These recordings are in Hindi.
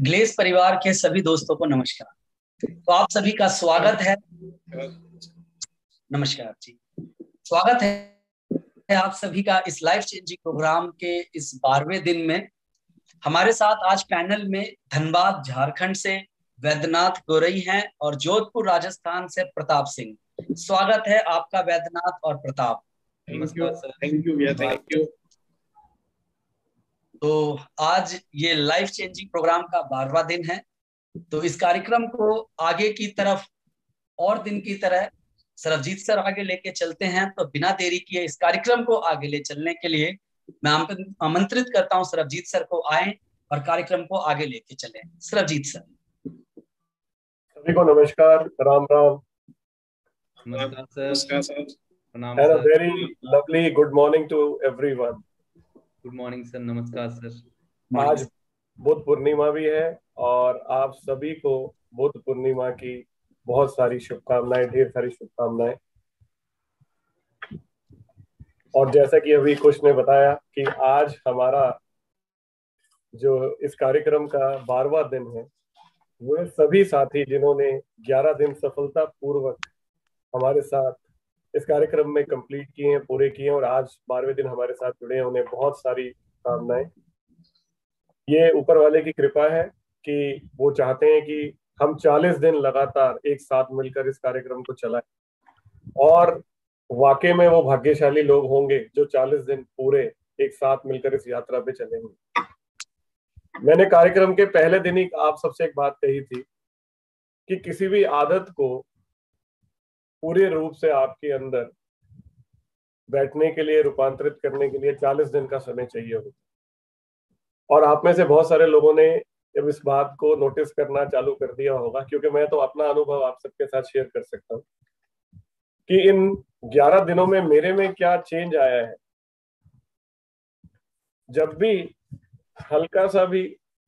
ग्लेस परिवार के सभी दोस्तों को नमस्कार। तो आप सभी का स्वागत है। नमस्कार जी। स्वागत है आप सभी का इस लाइफ चेंजिंग प्रोग्राम के इस 12वें दिन में। हमारे साथ आज पैनल में धनबाद झारखंड से वैद्यनाथ गोरई हैं और जोधपुर राजस्थान से प्रताप सिंह। स्वागत है आपका वैद्यनाथ और प्रताप। नमस्कार सर। थैंक यू भैया, थैंक यू। तो आज ये लाइफ चेंजिंग प्रोग्राम का 12वां दिन है। तो इस कार्यक्रम को आगे की तरफ और दिन की तरह सरबजीत सर आगे लेके चलते हैं। तो बिना देरी किए इस कार्यक्रम को आगे ले चलने के लिए मैं आमंत्रित करता हूं सरबजीत सर को आए और कार्यक्रम को आगे लेके चलें। सरबजीत सर। सभी को नमस्कार, राम राम। नमस्कार सर। नमस्कार सर। प्रणाम And a sir. very lovely good morning to everyone. Good morning sir. नमस्कार सर। आज बुद्ध पूर्णिमा भी है और आप सभी को बुद्ध पूर्णिमा की बहुत सारी शुभकामनाएं, ढेर सारी शुभकामनाएं। और जैसा कि अभी कुछ ने बताया कि आज हमारा जो इस कार्यक्रम का 12वां दिन है, वो सभी साथी जिन्होंने 11 दिन सफलता पूर्वक हमारे साथ इस कार्यक्रम में कंप्लीट किए हैं, पूरे किए हैं और आज 12वें दिन हमारे साथ जुड़े हैं, उन्हें बहुत सारी कामनाएं। ये ऊपर वाले की कृपा है कि वो चाहते हैं कि हम 40 दिन लगातार एक साथ मिलकर इस कार्यक्रम को चलाएं और वाकई में वो भाग्यशाली लोग होंगे जो 40 दिन पूरे एक साथ मिलकर इस यात्रा पे चलेंगे। मैंने कार्यक्रम के पहले दिन ही आप सबसे एक बात कही थी कि किसी भी आदत को पूरे रूप से आपके अंदर बैठने के लिए, रूपांतरित करने के लिए 40 दिन का समय चाहिए होता। और आप में से बहुत सारे लोगों ने जब इस बात को नोटिस करना चालू कर दिया होगा, क्योंकि मैं तो अपना अनुभव आप सबके साथ शेयर कर सकता हूँ कि इन 11 दिनों में मेरे में क्या चेंज आया है। जब भी हल्का सा भी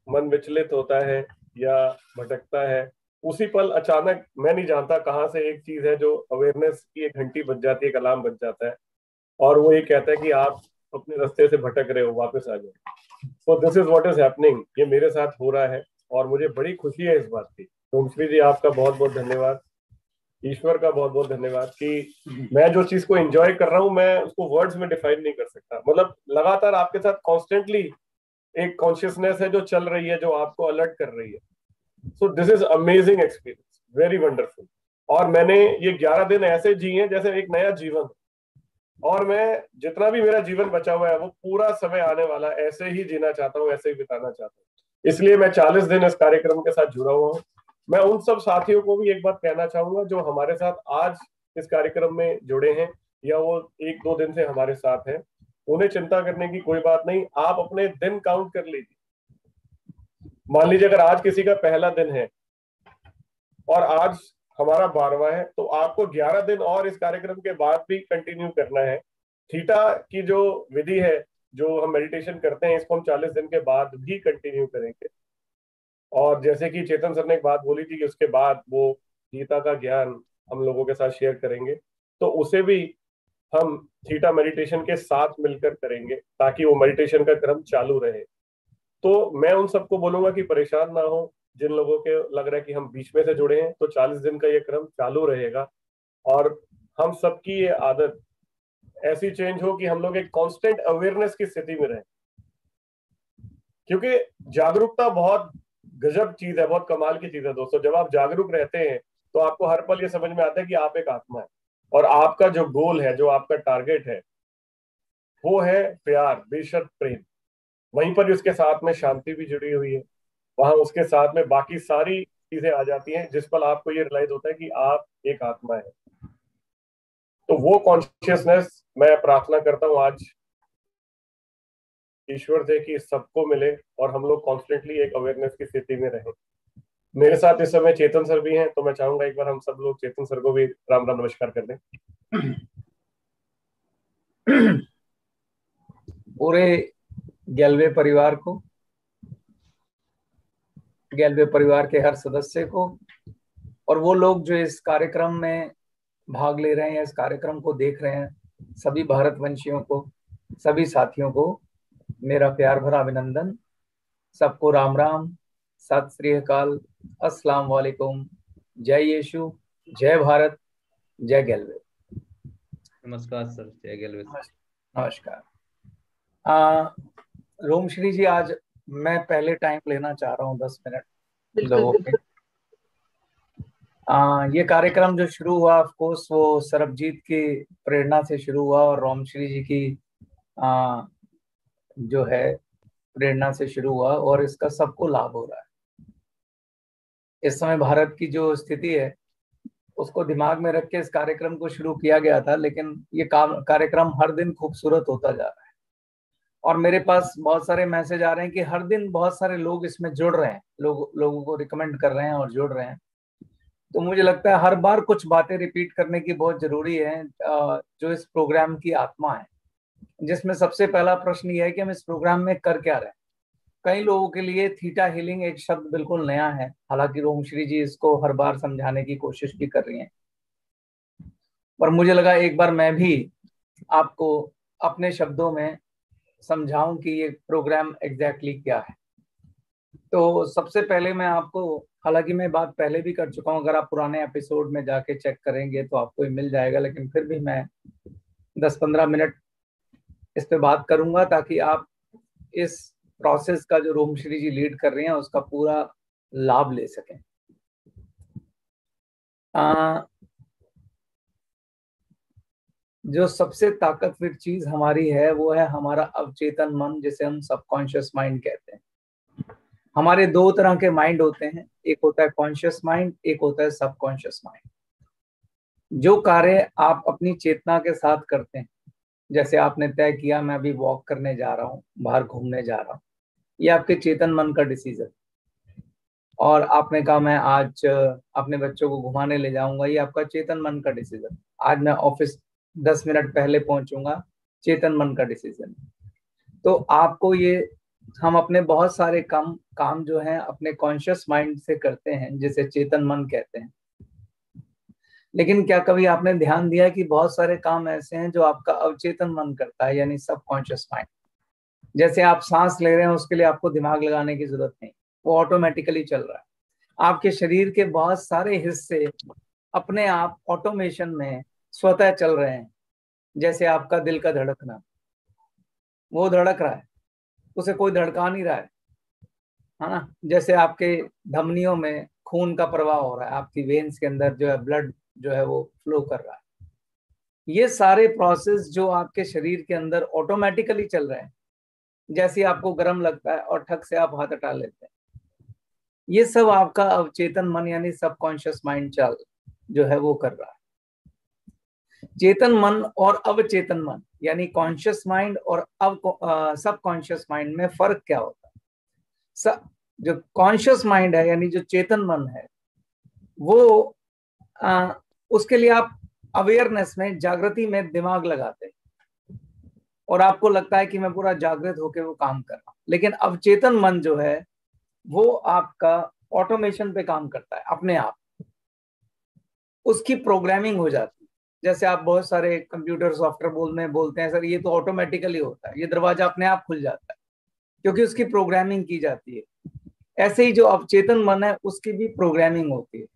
मन विचलित होता है या भटकता है, उसी पल अचानक मैं नहीं जानता कहाँ से एक चीज है जो अवेयरनेस की एक घंटी बज जाती है, एक अलार्म बज जाता है और वो ये कहता है कि आप अपने रास्ते से भटक रहे हो, वापस आ जाओ। So this is what is happening. ये मेरे साथ हो रहा है और मुझे बड़ी खुशी है इस बात की। सोमश्री जी, आपका बहुत बहुत धन्यवाद। ईश्वर का बहुत बहुत धन्यवाद कि मैं जो चीज को एंजॉय कर रहा हूँ, मैं उसको वर्ड्स में डिफाइन नहीं कर सकता। मतलब लगातार आपके साथ कॉन्स्टेंटली एक कॉन्शियसनेस है जो चल रही है, जो आपको अलर्ट कर रही है। So this is amazing experience, very wonderful. और मैंने ये 11 दिन ऐसे जिए हैं जैसे एक नया जीवन, और मैं जितना भी मेरा जीवन बचा हुआ है वो पूरा समय आने वाला ऐसे ही जीना चाहता हूँ, ऐसे ही बिताना चाहता हूँ। इसलिए मैं 40 दिन इस कार्यक्रम के साथ जुड़ा हुआ हूँ। मैं उन सब साथियों को भी एक बात कहना चाहूंगा जो हमारे साथ आज इस कार्यक्रम में जुड़े हैं या वो 1-2 दिन से हमारे साथ हैं, उन्हें चिंता करने की कोई बात नहीं। आप अपने दिन काउंट कर लीजिए। मान लीजिए अगर आज किसी का पहला दिन है और आज हमारा 12वां है, तो आपको 11 दिन और इस कार्यक्रम के बाद भी कंटिन्यू करना है। थीटा की जो विधि है, जो हम मेडिटेशन करते हैं, इसको हम 40 दिन के बाद भी कंटिन्यू करेंगे। और जैसे कि चेतन सर ने एक बात बोली थी कि उसके बाद वो गीता का ज्ञान हम लोगों के साथ शेयर करेंगे, तो उसे भी हम थीटा मेडिटेशन के साथ मिलकर करेंगे ताकि वो मेडिटेशन का क्रम चालू रहे। तो मैं उन सबको बोलूंगा कि परेशान ना हो। जिन लोगों के लग रहा है कि हम बीच में से जुड़े हैं, तो 40 दिन का ये क्रम चालू रहेगा और हम सबकी ये आदत ऐसी चेंज हो कि हम लोग एक कांस्टेंट अवेयरनेस की स्थिति में रहें। क्योंकि जागरूकता बहुत गजब चीज है, बहुत कमाल की चीज है दोस्तों। जब आप जागरूक रहते हैं तो आपको हर पल ये समझ में आता है कि आप एक आत्मा है और आपका जो गोल है, जो आपका टारगेट है, वो है प्यार, बेशर्त प्रेम। वहीं पर उसके साथ में शांति भी जुड़ी हुई है। वहां उसके साथ में बाकी सारी चीजें आ जाती हैं जिस पल आपको ये रियलाइज होता है कि आप एक आत्मा है। तो वो कॉन्शियसनेस मैं प्रार्थना करता हूँ आज ईश्वर से कि सबको मिले और हम लोग कॉन्स्टेंटली एक अवेयरनेस की स्थिति में रहें। मेरे साथ इस समय चेतन सर भी हैं, तो मैं चाहूंगा एक बार हम सब लोग चेतन सर को भी राम राम नमस्कार कर दें। पूरे गैलवे परिवार को, गैलवे परिवार के हर सदस्य को और वो लोग जो इस कार्यक्रम में भाग ले रहे हैं, इस कार्यक्रम को देख रहे हैं, सभी भारतवंशियों को, सभी साथियों को मेरा प्यार भरा अभिनंदन। सबको राम राम, सत श्री अकाल, अस्सलाम वालेकुम, जय यीशु, जय भारत, जय गैलवे। नमस्कार सर, जय गैलवे। नमस्कार। रोमश्री जी, आज मैं पहले टाइम लेना चाह रहा हूँ 10 मिनट लोगों के। ये कार्यक्रम जो शुरू हुआ, ऑफ कोर्स वो सरबजीत की प्रेरणा से शुरू हुआ और रोमश्री जी की जो है प्रेरणा से शुरू हुआ और इसका सबको लाभ हो रहा है। इस समय भारत की जो स्थिति है उसको दिमाग में रख के इस कार्यक्रम को शुरू किया गया था, लेकिन ये कार्यक्रम हर दिन खूबसूरत होता जा रहा है और मेरे पास बहुत सारे मैसेज आ रहे हैं कि हर दिन बहुत सारे लोग इसमें जुड़ रहे हैं, लोगों को रिकमेंड कर रहे हैं और जुड़ रहे हैं। तो मुझे लगता है हर बार कुछ बातें रिपीट करने की बहुत जरूरी है, जो इस प्रोग्राम की आत्मा है, जिसमें सबसे पहला प्रश्न ये है कि हम इस प्रोग्राम में कर क्या रहे हैं। कई लोगों के लिए थीटा हीलिंग एक शब्द बिल्कुल नया है, हालांकि रोमश्री जी इसको हर बार समझाने की कोशिश भी कर रही हैं, पर मुझे लगा एक बार मैं भी आपको अपने शब्दों में समझाऊं कि ये प्रोग्राम एग्जैक्टली क्या है। तो सबसे पहले मैं आपको, हालांकि मैं बात पहले भी कर चुका हूं, अगर आप पुराने एपिसोड में जाके चेक करेंगे तो आपको ये मिल जाएगा, लेकिन फिर भी मैं 10-15 मिनट इस पे बात करूंगा ताकि आप इस प्रोसेस का जो रोमश्री जी लीड कर रही हैं उसका पूरा लाभ ले सकें। जो सबसे ताकतवर चीज हमारी है वो है हमारा अवचेतन मन, जिसे हम सबकॉन्शियस माइंड कहते हैं। हमारे दो तरह के माइंड होते हैं, एक होता है कॉन्शियस माइंड, एक होता है सबकॉन्शियस माइंड। जो कार्य आप अपनी चेतना के साथ करते हैं, जैसे आपने तय किया मैं अभी वॉक करने जा रहा हूँ, बाहर घूमने जा रहा हूँ, ये आपके चेतन मन का डिसीजन। और आपने कहा मैं आज अपने बच्चों को घुमाने ले जाऊंगा, ये आपका चेतन मन का डिसीजन। आज मैं ऑफिस 10 मिनट पहले पहुंचूंगा, चेतन मन का डिसीजन। तो आपको ये, हम अपने बहुत सारे काम जो हैं अपने कॉन्शियस माइंड से करते हैं, जिसे चेतन मन कहते हैं। लेकिन क्या कभी आपने ध्यान दिया कि बहुत सारे काम ऐसे हैं जो आपका अवचेतन मन करता है, यानी सबकॉन्शियस माइंड। जैसे आप सांस ले रहे हैं, उसके लिए आपको दिमाग लगाने की जरूरत नहीं, वो ऑटोमेटिकली चल रहा है। आपके शरीर के बहुत सारे हिस्से अपने आप ऑटोमेशन में स्वतः चल रहे हैं। जैसे आपका दिल का धड़कना, वो धड़क रहा है, उसे कोई धड़का नहीं रहा है ना। जैसे आपके धमनियों में खून का प्रवाह हो रहा है, आपकी वेन्स के अंदर जो है ब्लड जो है वो फ्लो कर रहा है। ये सारे प्रोसेस जो आपके शरीर के अंदर ऑटोमेटिकली चल रहे हैं, जैसे आपको गर्म लगता है और ठक से आप हाथ हटा लेते हैं, ये सब आपका अवचेतन मन यानी सबकॉन्शियस माइंड चल जो है वो कर रहा है। चेतन मन और अवचेतन मन यानी कॉन्शियस माइंड और सबकॉन्शियस माइंड में फर्क क्या होता है? जो कॉन्शियस माइंड है यानी जो चेतन मन है, वो उसके लिए आप अवेयरनेस में, जागृति में दिमाग लगाते हैं और आपको लगता है कि मैं पूरा जागृत होकर वो काम कर रहा हूं। लेकिन अवचेतन मन जो है वो आपका ऑटोमेशन पे काम करता है, अपने आप उसकी प्रोग्रामिंग हो जाती है। जैसे आप बहुत सारे कंप्यूटर सॉफ्टवेयर बोलते हैं सर ये तो ऑटोमेटिकली होता है, ये दरवाजा अपने आप खुल जाता है, क्योंकि उसकी प्रोग्रामिंग की जाती है। ऐसे ही जो अवचेतन मन है उसकी भी प्रोग्रामिंग होती है।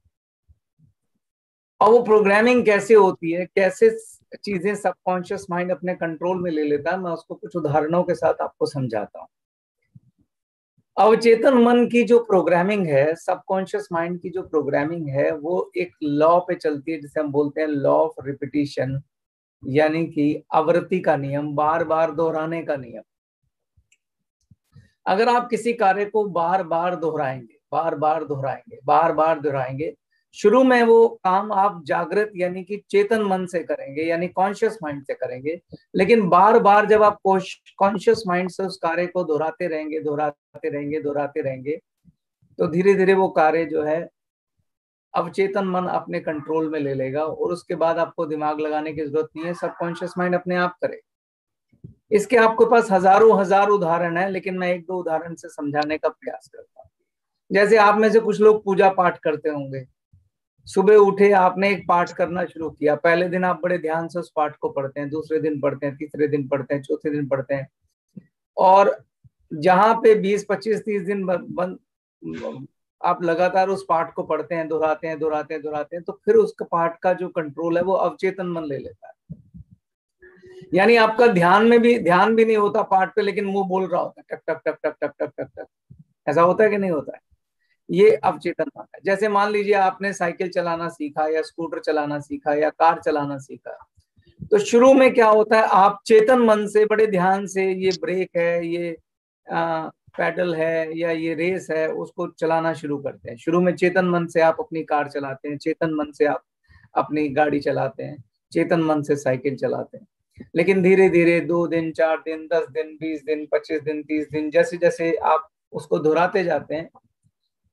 और वो प्रोग्रामिंग कैसे होती है, कैसे चीजें सबकॉन्शियस माइंड अपने कंट्रोल में ले लेता है, मैं उसको कुछ उदाहरणों के साथ आपको समझाता हूँ। अवचेतन मन की जो प्रोग्रामिंग है, सबकॉन्शियस माइंड की जो प्रोग्रामिंग है, वो एक लॉ पे चलती है जिसे हम बोलते हैं लॉ ऑफ रिपीटिशन, यानी कि आवृत्ति का नियम, बार बार दोहराने का नियम। अगर आप किसी कार्य को बार बार दोहराएंगे, बार बार दोहराएंगे, बार बार दोहराएंगे, शुरू में वो काम आप जागृत यानी कि चेतन मन से करेंगे, यानी कॉन्शियस माइंड से करेंगे। लेकिन बार बार जब आप कॉन्शियस माइंड से उस कार्य को दोहराते रहेंगे, दोहराते रहेंगे, दोहराते रहेंगे, तो धीरे धीरे वो कार्य जो है अवचेतन मन अपने कंट्रोल में ले लेगा और उसके बाद आपको दिमाग लगाने की जरूरत नहीं है, सबकॉन्शियस माइंड अपने आप करे। इसके आपके पास हजारों हजार उदाहरण है, लेकिन मैं एक दो उदाहरण से समझाने का प्रयास करता हूँ। जैसे आप में से कुछ लोग पूजा पाठ करते होंगे, सुबह उठे आपने एक पाठ करना शुरू किया, पहले दिन आप बड़े ध्यान से उस पाठ को पढ़ते हैं, दूसरे दिन पढ़ते हैं, तीसरे दिन पढ़ते हैं, चौथे दिन पढ़ते हैं, और जहां पे 20, 25, 30 दिन आप लगातार उस पाठ को पढ़ते हैं, दोहराते हैं दोहराते हैं दोहराते हैं, तो फिर उस पाठ का जो कंट्रोल है वो अवचेतन मन ले लेता है। यानी आपका ध्यान भी नहीं होता पाठ पे, लेकिन मुंह बोल रहा होता है टक टक टक टक टक टक टक टक। ऐसा होता है कि नहीं होता है? ये अवचेतन मन है। जैसे मान लीजिए आपने साइकिल चलाना सीखा या स्कूटर चलाना सीखा या कार चलाना सीखा, तो शुरू में क्या होता है, आप चेतन मन से बड़े ध्यान से ये ब्रेक है, ये पैडल है या ये रेस है, उसको चलाना शुरू करते हैं। शुरू में चेतन मन से आप अपनी कार चलाते हैं, चेतन मन से आप अपनी गाड़ी चलाते हैं, चेतन मन से साइकिल चलाते हैं। लेकिन धीरे धीरे 2 दिन 4 दिन 10 दिन 20 दिन 25 दिन 30 दिन जैसे जैसे आप उसको दोहराते जाते हैं,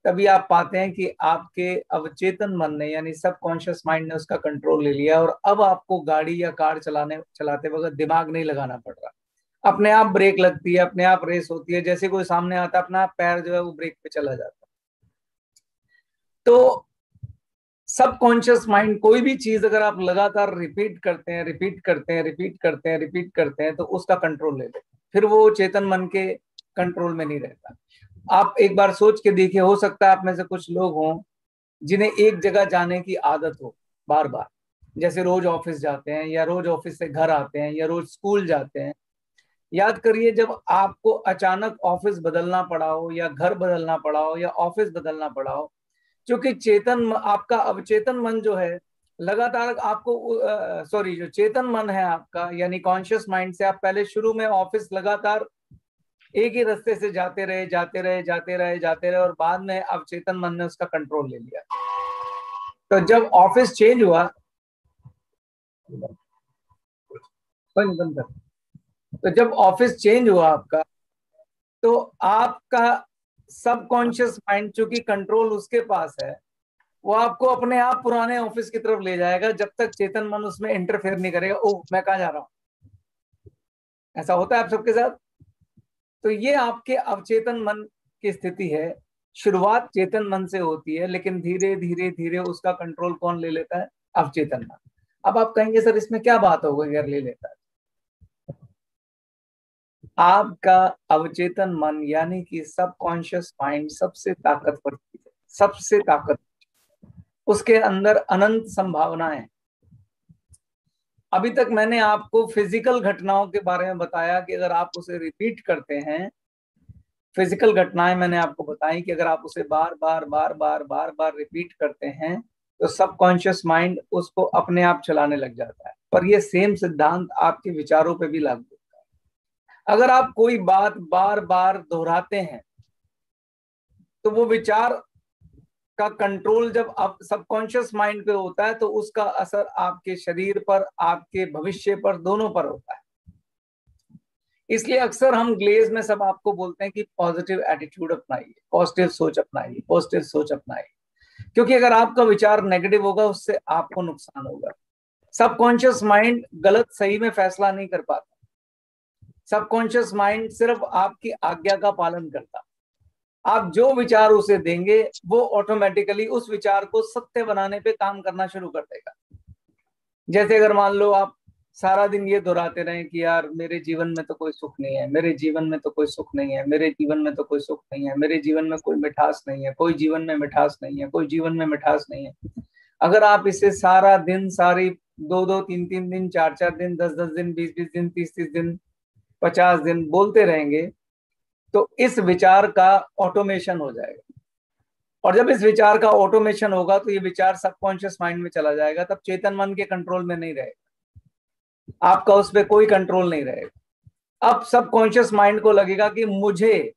तभी आप पाते हैं कि आपके अवचेतन मन ने यानी सबकॉन्शियस माइंड ने उसका कंट्रोल ले लिया, और अब आपको गाड़ी या कार चलाते वक्त दिमाग नहीं लगाना पड़ रहा। अपने आप ब्रेक लगती है, अपने आप रेस होती है, जैसे कोई सामने आता है अपना आप पैर जो है वो ब्रेक पे चला जाता है। तो सबकॉन्शियस माइंड कोई भी चीज अगर आप लगातार रिपीट करते हैं रिपीट करते हैं रिपीट करते हैं रिपीट करते हैं, तो उसका कंट्रोल ले लेते हैं, फिर वो चेतन मन के कंट्रोल में नहीं रहता। आप एक बार सोच के देखिए, हो सकता है आप में से कुछ लोग हों जिन्हें एक जगह जाने की आदत हो बार बार, जैसे रोज ऑफिस जाते हैं या रोज ऑफिस से घर आते हैं या रोज स्कूल जाते हैं। याद करिए, जब आपको अचानक ऑफिस बदलना पड़ा हो या घर बदलना पड़ा हो या ऑफिस बदलना पड़ा हो, क्योंकि आपका अवचेतन मन जो है लगातार आपको जो चेतन मन है आपका यानी कॉन्शियस माइंड से आप पहले शुरू में ऑफिस लगातार एक ही रास्ते से जाते रहे और बाद में अवचेतन मन ने उसका कंट्रोल ले लिया। तो जब ऑफिस चेंज हुआ, तो जब ऑफिस चेंज हुआ आपका, तो आपका सबकॉन्शियस माइंड चूंकि कंट्रोल उसके पास है, वो आपको अपने आप पुराने ऑफिस की तरफ ले जाएगा जब तक चेतन मन उसमें इंटरफेयर नहीं करेगा। ओह, मैं कहाँ जा रहा हूं। ऐसा होता है आप सबके साथ। तो ये आपके अवचेतन मन की स्थिति है। शुरुआत चेतन मन से होती है, लेकिन धीरे धीरे धीरे उसका कंट्रोल कौन ले लेता है? अवचेतन मन। अब आप कहेंगे सर इसमें क्या बात हो गई अगर ले लेता है? आपका अवचेतन मन यानी कि सबकॉन्शियस माइंड सबसे ताकतवर चीज है, सबसे ताकतवर। उसके अंदर अनंत संभावनाएं। अभी तक मैंने आपको फिजिकल घटनाओं के बारे में बताया कि अगर आप उसे रिपीट करते हैं, फिजिकल घटनाएं मैंने आपको बताई कि अगर आप उसे बार बार बार बार बार बार रिपीट करते हैं तो सबकॉन्शियस माइंड उसको अपने आप चलाने लग जाता है। पर यह सेम सिद्धांत आपके विचारों पे भी लागू होता है। अगर आप कोई बात बार बार दोहराते हैं तो वो विचार का कंट्रोल जब आप सबकॉन्शियस माइंड पे होता है तो उसका असर आपके शरीर पर, आपके भविष्य पर, दोनों पर होता है। इसलिए अक्सर हम ग्लेज में सब आपको बोलते हैं कि पॉजिटिव एटीट्यूड अपनाइए, पॉजिटिव सोच अपनाइए, पॉजिटिव सोच अपनाइए, क्योंकि अगर आपका विचार नेगेटिव होगा उससे आपको नुकसान होगा। सबकॉन्शियस माइंड गलत सही में फैसला नहीं कर पाता। सबकॉन्शियस माइंड सिर्फ आपकी आज्ञा का पालन करता। आप जो विचार उसे देंगे वो ऑटोमेटिकली उस विचार को सत्य बनाने पे काम करना शुरू कर देगा। जैसे अगर मान लो आप सारा दिन ये दोहराते रहें कि यार मेरे जीवन में तो कोई सुख नहीं है, मेरे जीवन में तो कोई सुख नहीं है, मेरे जीवन में तो कोई सुख नहीं है, मेरे जीवन में कोई मिठास नहीं है, कोई जीवन में मिठास नहीं है, कोई जीवन में मिठास नहीं है। अगर आप इसे सारा दिन, सारी 2-2 3-3 दिन, 4-4 दिन, 10-10 दिन, 20-20 दिन, 30-30 दिन, 50 दिन बोलते रहेंगे तो इस विचार का ऑटोमेशन हो जाएगा। और जब इस विचार का ऑटोमेशन होगा तो ये विचार सबकॉन्शियस माइंड में चला जाएगा, तब चेतन मन के कंट्रोल में नहीं रहेगा, आपका उस पर कोई कंट्रोल नहीं रहेगा। अब सबकॉन्शियस माइंड को लगेगा कि मुझे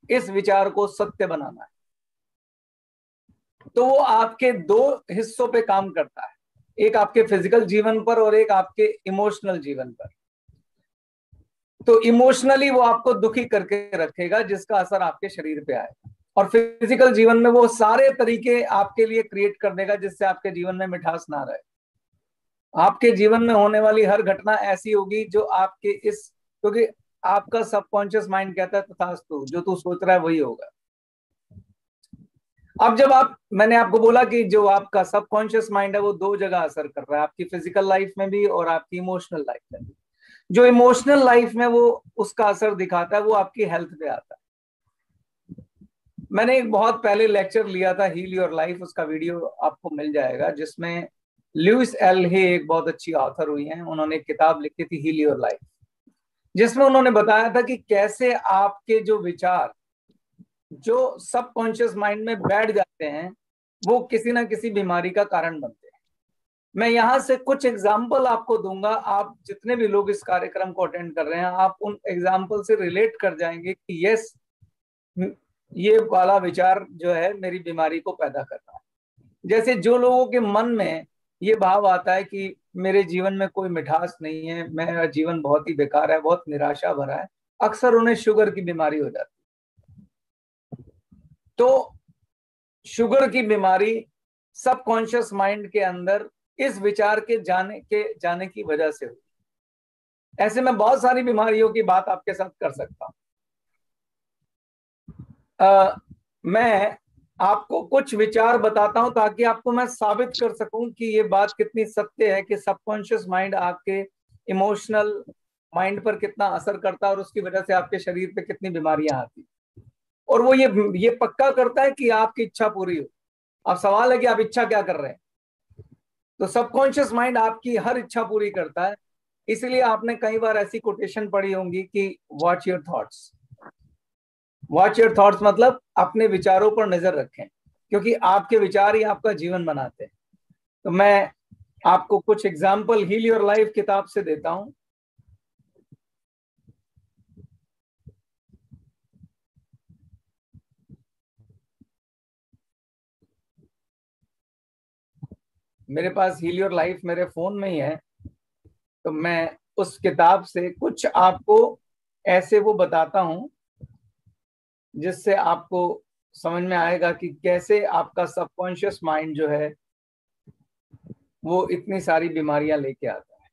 इस विचार को सत्य बनाना है, तो वो आपके 2 हिस्सों पे काम करता है, एक आपके फिजिकल जीवन पर और एक आपके इमोशनल जीवन पर। तो इमोशनली वो आपको दुखी करके रखेगा जिसका असर आपके शरीर पे आएगा, और फिजिकल जीवन में वो सारे तरीके आपके लिए क्रिएट कर देगा जिससे आपके जीवन में मिठास ना रहे। आपके जीवन में होने वाली हर घटना ऐसी होगी जो आपके क्योंकि आपका सबकॉन्शियस माइंड कहता है तथास्तु, जो तू सोच रहा है वही होगा। अब जब मैंने आपको बोला कि जो आपका सबकॉन्शियस माइंड है वो 2 जगह असर कर रहा है, आपकी फिजिकल लाइफ में भी और आपकी इमोशनल लाइफ में भी। जो इमोशनल लाइफ में वो उसका असर दिखाता है वो आपकी हेल्थ पे आता है। मैंने एक बहुत पहले लेक्चर लिया था, हील योर लाइफ, उसका वीडियो आपको मिल जाएगा, जिसमें लुइस एल हे एक बहुत अच्छी ऑथर हुई हैं, उन्होंने एक किताब लिखी थी हील योर लाइफ, जिसमें उन्होंने बताया था कि कैसे आपके जो विचार जो सबकॉन्शियस माइंड में बैठ जाते हैं वो किसी ना किसी बीमारी का कारण बनते हैं। मैं यहां से कुछ एग्जाम्पल आपको दूंगा, आप जितने भी लोग इस कार्यक्रम को अटेंड कर रहे हैं आप उन एग्जाम्पल से रिलेट कर जाएंगे कि यस, ये वाला विचार जो है मेरी बीमारी को पैदा कर रहा है। जैसे जो लोगों के मन में ये भाव आता है कि मेरे जीवन में कोई मिठास नहीं है, मेरा जीवन बहुत ही बेकार है, बहुत निराशा भरा है, अक्सर उन्हें शुगर की बीमारी हो जाती है। तो शुगर की बीमारी सबकॉन्शियस माइंड के अंदर इस विचार के जाने की वजह से हुई। ऐसे में बहुत सारी बीमारियों की बात आपके साथ कर सकता हूं। मैं आपको कुछ विचार बताता हूं ताकि आपको मैं साबित कर सकूं कि ये बात कितनी सत्य है कि सबकॉन्शियस माइंड आपके इमोशनल माइंड पर कितना असर करता है और उसकी वजह से आपके शरीर पे कितनी बीमारियां आती, और वो ये पक्का करता है कि आपकी इच्छा पूरी हो। अब सवाल है कि आप इच्छा क्या कर रहे हैं। तो सबकॉन्शियस माइंड आपकी हर इच्छा पूरी करता है। इसलिए आपने कई बार ऐसी कोटेशन पढ़ी होंगी कि watch your thoughts. Watch your thoughts मतलब अपने विचारों पर नजर रखें, क्योंकि आपके विचार ही आपका जीवन बनाते हैं। तो मैं आपको कुछ एग्जाम्पल हील योर लाइफ किताब से देता हूं। मेरे पास हील योर लाइफ मेरे फोन में ही है, तो मैं उस किताब से कुछ आपको ऐसे वो बताता हूं जिससे आपको समझ में आएगा कि कैसे आपका सबकॉन्शियस माइंड जो है वो इतनी सारी बीमारियां लेके आता है।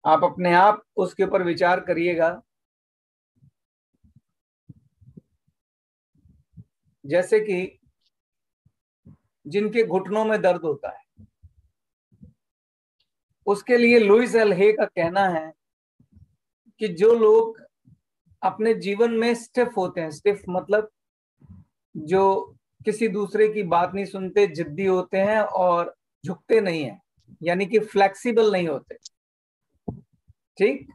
आप अपने आप उसके ऊपर विचार करिएगा। जैसे कि जिनके घुटनों में दर्द होता है, उसके लिए लुइस एल हे का कहना है कि जो लोग अपने जीवन में स्टिफ होते हैं, स्टिफ मतलब जो किसी दूसरे की बात नहीं सुनते, जिद्दी होते हैं और झुकते नहीं हैं, यानी कि फ्लेक्सिबल नहीं होते, ठीक,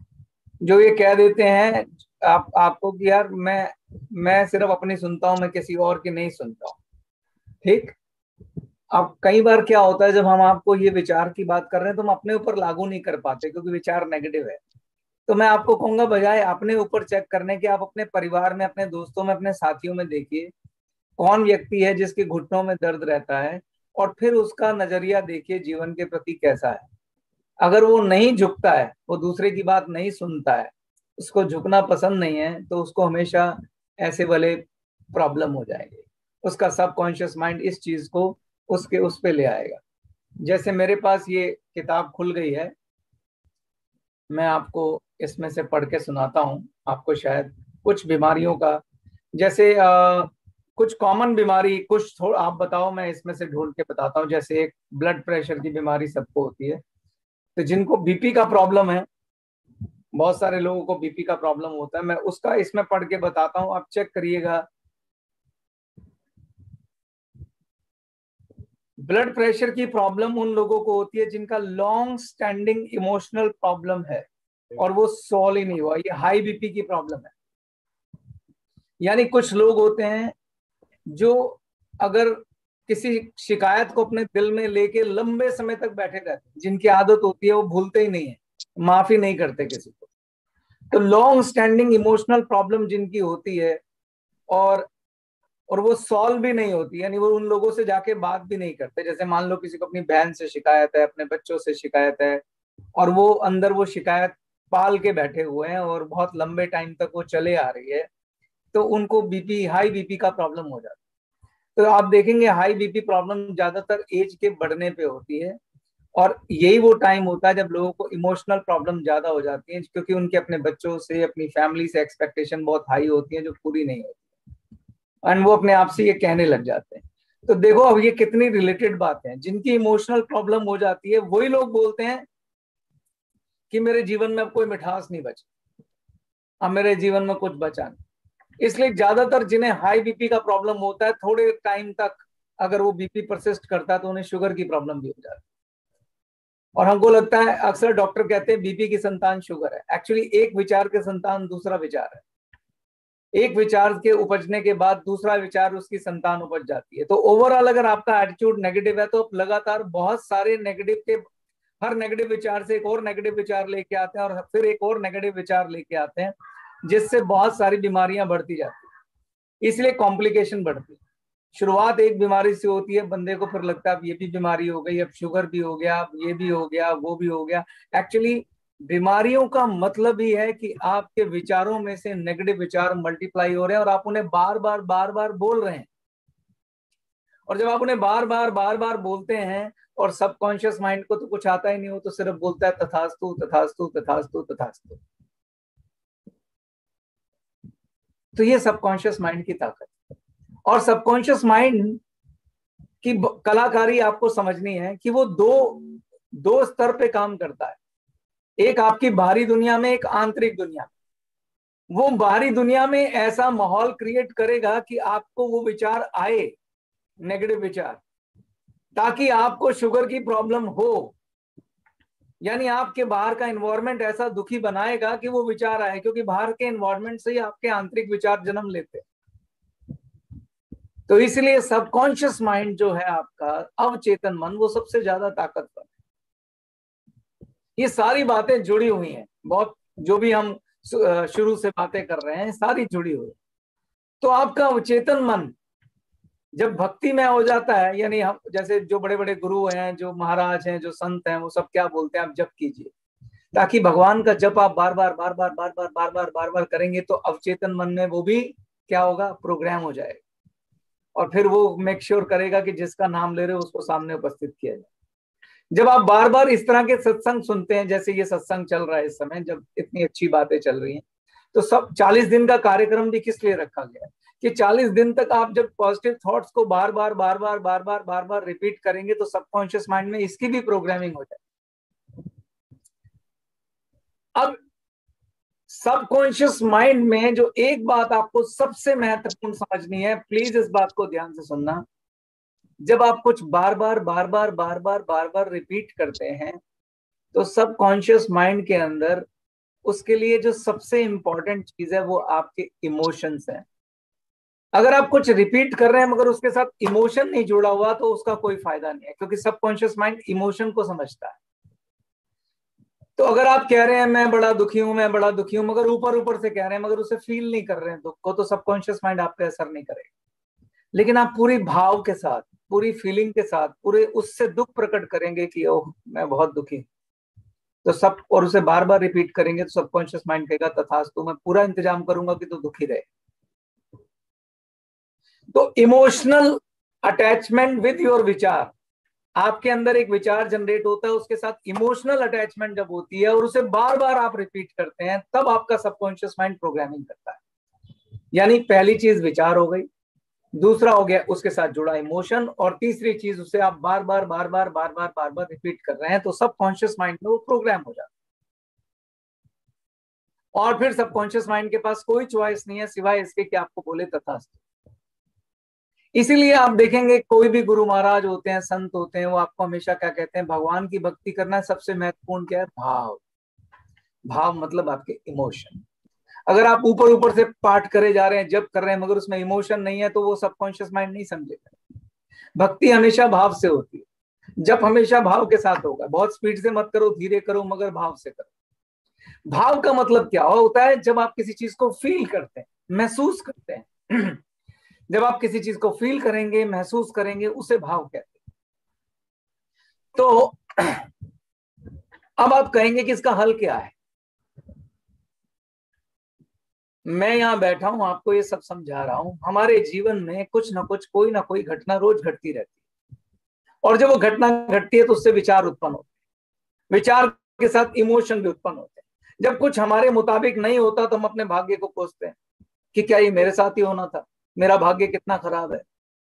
जो ये कह देते हैं आपको कि यार मैं सिर्फ अपनी सुनता हूं, मैं किसी और की नहीं सुनता हूं, ठीक। अब कई बार क्या होता है, जब हम आपको ये विचार की बात कर रहे हैं तो हम अपने ऊपर लागू नहीं कर पाते क्योंकि विचार नेगेटिव है। तो मैं आपको कहूंगा बजाय अपने ऊपर चेक करने के, आप अपने परिवार में, अपने दोस्तों में, अपने साथियों में देखिए कौन व्यक्ति है जिसके घुटनों में दर्द रहता है, और फिर उसका नजरिया देखिए जीवन के प्रति कैसा है। अगर वो नहीं झुकता है, वो दूसरे की बात नहीं सुनता है, उसको झुकना पसंद नहीं है, तो उसको हमेशा ऐसे वाले प्रॉब्लम हो जाएंगे। उसका सबकॉन्शियस माइंड इस चीज को उसके उस पे ले आएगा। जैसे मेरे पास ये किताब खुल गई है, मैं आपको इसमें से पढ़ के सुनाता हूँ, आपको शायद कुछ बीमारियों का, जैसे कुछ कॉमन बीमारी, कुछ थोड़ा आप बताओ, मैं इसमें से ढूंढ के बताता हूँ। जैसे एक ब्लड प्रेशर की बीमारी सबको होती है, तो जिनको बीपी का प्रॉब्लम है, बहुत सारे लोगों को बीपी का प्रॉब्लम होता है, मैं उसका इसमें पढ़ के बताता हूँ, आप चेक करिएगा। ब्लड प्रेशर की प्रॉब्लम उन लोगों को होती है जिनका लॉन्ग स्टैंडिंग इमोशनल प्रॉब्लम है और वो सॉल्व ही नहीं हुआ, ये हाई बीपी की प्रॉब्लम है। यानी कुछ लोग होते हैं जो अगर किसी शिकायत को अपने दिल में लेके लंबे समय तक बैठे रहते हैं, जिनकी आदत होती है वो भूलते ही नहीं है, माफी नहीं करते किसी को। तो लॉन्ग स्टैंडिंग इमोशनल प्रॉब्लम जिनकी होती है और वो सॉल्व भी नहीं होती, यानी वो उन लोगों से जाके बात भी नहीं करते। जैसे मान लो किसी को अपनी बहन से शिकायत है, अपने बच्चों से शिकायत है, और वो अंदर वो शिकायत पाल के बैठे हुए हैं और बहुत लंबे टाइम तक वो चले आ रही है, तो उनको बीपी, हाई बीपी का प्रॉब्लम हो जाता है। तो आप देखेंगे हाई बीपी प्रॉब्लम ज्यादातर एज के बढ़ने पे होती है, और यही वो टाइम होता है जब लोगों को इमोशनल प्रॉब्लम ज्यादा हो जाती है, क्योंकि उनके अपने बच्चों से, अपनी फैमिली से एक्सपेक्टेशन बहुत हाई होती है जो पूरी नहीं होती, एंड वो अपने आप से ये कहने लग जाते हैं। तो देखो अब ये कितनी रिलेटेड बातें हैं। जिनकी इमोशनल प्रॉब्लम हो जाती है वही लोग बोलते हैं कि मेरे जीवन में अब कोई मिठास नहीं बची, अब मेरे जीवन में कुछ बचा नहीं। इसलिए ज्यादातर जिन्हें हाई बीपी का प्रॉब्लम होता है, थोड़े टाइम तक अगर वो बीपी परसिस्ट करता है तो उन्हें शुगर की प्रॉब्लम भी हो जाती है। और हमको लगता है, अक्सर डॉक्टर कहते हैं बीपी की संतान शुगर है। एक्चुअली एक विचार के संतान दूसरा विचार है। एक विचार के उपजने के बाद दूसरा विचार उसकी संतान उपज जाती है। तो ओवरऑल अगर आपका एटीट्यूड नेगेटिव है तो आप लगातार बहुत सारे नेगेटिव के, हर नेगेटिव विचार से एक और नेगेटिव विचार लेके आते हैं और फिर एक और नेगेटिव विचार लेके आते हैं, जिससे बहुत सारी बीमारियां बढ़ती जाती है। इसलिए कॉम्प्लिकेशन बढ़ती है। शुरुआत एक बीमारी से होती है, बंदे को फिर लगता है अब ये भी बीमारी हो गई, अब शुगर भी हो गया, अब ये भी हो गया, वो भी हो गया। एक्चुअली बीमारियों का मतलब ही है कि आपके विचारों में से नेगेटिव विचार मल्टीप्लाई हो रहे हैं और आप उन्हें बार बार बोल रहे हैं। और जब आप उन्हें बार बार बोलते हैं, और सबकॉन्शियस माइंड को तो कुछ आता ही नहीं, हो तो सिर्फ बोलता है तथास्तु तथास्तु तथास्तु तथास्तु। तो ये सबकॉन्शियस माइंड की ताकत है। और सबकॉन्शियस माइंड की कलाकारी आपको समझनी है कि वो दो स्तर पे काम करता है। एक आपकी बाहरी दुनिया में, एक आंतरिक दुनिया में। वो बाहरी दुनिया में ऐसा माहौल क्रिएट करेगा कि आपको वो विचार आए, नेगेटिव विचार, ताकि आपको शुगर की प्रॉब्लम हो। यानी आपके बाहर का एनवायरनमेंट ऐसा दुखी बनाएगा कि वो विचार आए, क्योंकि बाहर के एनवायरनमेंट से ही आपके आंतरिक विचार जन्म लेते हैं। तो इसलिए सबकॉन्शियस माइंड जो है आपका, अवचेतन मन, वो सबसे ज्यादा ताकतवर है। ये सारी बातें जुड़ी हुई हैं, बहुत जो भी हम शुरू से बातें कर रहे हैं सारी जुड़ी हुई। तो आपका अवचेतन मन जब भक्ति में हो जाता है, यानी हम जैसे जो बड़े बड़े गुरु हैं, जो महाराज हैं, जो संत हैं, वो सब क्या बोलते हैं, आप जप कीजिए, ताकि भगवान का जप आप बार बार करेंगे तो अवचेतन मन में वो भी क्या होगा, प्रोग्राम हो जाएगा। और फिर वो मेक श्योर करेगा कि जिसका नाम ले रहे हो उसको सामने उपस्थित किया जाए। जब आप बार बार इस तरह के सत्संग सुनते हैं, जैसे ये सत्संग चल रहा है इस समय, जब इतनी अच्छी बातें चल रही हैं, तो सब 40 दिन का कार्यक्रम भी किस लिए रखा गया है कि 40 दिन तक आप जब पॉजिटिव थॉट्स को बार बार रिपीट करेंगे तो सबकॉन्शियस माइंड में इसकी भी प्रोग्रामिंग हो जाए। अब सबकॉन्शियस माइंड में जो एक बात आपको सबसे महत्वपूर्ण समझनी है, प्लीज इस बात को ध्यान से सुनना। जब आप कुछ बार बार रिपीट करते हैं तो सबकॉन्शियस माइंड के अंदर उसके लिए जो सबसे इंपॉर्टेंट चीज है वो आपके इमोशंस हैं। अगर आप कुछ रिपीट कर रहे हैं मगर उसके साथ इमोशन नहीं जुड़ा हुआ तो उसका कोई फायदा नहीं है, क्योंकि सबकॉन्शियस माइंड इमोशन को समझता है। तो अगर आप कह रहे हैं मैं बड़ा दुखी हूं, मैं बड़ा दुखी हूं, मगर ऊपर से कह रहे हैं, मगर उसे फील नहीं कर रहे हैं दुख को, तो सबकॉन्शियस माइंड आप पे असर नहीं करेगा। लेकिन आप पूरी भाव के साथ, पूरी फीलिंग के साथ, पूरे उससे दुख प्रकट करेंगे कि ओह मैं बहुत दुखी हूं, तो सब, और उसे बार बार रिपीट करेंगे तो सबकॉन्शियस माइंड कहेगा तथास्तु, मैं पूरा इंतजाम करूंगा कि तू दुखी रहे। तो इमोशनल अटैचमेंट विद योर विचार, आपके अंदर एक विचार जनरेट होता है, उसके साथ इमोशनल अटैचमेंट जब होती है और उसे बार बार आप रिपीट करते हैं, तब आपका सबकॉन्शियस माइंड प्रोग्रामिंग करता है। यानी पहली चीज विचार हो गई, दूसरा हो गया उसके साथ जुड़ा इमोशन, और तीसरी चीज उसे आप बार बार रिपीट कर रहे हैं, तो सबकॉन्शियस माइंड में वो प्रोग्राम हो जाता है। और फिर सबकॉन्शियस माइंड के पास कोई चॉइस नहीं है सिवाय इसके कि आपको बोले तथास्तु। इसीलिए आप देखेंगे कोई भी गुरु महाराज होते हैं, संत होते हैं, वो आपको हमेशा क्या कहते हैं, भगवान की भक्ति करना सबसे महत्वपूर्ण क्या है, भाव। भाव मतलब आपके इमोशन। अगर आप ऊपर से पाठ करे जा रहे हैं, जब कर रहे हैं, मगर उसमें इमोशन नहीं है, तो वो सबकॉन्शियस माइंड नहीं समझेगा। भक्ति हमेशा भाव से होती है, जब हमेशा भाव के साथ होगा। बहुत स्पीड से मत करो, धीरे करो, मगर भाव से करो। भाव का मतलब क्या होता है, जब आप किसी चीज को फील करते हैं, महसूस करते हैं। जब आप किसी चीज को फील करेंगे, महसूस करेंगे, उसे भाव कहते हैं। तो अब आप कहेंगे कि इसका हल क्या है। मैं यहां बैठा हूं, आपको ये सब समझा रहा हूं। हमारे जीवन में कुछ ना कुछ, कोई ना कोई घटना रोज घटती रहती है, और जब वो घटना घटती है तो उससे विचार उत्पन्न होते हैं, विचार के साथ इमोशन भी उत्पन्न होते हैं। जब कुछ हमारे मुताबिक नहीं होता तो हम अपने भाग्य को कोसते हैं कि क्या ये मेरे साथ ही होना था, मेरा भाग्य कितना खराब है,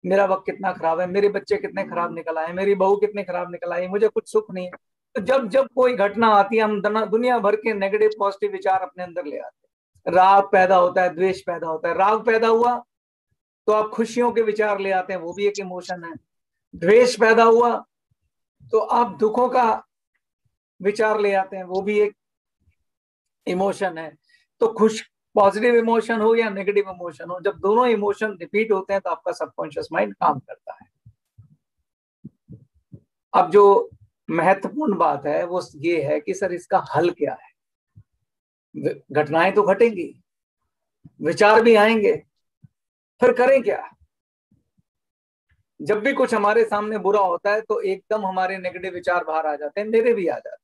मेरा वक्त कितना खराब है, मेरे बच्चे कितने खराब निकल आए, मेरी बहू कितनी खराब निकल आई, मुझे कुछ सुख नहीं है। तो जब जब कोई घटना आती है, हम दुनिया भर के नेगेटिव पॉजिटिव विचार अपने अंदर ले आते हैं। राग पैदा होता है, द्वेष पैदा होता है। राग पैदा हुआ तो आप खुशियों के विचार ले आते हैं, वो भी एक इमोशन है। द्वेष पैदा हुआ तो आप दुखों का विचार ले आते हैं, वो भी एक इमोशन है। तो खुश पॉजिटिव इमोशन हो या नेगेटिव इमोशन हो, जब दोनों इमोशन रिपीट होते हैं तो आपका सबकॉन्शियस माइंड काम करता है। अब जो महत्वपूर्ण बात है वो ये है कि सर इसका हल क्या है। घटनाएं तो घटेंगी, विचार भी आएंगे, फिर करें क्या। जब भी कुछ हमारे सामने बुरा होता है तो एकदम हमारे नेगेटिव विचार बाहर आ जाते हैं, मेरे भी आ जाते हैं।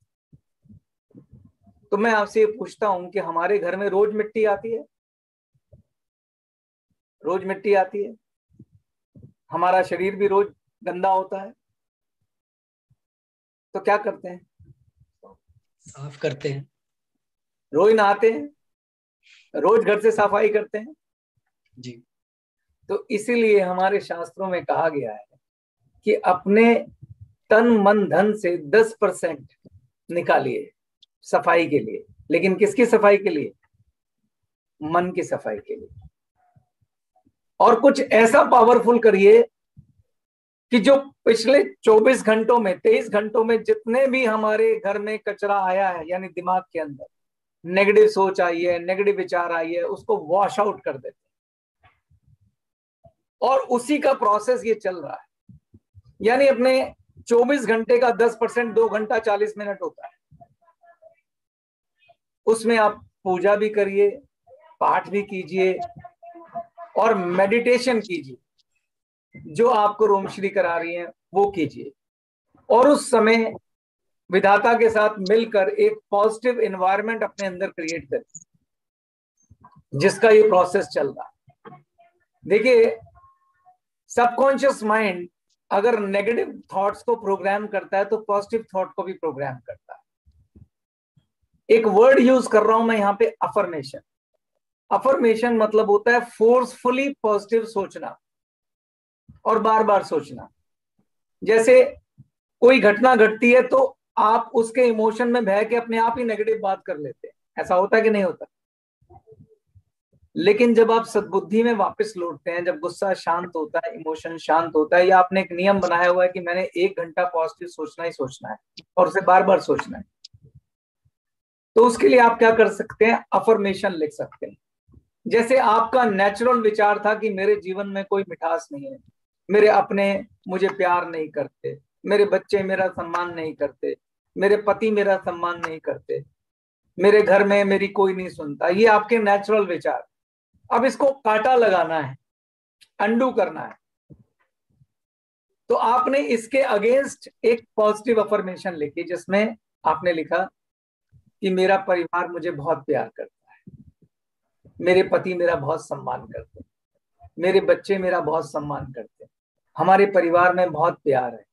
तो मैं आपसे ये पूछता हूं कि हमारे घर में रोज मिट्टी आती है? रोज मिट्टी आती है। हमारा शरीर भी रोज गंदा होता है, तो क्या करते हैं? साफ करते हैं। रोज नहाते हैं, रोज घर से सफाई करते हैं जी। तो इसीलिए हमारे शास्त्रों में कहा गया है कि अपने तन मन धन से 10% निकालिए सफाई के लिए। लेकिन किसकी सफाई के लिए? मन की सफाई के लिए। और कुछ ऐसा पावरफुल करिए कि जो पिछले 24 घंटों में 23 घंटों में जितने भी हमारे घर में कचरा आया है, यानी दिमाग के अंदर नेगेटिव सोच आई है, नेगेटिव विचार आई है, उसको वॉश आउट कर देते हैं। और उसी का प्रोसेस ये चल रहा है। यानी अपने 24 घंटे का 10% 2 घंटा 40 मिनट होता है, उसमें आप पूजा भी करिए, पाठ भी कीजिए और मेडिटेशन कीजिए, जो आपको रोमश्री करा रही है वो कीजिए। और उस समय विधाता के साथ मिलकर एक पॉजिटिव एनवायरनमेंट अपने अंदर क्रिएट करें, जिसका ये प्रोसेस चल रहा है। देखिए, सबकॉन्शियस माइंड अगर नेगेटिव थॉट्स को प्रोग्राम करता है तो पॉजिटिव थॉट को भी प्रोग्राम करता है। एक वर्ड यूज कर रहा हूं मैं यहां पे, अफर्मेशन। अफर्मेशन मतलब होता है फोर्सफुली पॉजिटिव सोचना और बार बार सोचना। जैसे कोई घटना घटती है तो आप उसके इमोशन में बह के अपने आप ही नेगेटिव बात कर लेते हैं, ऐसा होता है कि नहीं होता? लेकिन जब आप सद्बुद्धि में वापस लौटते हैं, जब गुस्सा शांत होता है, इमोशन शांत होता है, या आपने एक नियम बनाया हुआ है कि मैंने 1 घंटा पॉजिटिव सोचना ही सोचना है और उसे बार बार सोचना है, तो उसके लिए आप क्या कर सकते हैं? अफर्मेशन लिख सकते हैं। जैसे आपका नेचुरल विचार था कि मेरे जीवन में कोई मिठास नहीं है, मेरे अपने मुझे प्यार नहीं करते, मेरे बच्चे मेरा सम्मान नहीं करते, मेरे पति मेरा सम्मान नहीं करते, मेरे घर में मेरी कोई नहीं सुनता, ये आपके नेचुरल विचार। अब इसको काटा लगाना है, अंडू करना है। तो आपने इसके अगेंस्ट एक पॉजिटिव अफर्मेशन लिखी, जिसमें आपने लिखा कि मेरा परिवार मुझे बहुत प्यार करता है, मेरे पति मेरा बहुत सम्मान करते हैं, मेरे बच्चे मेरा बहुत सम्मान करते हैं, हमारे परिवार में बहुत प्यार है,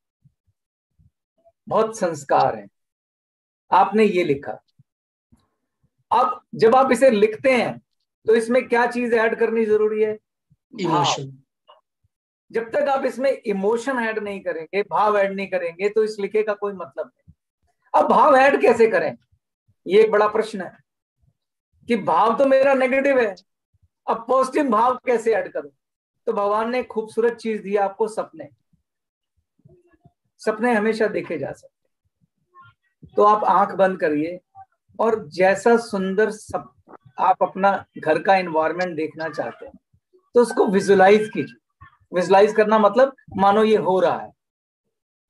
बहुत संस्कार है। आपने ये लिखा। अब जब आप इसे लिखते हैं तो इसमें क्या चीज ऐड करनी जरूरी है? इमोशन। जब तक आप इसमें इमोशन ऐड नहीं करेंगे, भाव ऐड नहीं करेंगे, तो इस लिखे का कोई मतलब नहीं। अब भाव ऐड कैसे करें, ये एक बड़ा प्रश्न है कि भाव तो मेरा नेगेटिव है, अब पॉजिटिव भाव कैसे ऐड करूं? तो भगवान ने खूबसूरत चीज दी आपको, सपने। सपने हमेशा देखे जा सकते। तो आप आंख बंद करिए और जैसा सुंदर सब आप अपना घर का एनवायरनमेंट देखना चाहते हैं तो उसको विजुलाइज कीजिए। विजुलाइज करना मतलब मानो ये हो रहा है।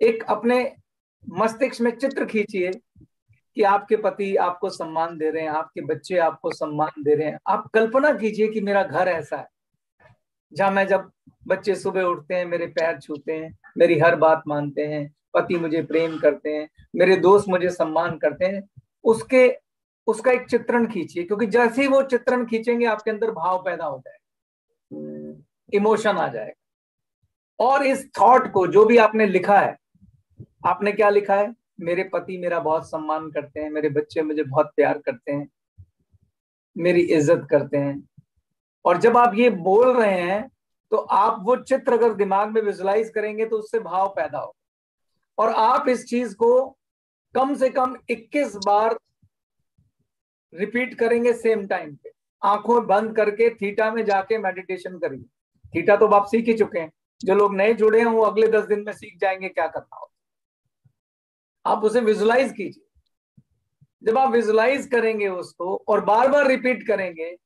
एक अपने मस्तिष्क में चित्र खींचिए कि आपके पति आपको सम्मान दे रहे हैं, आपके बच्चे आपको सम्मान दे रहे हैं। आप कल्पना कीजिए कि मेरा घर ऐसा है जहां मैं, जब बच्चे सुबह उठते हैं मेरे पैर छूते हैं, मेरी हर बात मानते हैं, पति मुझे प्रेम करते हैं, मेरे दोस्त मुझे सम्मान करते हैं। उसका एक चित्रण खींचिए, क्योंकि जैसे ही वो चित्रण खींचेंगे आपके अंदर भाव पैदा हो जाएगा, इमोशन आ जाएगा। और इस थॉट को, जो भी आपने लिखा है, आपने क्या लिखा है? मेरे पति मेरा बहुत सम्मान करते हैं, मेरे बच्चे मुझे बहुत प्यार करते हैं, मेरी इज्जत करते हैं। और जब आप ये बोल रहे हैं तो आप वो चित्र अगर दिमाग में विजुलाइज करेंगे तो उससे भाव पैदा हो। और आप इस चीज को कम से कम 21 बार रिपीट करेंगे सेम टाइम पे। आंखों बंद करके थीटा में जाके मेडिटेशन करिए। थीटा तो आप सीख ही चुके हैं, जो लोग नए जुड़े हैं वो अगले 10 दिन में सीख जाएंगे क्या करना हो। आप उसे विजुलाइज कीजिए। जब आप विजुलाइज करेंगे उसको और बार बार रिपीट करेंगे,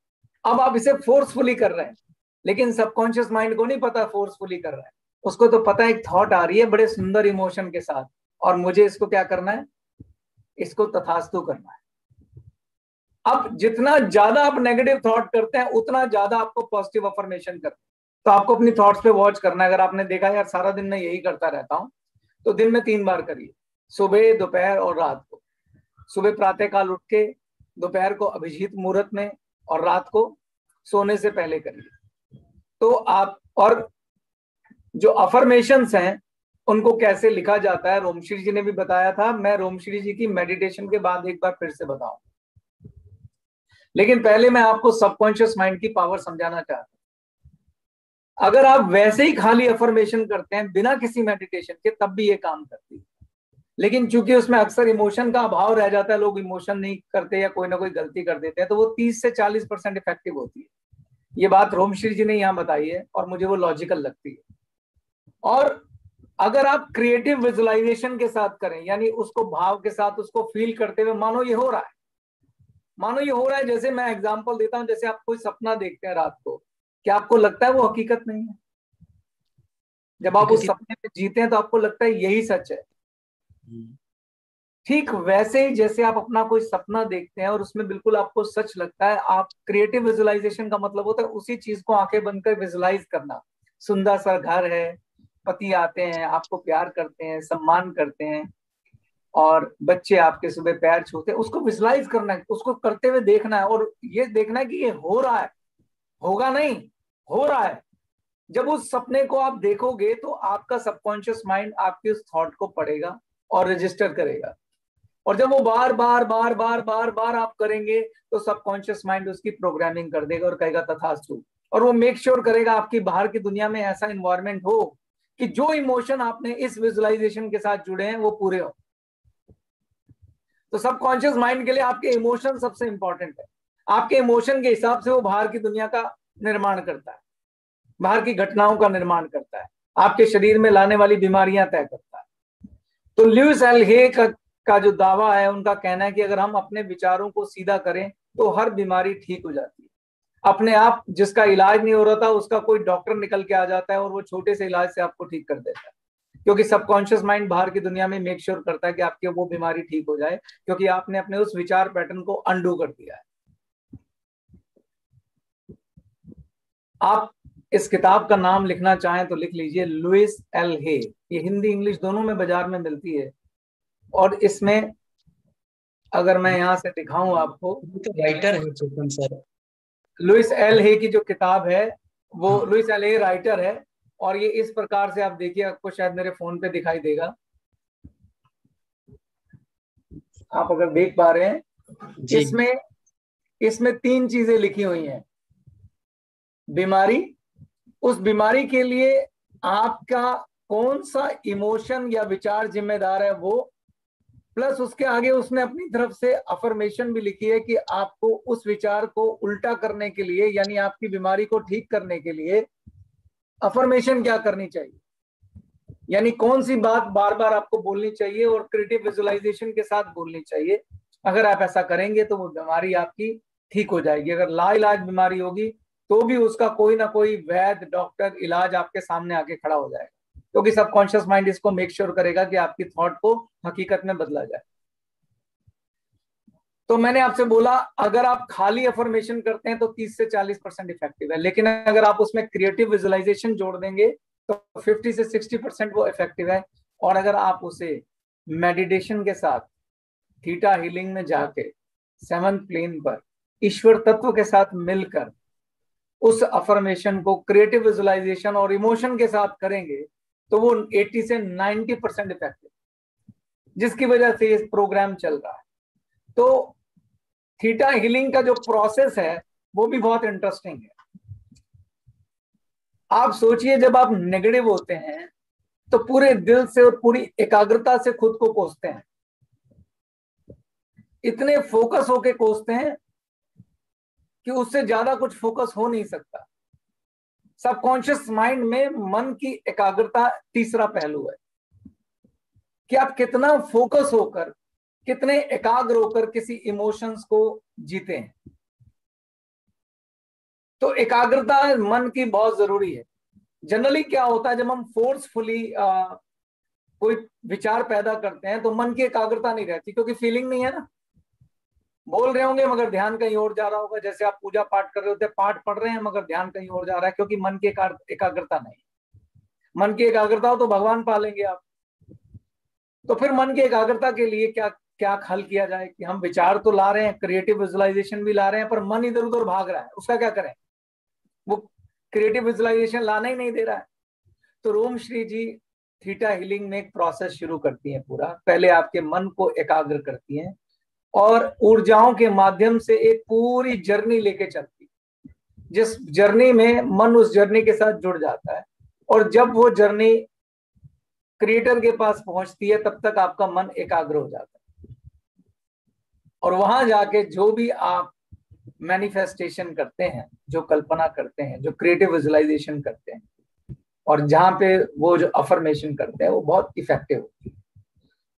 अब आप इसे फोर्सफुली कर रहे हैं, लेकिन सबकॉन्शियस माइंड को नहीं पता फोर्सफुली कर रहे हैं। उसको तो पता है एक थॉट आ रही है बड़े सुंदर इमोशन के साथ, और मुझे इसको क्या करना है, इसको तथास्तु करना है। अब जितना ज्यादा आप नेगेटिव थॉट करते हैं उतना ज्यादा आपको पॉजिटिव अफर्मेशन करते हैं। तो आपको अपनी थॉट्स पे वॉच करना है। अगर आपने देखा यार सारा दिन मैं यही करता रहता हूं, तो दिन में 3 बार करिए, सुबह, दोपहर और रात को। सुबह प्रातः काल उठ के, दोपहर को अभिजीत मुहूर्त में, और रात को सोने से पहले करिए। तो आप, और जो अफर्मेशंस हैं उनको कैसे लिखा जाता है रोमश्री जी ने भी बताया था, मैं रोमश्री जी की मेडिटेशन के बाद एक बार फिर से बताऊं। लेकिन पहले मैं आपको सबकॉन्शियस माइंड की पावर समझाना चाहता हूं। अगर आप वैसे ही खाली अफर्मेशन करते हैं बिना किसी मेडिटेशन के, तब भी ये काम करती है। लेकिन चूंकि उसमें अक्सर इमोशन का अभाव रह जाता है, लोग इमोशन नहीं करते या कोई ना कोई गलती कर देते हैं, तो वो 30 से 40% इफेक्टिव होती है। ये बात रोमश्री जी ने यहाँ बताई है और मुझे वो लॉजिकल लगती है। और अगर आप क्रिएटिव विजुअलाइजेशन के साथ करें, यानी उसको भाव के साथ उसको फील करते हुए, मानो ये हो रहा है, मानो ये हो रहा है। जैसे मैं एग्जांपल देता हूं, जैसे आप कोई सपना देखते हैं रात को, क्या आपको लगता है वो हकीकत नहीं है? जब आप उस सपने में जीते हैं तो आपको लगता है यही सच है। ठीक वैसे ही जैसे आप अपना कोई सपना देखते हैं और उसमें बिल्कुल आपको सच लगता है, आप क्रिएटिव विजुअलाइजेशन का मतलब होता है उसी चीज को आंखें बंद कर विजुअलाइज करना। सुंदर सा घर है, पति आते हैं, आपको प्यार करते हैं, सम्मान करते हैं, और बच्चे आपके सुबह पैर छूते हैं, उसको विजुअलाइज करना है, उसको करते हुए देखना है, और ये देखना है कि ये हो रहा है, होगा नहीं, हो रहा है। जब उस सपने को आप देखोगे तो आपका सबकॉन्शियस माइंड आपके उस थॉट को पढ़ेगा और रजिस्टर करेगा, और जब वो बार बार बार बार बार बार आप करेंगे तो सबकॉन्शियस माइंड उसकी प्रोग्रामिंग कर देगा और कहेगा तथास्तु। और वो मेक श्योर करेगा आपकी बाहर की दुनिया में ऐसा इन्वायरमेंट हो कि जो इमोशन आपने इस विजुअलाइजेशन के साथ जुड़े हैं वो पूरे हो। तो सबकॉन्शियस माइंड के लिए आपके इमोशन सबसे इंपॉर्टेंट है। आपके इमोशन के हिसाब से वो बाहर की दुनिया का निर्माण करता है, बाहर की घटनाओं का निर्माण करता है, आपके शरीर में लाने वाली बीमारियां तय करता है। तो लुइस एल हे का जो दावा है, उनका कहना है कि अगर हम अपने विचारों को सीधा करें तो हर बीमारी ठीक हो जाती है अपने आप। जिसका इलाज नहीं हो रहा था उसका कोई डॉक्टर निकल के आ जाता है और वो छोटे से इलाज से आपको ठीक कर देता है, क्योंकि सबकॉन्शियस माइंड बाहर की दुनिया में मेक श्योर करता है कि आपकी वो बीमारी ठीक हो जाए, क्योंकि आपने अपने उस विचार पैटर्न को अंडू कर दिया है। आप इस किताब का नाम लिखना चाहें तो लिख लीजिए, लुइस एल हे। ये हिंदी इंग्लिश दोनों में बाजार में मिलती है। और इसमें अगर मैं यहां से दिखाऊं आपको, तो राइटर है चेतन सर। लुइस एल हे की जो किताब है, वो लुइस एल हे राइटर है, और ये इस प्रकार से आप देखिए, आपको शायद मेरे फोन पे दिखाई देगा, आप अगर देख पा रहे हैं। इसमें 3 चीजें लिखी हुई हैं। बीमारी, उस बीमारी के लिए आपका कौन सा इमोशन या विचार जिम्मेदार है वो, प्लस उसके आगे उसने अपनी तरफ से अफर्मेशन भी लिखी है कि आपको उस विचार को उल्टा करने के लिए, यानी आपकी बीमारी को ठीक करने के लिए अफर्मेशन क्या करनी चाहिए, यानी कौन सी बात बार बार आपको बोलनी चाहिए और क्रिएटिव विजुअलाइजेशन के साथ बोलनी चाहिए। अगर आप ऐसा करेंगे तो वो बीमारी आपकी ठीक हो जाएगी। अगर लाइलाज बीमारी होगी तो भी उसका कोई ना कोई वैद्य, डॉक्टर, इलाज आपके सामने आके खड़ा हो जाएगा, क्योंकि सबकॉन्शियस माइंड इसको मेक श्योर करेगा कि आपकी थॉट को हकीकत में बदला जाए। तो मैंने आपसे बोला, अगर आप खाली अफर्मेशन करते हैं तो 30 से 40% इफेक्टिव है, लेकिन अगर आप उसमें क्रिएटिव विजुअलाइजेशन जोड़ देंगे तो 50 से 60% वो इफेक्टिव है। और अगर आप उसे मेडिटेशन के साथ थीटा हीलिंग में जाके 7th प्लेन पर ईश्वर तत्व के साथ मिलकर उस अफर्मेशन को क्रिएटिव विजुअलाइजेशन और इमोशन के साथ करेंगे तो वो 80 से 90% इफेक्टिव, जिसकी वजह से इस प्रोग्राम चल रहा है। तो थीटा हीलिंग का जो प्रोसेस है वो भी बहुत इंटरेस्टिंग है। आप सोचिए, जब आप नेगेटिव होते हैं तो पूरे दिल से और पूरी एकाग्रता से खुद को कोसते हैं, इतने फोकस होके कोसते हैं कि उससे ज्यादा कुछ फोकस हो नहीं सकता। सबकॉन्शियस माइंड में मन की एकाग्रता तीसरा पहलू है कि आप कितना फोकस होकर, कितने एकाग्र होकर किसी इमोशंस को जीते हैं। तो एकाग्रता मन की बहुत जरूरी है। जनरली क्या होता है, जब हम फोर्सफुली कोई विचार पैदा करते हैं तो मन की एकाग्रता नहीं रहती, क्योंकि फीलिंग नहीं है ना। बोल रहे होंगे मगर ध्यान कहीं और जा रहा होगा, जैसे आप पूजा पाठ कर रहे होते, पाठ पढ़ रहे हैं मगर ध्यान कहीं और जा रहा है, क्योंकि मन की एकाग्रता नहीं। मन की एकाग्रता हो तो भगवान पालेंगे आप। तो फिर मन की एकाग्रता के लिए क्या क्या हल किया जाए कि हम विचार तो ला रहे हैं, क्रिएटिव विजुअलाइजेशन भी ला रहे हैं, पर मन इधर उधर भाग रहा है, उसका क्या करें? वो क्रिएटिव विजुअलाइजेशन लाना ही नहीं दे रहा है। तो रोम श्री जी थीटा हीलिंग में एक प्रोसेस शुरू करती हैं पूरा। पहले आपके मन को एकाग्र करती हैं और ऊर्जाओं के माध्यम से एक पूरी जर्नी लेके चलती, जिस जर्नी में मन उस जर्नी के साथ जुड़ जाता है। और जब वो जर्नी क्रिएटर के पास पहुंचती है तब तक आपका मन एकाग्र हो जाता है। और वहां जाके जो भी आप मैनिफेस्टेशन करते हैं, जो कल्पना करते हैं, जो क्रिएटिव विजुअलाइजेशन करते हैं, और जहां पे वो जो अफर्मेशन करते हैं, वो बहुत इफेक्टिव होती है।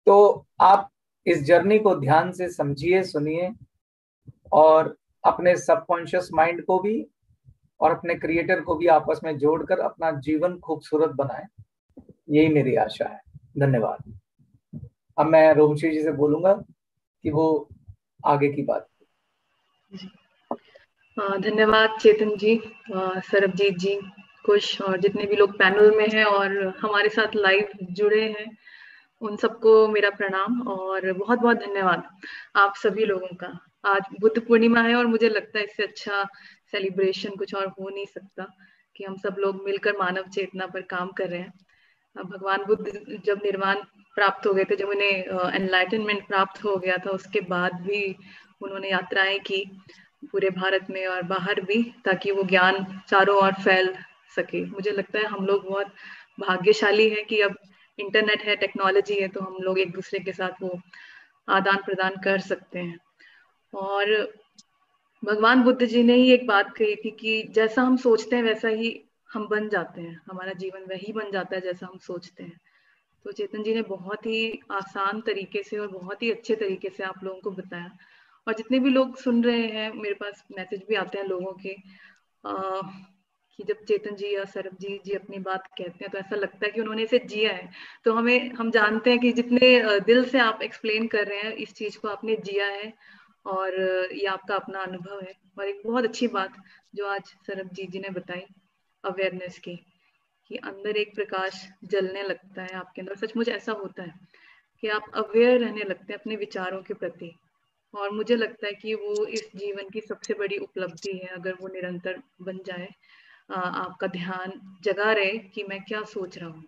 तो आप इस जर्नी को ध्यान से समझिए, सुनिए, और अपने सबकॉन्शियस माइंड को भी और अपने क्रिएटर को भी आपस में जोड़कर अपना जीवन खूबसूरत बनाएं। यही मेरी आशा है। धन्यवाद। अब मैं रोमश्री जी से बोलूंगा कि वो आगे की बात। धन्यवाद चेतन जी, सरबजीत जी, कुश और जितने भी लोग पैनल में हैं और हमारे साथ लाइव जुड़े हैं, उन सबको मेरा प्रणाम और बहुत बहुत धन्यवाद आप सभी लोगों का। आज बुद्ध पूर्णिमा है और मुझे लगता है इससे अच्छा सेलिब्रेशन कुछ और हो नहीं सकता कि हम सब लोग मिलकर मानव चेतना पर काम कर रहे हैं। भगवान बुद्ध जब निर्वाण प्राप्त हो गए थे, जब उन्हें एनलाइटनमेंट प्राप्त हो गया था, उसके बाद भी उन्होंने यात्राएं की पूरे भारत में और बाहर भी, ताकि वो ज्ञान चारों ओर फैल सके। मुझे लगता है हम लोग बहुत भाग्यशाली हैं कि अब इंटरनेट है, टेक्नोलॉजी है, तो हम लोग एक दूसरे के साथ वो आदान प्रदान कर सकते हैं। और भगवान बुद्ध जी ने ही एक बात कही थी कि जैसा हम सोचते हैं वैसा ही हम बन जाते हैं, हमारा जीवन वही बन जाता है जैसा हम सोचते हैं। तो चेतन जी ने बहुत ही आसान तरीके से और बहुत ही अच्छे तरीके से आप लोगों को बताया। और जितने भी लोग सुन रहे हैं, मेरे पास मैसेज भी आते हैं लोगों के कि जब चेतन जी या सरबजीत जी अपनी बात कहते हैं तो ऐसा लगता है कि उन्होंने इसे जिया है। तो हम जानते हैं कि जितने दिल से आप एक्सप्लेन कर रहे हैं इस चीज को, आपने जिया है और ये आपका अपना अनुभव है। और एक बहुत अच्छी बात जो आज सरबजीत जी ने बताई, अवेयरनेस की, कि अंदर एक प्रकाश जलने लगता है आपके अंदर। सचमुच ऐसा होता है कि आप अवेयर रहने लगते हैं अपने विचारों के प्रति। और मुझे लगता है कि वो इस जीवन की सबसे बड़ी उपलब्धि है, अगर वो निरंतर बन जाए। आपका ध्यान जगा रहे कि मैं क्या सोच रहा हूँ,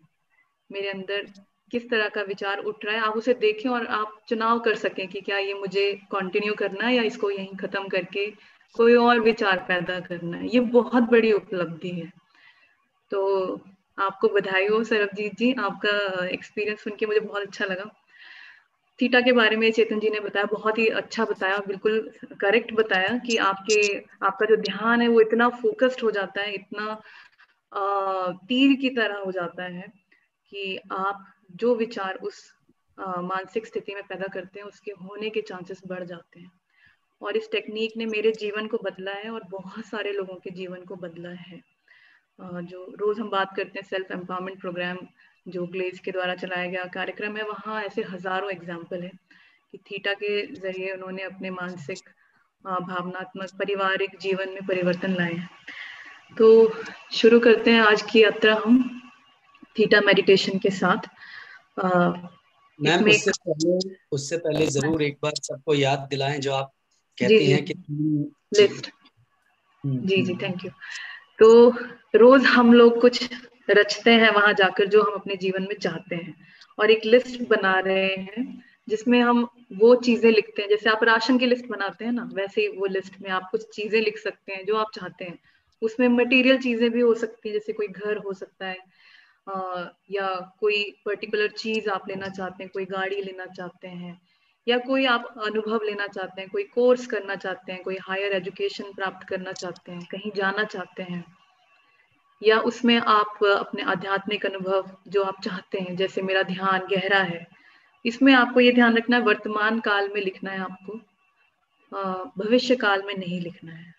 मेरे अंदर किस तरह का विचार उठ रहा है, आप उसे देखें और आप चुनाव कर सकें कि क्या ये मुझे कंटिन्यू करना है या इसको यहीं खत्म करके कोई और विचार पैदा करना है। ये बहुत बड़ी उपलब्धि है। तो आपको बधाई हो सरबजीत जी, आपका एक्सपीरियंस सुन के मुझे बहुत अच्छा लगा। थीटा के बारे में चेतन जी ने बताया, बहुत ही अच्छा बताया, बिल्कुल करेक्ट बताया कि आपका जो ध्यान है वो इतना फोकस्ड हो जाता है, इतना तीर की तरह हो जाता है कि आप जो विचार उस मानसिक स्थिति में पैदा करते हैं उसके होने के चांसेस बढ़ जाते हैं। और इस टेक्निक ने मेरे जीवन को बदला है और बहुत सारे लोगों के जीवन को बदला है। जो रोज हम बात करते हैं सेल्फ एम्पावरमेंट प्रोग्राम जो ग्लेज के द्वारा चलाया गया कार्यक्रम है, वहाँ ऐसे हजारों एग्जाम्पल है कि थीटा के जरिए उन्होंने अपने मानसिक, भावनात्मक, पारिवारिक जीवन में परिवर्तन लाए हैं। तो शुरू करते हैं आज की यात्रा हम थीटा मेडिटेशन के साथ। मैम उससे पहले जरूर एक बार सबको याद दिलाएं जो आप कहती हैं कि लिस्ट। जी जी, थैंक यू। तो रोज हम लोग कुछ रचते हैं वहां जाकर जो हम अपने जीवन में चाहते हैं, और एक लिस्ट बना रहे हैं जिसमें हम वो चीजें लिखते हैं। जैसे आप राशन की लिस्ट बनाते हैं ना, वैसे ही वो लिस्ट में आप कुछ चीजें लिख सकते हैं जो आप चाहते हैं। उसमें मटेरियल चीजें भी हो सकती है, जैसे कोई घर हो सकता है, या कोई पर्टिकुलर चीज आप लेना चाहते हैं, कोई गाड़ी लेना चाहते हैं, या कोई आप अनुभव लेना चाहते हैं, कोई कोर्स करना चाहते हैं, कोई हायर एजुकेशन प्राप्त करना चाहते हैं, कहीं जाना चाहते हैं, या उसमें आप अपने आध्यात्मिक अनुभव जो आप चाहते हैं, जैसे मेरा ध्यान गहरा है, इसमें आपको ये ध्यान रखना है वर्तमान काल में लिखना है, आपको भविष्य काल में नहीं लिखना है।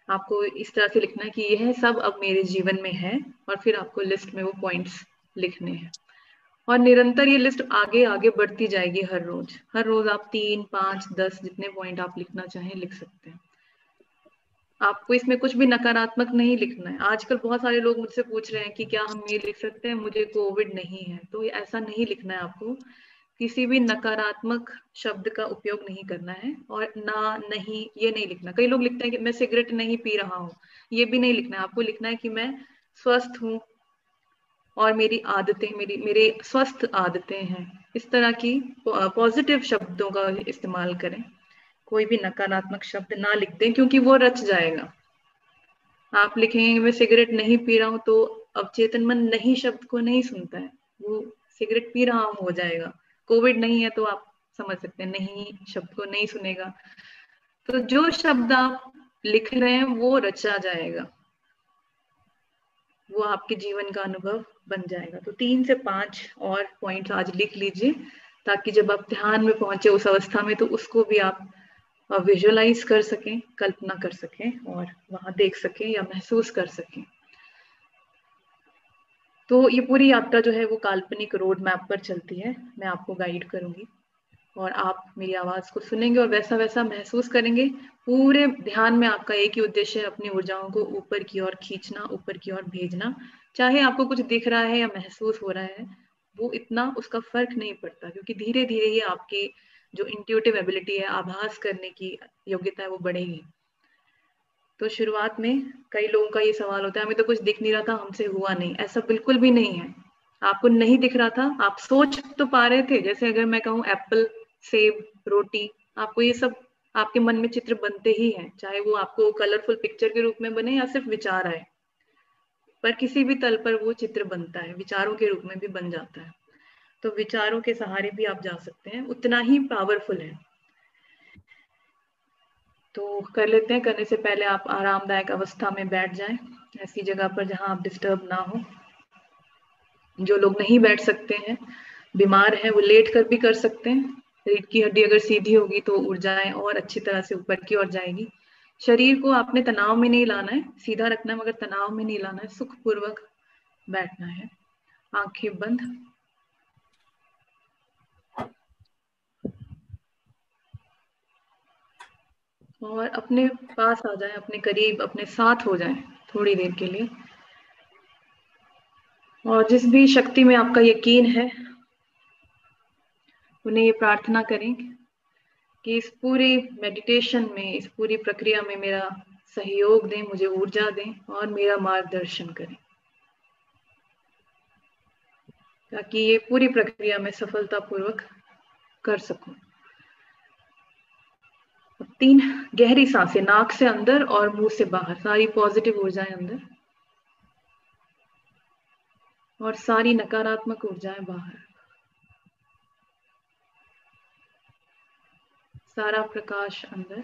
आपको इस तरह से लिखना है कि यह सब अब मेरे जीवन में है, और फिर आपको लिस्ट में वो पॉइंट्स लिखने हैं, और निरंतर ये लिस्ट आगे आगे बढ़ती जाएगी। हर रोज आप 3, 5, 10 जितने पॉइंट आप लिखना चाहें लिख सकते हैं। आपको इसमें कुछ भी नकारात्मक नहीं लिखना है। आजकल बहुत सारे लोग मुझसे पूछ रहे हैं कि क्या हम ये लिख सकते हैं, मुझे कोविड नहीं है, तो ऐसा नहीं लिखना है। आपको किसी भी नकारात्मक शब्द का उपयोग नहीं करना है, और ना, नहीं, ये नहीं लिखना। कई लोग लिखते हैं कि मैं सिगरेट नहीं पी रहा हूँ, ये भी नहीं लिखना है। आपको लिखना है कि मैं स्वस्थ हूँ और मेरी आदतें मेरे स्वस्थ आदतें हैं। इस तरह की पॉजिटिव शब्दों का इस्तेमाल करें, कोई भी नकारात्मक शब्द ना लिख दें, क्योंकि वो रच जाएगा। आप लिखेंगे मैं सिगरेट नहीं पी रहा हूँ, तो अवचेतन मन नहीं शब्द को नहीं सुनता है, वो सिगरेट पी रहा हूँ हो जाएगा। कोविड नहीं है तो आप समझ सकते हैं नहीं शब्द को नहीं सुनेगा। तो जो शब्द आप लिख रहे हैं वो रचा जाएगा, वो आपके जीवन का अनुभव बन जाएगा। तो 3 से 5 और पॉइंट्स आज लिख लीजिए, ताकि जब आप ध्यान में पहुंचे उस अवस्था में, तो उसको भी आप विजुअलाइज कर सकें, कल्पना कर सकें, और वहां देख सकें या महसूस कर सकें। तो ये पूरी यात्रा जो है वो काल्पनिक रोड मैप पर चलती है। मैं आपको गाइड करूंगी और आप मेरी आवाज को सुनेंगे और वैसा वैसा महसूस करेंगे। पूरे ध्यान में आपका एक ही उद्देश्य है, अपनी ऊर्जाओं को ऊपर की ओर खींचना, ऊपर की ओर भेजना। चाहे आपको कुछ दिख रहा है या महसूस हो रहा है, वो इतना उसका फर्क नहीं पड़ता, क्योंकि धीरे धीरे ये आपकी जो इंट्यूटिव एबिलिटी है, आभास करने की योग्यता है, वो बढ़ेगी। तो शुरुआत में कई लोगों का ये सवाल होता है, हमें तो कुछ दिख नहीं रहा था, हमसे हुआ नहीं। ऐसा बिल्कुल भी नहीं है। आपको नहीं दिख रहा था, आप सोच तो पा रहे थे। जैसे अगर मैं कहूँ एप्पल, सेब, रोटी, आपको ये सब आपके मन में चित्र बनते ही हैं, चाहे वो आपको कलरफुल पिक्चर के रूप में बने या सिर्फ विचार आए, पर किसी भी तल पर वो चित्र बनता है, विचारों के रूप में भी बन जाता है। तो विचारों के सहारे भी आप जा सकते हैं, उतना ही पावरफुल है। तो कर लेते हैं। करने से पहले आप आरामदायक अवस्था में बैठ जाएं, ऐसी जगह पर जहां आप डिस्टर्ब ना हो। जो लोग नहीं बैठ सकते हैं, बीमार हैं, वो लेट कर भी कर सकते हैं। रीढ़ की हड्डी अगर सीधी होगी तो ऊर्जाएं और अच्छी तरह से ऊपर की ओर जाएगी। शरीर को आपने तनाव में नहीं लाना है, सीधा रखना है, मगर तनाव में नहीं लाना है, सुखपूर्वक बैठना है। आंखें बंद। और अपने पास आ जाएं, अपने करीब, अपने साथ हो जाएं थोड़ी देर के लिए। और जिस भी शक्ति में आपका यकीन है, उन्हें ये प्रार्थना करें कि इस पूरी मेडिटेशन में, इस पूरी प्रक्रिया में मेरा सहयोग दें, मुझे ऊर्जा दें और मेरा मार्गदर्शन करें, ताकि ये पूरी प्रक्रिया में सफलतापूर्वक कर सकूं। 3 गहरी सांसें, नाक से अंदर और मुंह से बाहर, सारी पॉजिटिव ऊर्जाएं अंदर और सारी नकारात्मक ऊर्जाएं बाहर। सारा प्रकाश अंदर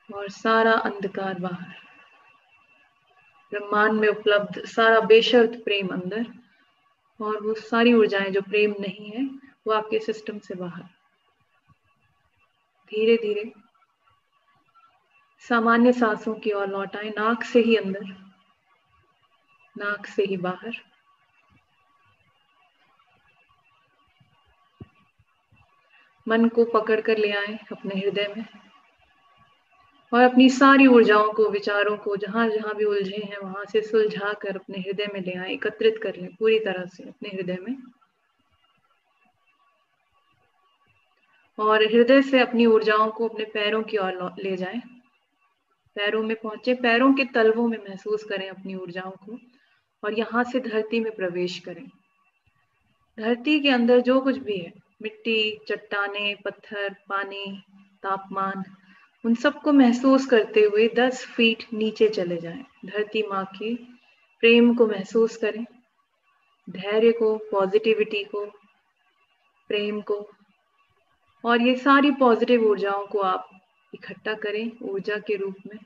और सारा अंधकार बाहर। ब्रह्मांड में उपलब्ध सारा बेशर्त प्रेम अंदर, और वो सारी ऊर्जाएं जो प्रेम नहीं है वो आपके सिस्टम से बाहर। धीरे धीरे सामान्य सांसों की ओर लौटाएं, नाक से ही अंदर, नाक से ही बाहर। मन को पकड़ कर ले आए अपने हृदय में और अपनी सारी ऊर्जाओं को, विचारों को जहां जहां भी उलझे हैं वहां से सुलझा कर अपने हृदय में ले आए, एकत्रित कर लें पूरी तरह से अपने हृदय में। और हृदय से अपनी ऊर्जाओं को अपने पैरों की ओर ले जाएं। पैरों में पहुंचे, पैरों के तलवों में महसूस करें अपनी ऊर्जाओं को, और यहां से धरती में प्रवेश करें। धरती के अंदर जो कुछ भी है, मिट्टी, चट्टाने, पत्थर, पानी, तापमान, उन सबको महसूस करते हुए 10 फीट नीचे चले जाएं। धरती माँ के प्रेम को महसूस करें, धैर्य को, पॉजिटिविटी को, प्रेम को, और ये सारी पॉजिटिव ऊर्जाओं को आप इकट्ठा करें ऊर्जा के रूप में,